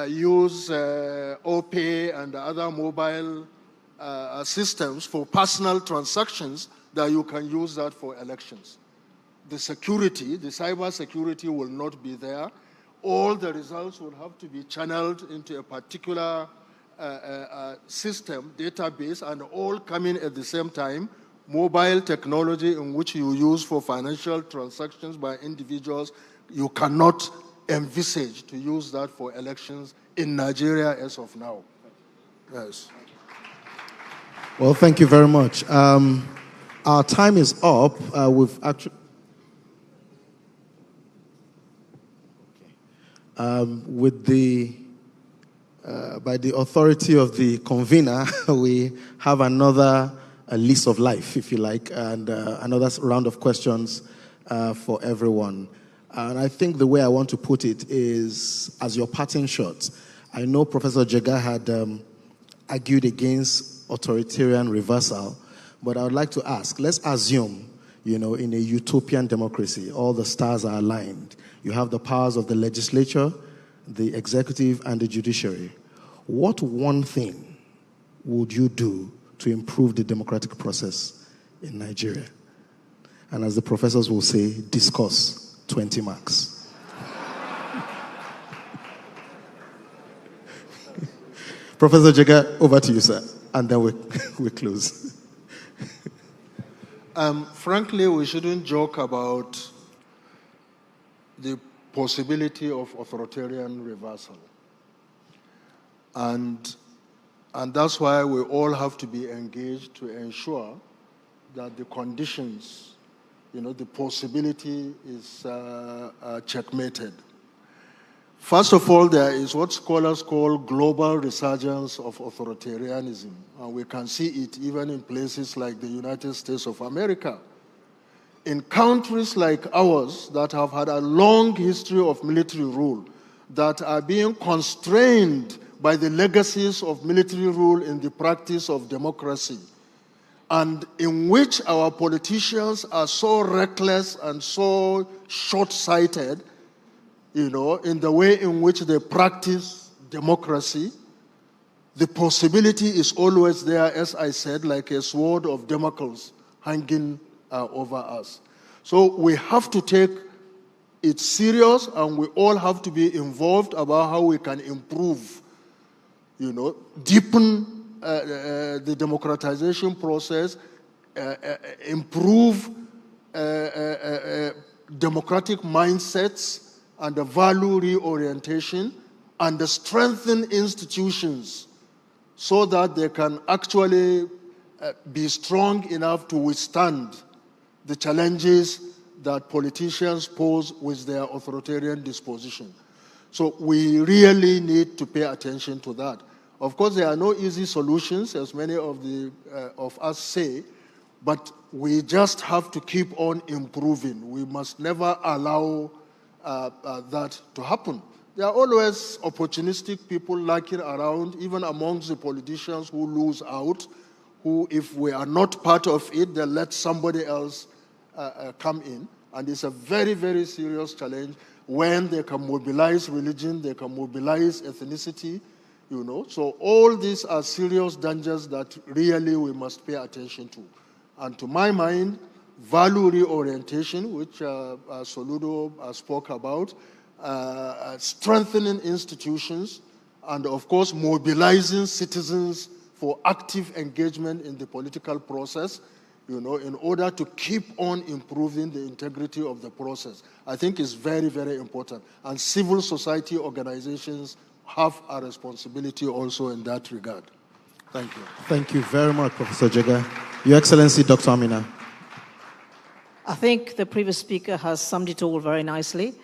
use OPay and other mobile systems for personal transactions that you can use that for elections. The security, the cyber security will not be there. All the results will have to be channeled into a particular system, database, and all coming at the same time. Mobile technology in which you use for financial transactions by individuals, you cannot envisage to use that for elections in Nigeria as of now. Yes. Well, thank you very much. Our time is up. We've actually... with the by the authority of the convener, we have another lease of life, if you like, and another round of questions for everyone. And I think the way I want to put it is, as your parting shot, I know Professor Jega had argued against authoritarian reversal, but I would like to ask, let's assume, you know, in a utopian democracy, all the stars are aligned. You have the powers of the legislature, the executive, and the judiciary. What one thing would you do to improve the democratic process in Nigeria? And as the professors will say, discuss 20 marks. Professor Jega, over to you, sir. And then we close. Frankly, we shouldn't joke about the possibility of authoritarian reversal. And that's why we all have to be engaged to ensure that the conditions, you know, the possibility is checkmated. First of all, there is what scholars call global resurgence of authoritarianism. And we can see it even in places like the United States of America. In countries like ours that have had a long history of military rule, that are being constrained by the legacies of military rule in the practice of democracy, and in which our politicians are so reckless and so short-sighted, you know, in the way in which they practice democracy, the possibility is always there, as I said, like a sword of Damocles hanging over us. So we have to take it serious, and we all have to be involved about how we can improve, you know, deepen the democratization process, improve democratic mindsets and the value reorientation, and strengthen institutions so that they can actually be strong enough to withstand the challenges that politicians pose with their authoritarian disposition. So we really need to pay attention to that. Of course, there are no easy solutions, as many of us say, but we just have to keep on improving. We must never allow that to happen. There are always opportunistic people lurking around, even amongst the politicians who lose out, who, if we are not part of it, they'll let somebody else come in. And it's a very, very serious challenge when they can mobilize religion, they can mobilize ethnicity, you know. So all these are serious dangers that really we must pay attention to. And to my mind, value reorientation, which Soludo spoke about, strengthening institutions, and of course mobilizing citizens for active engagement in the political process, in order to keep on improving the integrity of the process. I think is very, very important. And civil society organizations have a responsibility also in that regard. Thank you. Thank you very much, Professor Jega. Your Excellency, Dr. Ameenah. I think the previous speaker has summed it all very nicely.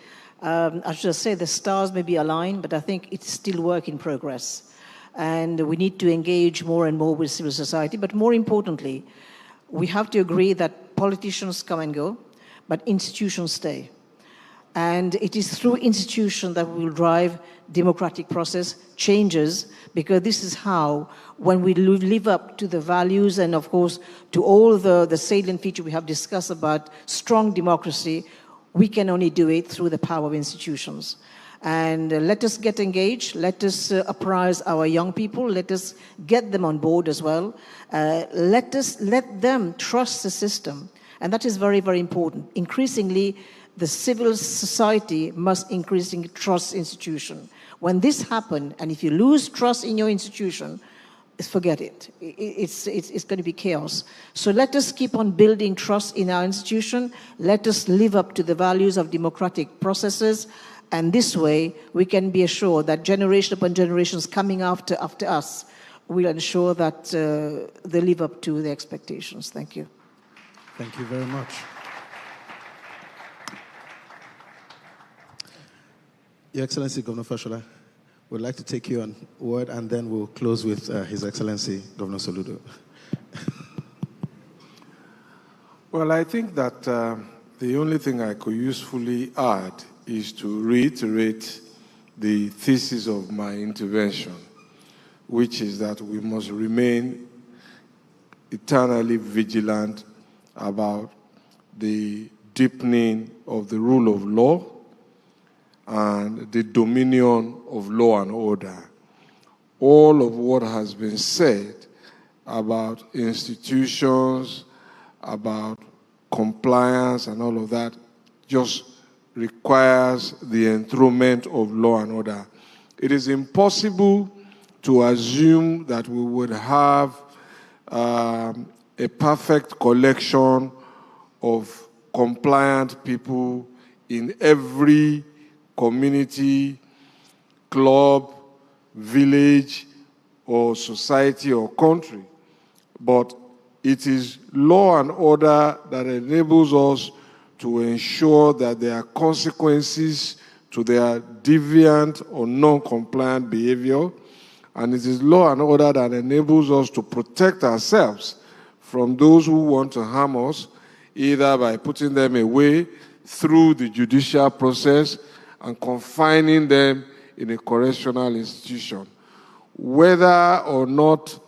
I should say the stars may be aligned, but I think it's still work in progress. And we need to engage more and more with civil society. But more importantly, we have to agree that politicians come and go, but institutions stay. And it is through institutions that we will drive democratic process changes, because this is how, when we live up to the values and, of course, to all the salient features we have discussed about strong democracy, we can only do it through the power of institutions. And let us get engaged. Let us apprise our young people. Let us get them on board as well. Let them trust the system. And that is very, very important. Increasingly, the civil society must increasingly trust institution. When this happens, and if you lose trust in your institution, forget it. It's going to be chaos. So let us keep on building trust in our institution. Let us live up to the values of democratic processes. And this way, we can be assured that generation upon generations coming after us will ensure that they live up to the expectations. Thank you. Thank you very much. Your Excellency, Governor Fashola, we'd like to take you on word, and then we'll close with His Excellency, Governor Soludo. Well, I think that the only thing I could usefully add is to reiterate the thesis of my intervention, which is that we must remain eternally vigilant about the deepening of the rule of law and the dominion of law and order. All of what has been said about institutions, about compliance and all of that just requires the enthronement of law and order. It is impossible to assume that we would have a perfect collection of compliant people in every community, club, village, or society or country. But it is law and order that enables us to ensure that there are consequences to their deviant or non-compliant behavior. And it is law and order that enables us to protect ourselves from those who want to harm us, either by putting them away through the judicial process and confining them in a correctional institution. Whether or not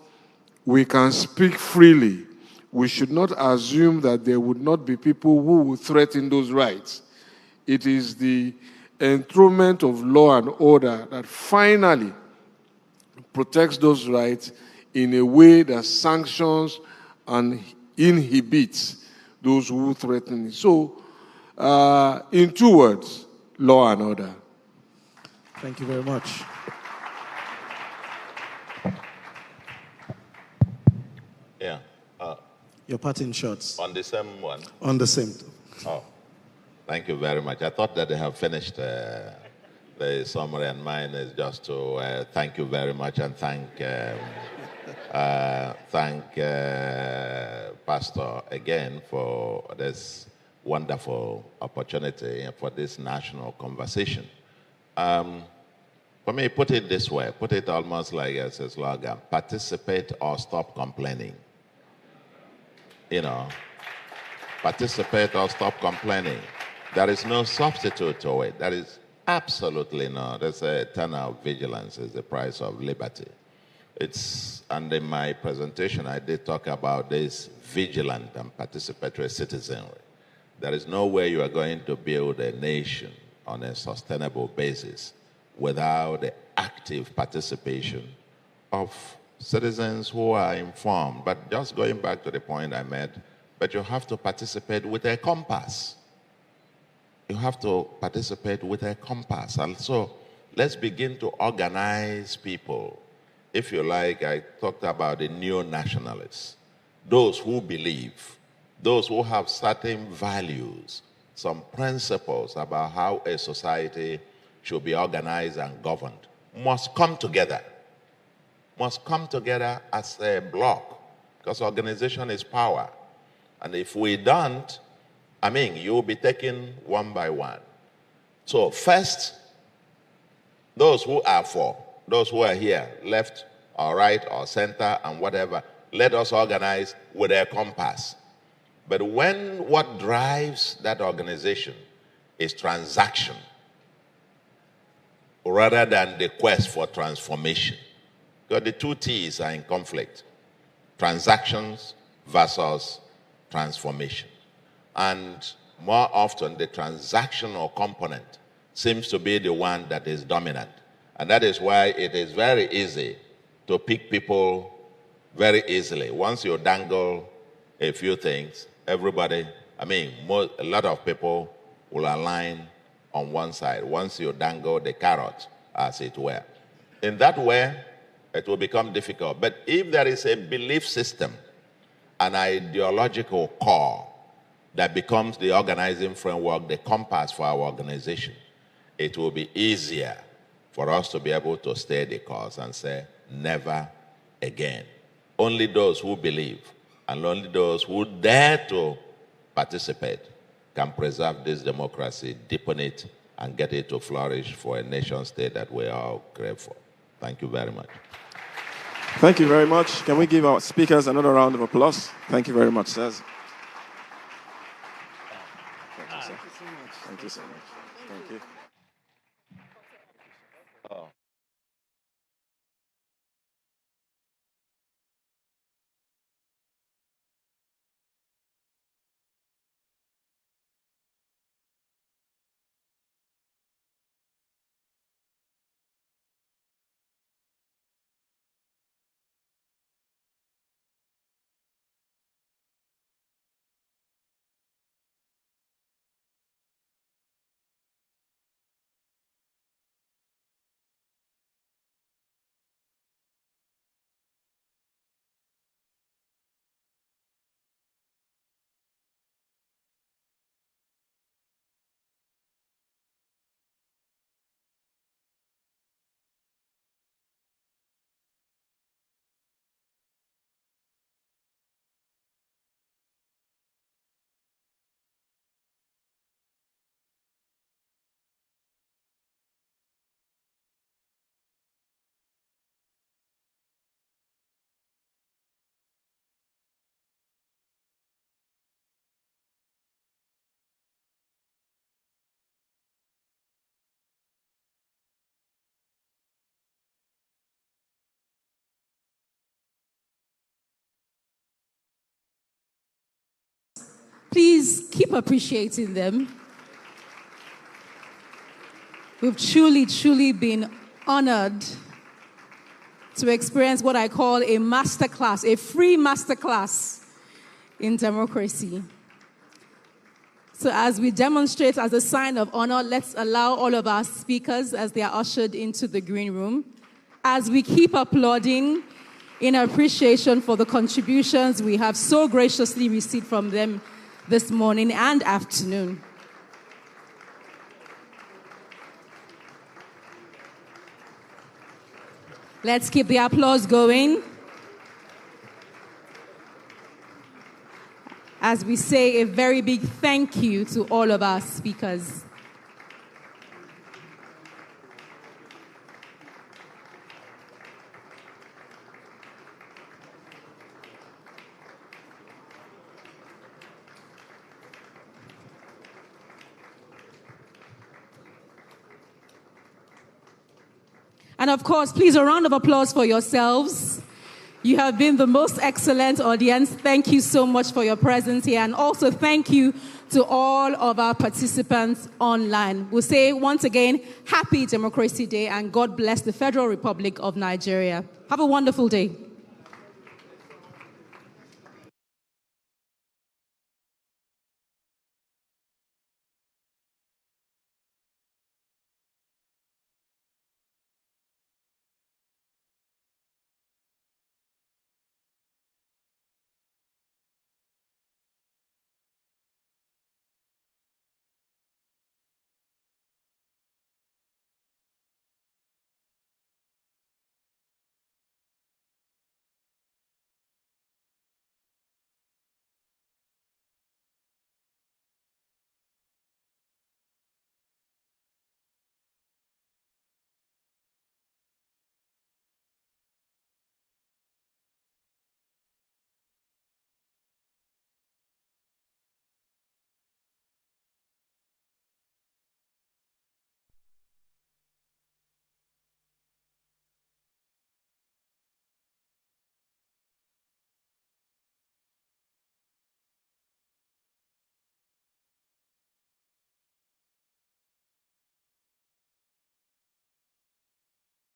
we can speak freely, we should not assume that there would not be people who would threaten those rights. It is the enthronement of law and order that finally protects those rights in a way that sanctions and inhibits those who threaten it. So, in 2 words, law and order. Thank you very much. Yeah. Your parting shots. On the same one? On the same. Oh, thank you very much. I thought that they have finished the summary, and mine is just to thank you very much and thank Pastor again for this wonderful opportunity and for this national conversation. For me, put it this way, put it almost like as a slogan: participate or stop complaining. You know, participate or stop complaining. There is no substitute to it. There is absolutely no. There's a eternal vigilance is the price of liberty. And in my presentation, I did talk about this vigilant and participatory citizenry. There is no way you are going to build a nation on a sustainable basis without the active participation of citizens who are informed. But just going back to the point I made, but you have to participate with a compass. You have to participate with a compass. And so let's begin to organize people. If you like, I talked about the neo-nationalists, those who believe those who have certain values, some principles about how a society should be organized and governed, must come together as a block, because organization is power. And if we don't, you'll be taken one by one. So first, those who are for, those who are here, left or right or center and whatever, let us organize with a compass. But when what drives that organization is transaction, rather than the quest for transformation, because the two T's are in conflict, transactions versus transformation. And more often, the transactional component seems to be the one that is dominant. And that is why it is very easy to pick people very easily. Once you dangle a few things, everybody, a lot of people will align on one side once you dangle the carrot, as it were. In that way, it will become difficult. But if there is a belief system, an ideological core that becomes the organizing framework, the compass for our organization, it will be easier for us to be able to stay the course and say, never again. Only those who believe and only those who dare to participate can preserve this democracy, deepen it, and get it to flourish for a nation state that we all crave for. Thank you very much. Thank you very much. Can we give our speakers another round of applause? Thank you very much, sirs. Thank you so much. Thank you so much. Thank you. Please keep appreciating them. We've truly been honored to experience what I call a masterclass, a free masterclass in democracy. So as we demonstrate as a sign of honor, let's allow all of our speakers as they are ushered into the green room, as we keep applauding in appreciation for the contributions we have so graciously received from them this morning and afternoon. Let's keep the applause going as we say a very big thank you to all of our speakers. And of course, please, a round of applause for yourselves. You have been the most excellent audience. Thank you so much for your presence here. And also thank you to all of our participants online. We'll say once again, Happy Democracy Day and God bless the Federal Republic of Nigeria. Have a wonderful day.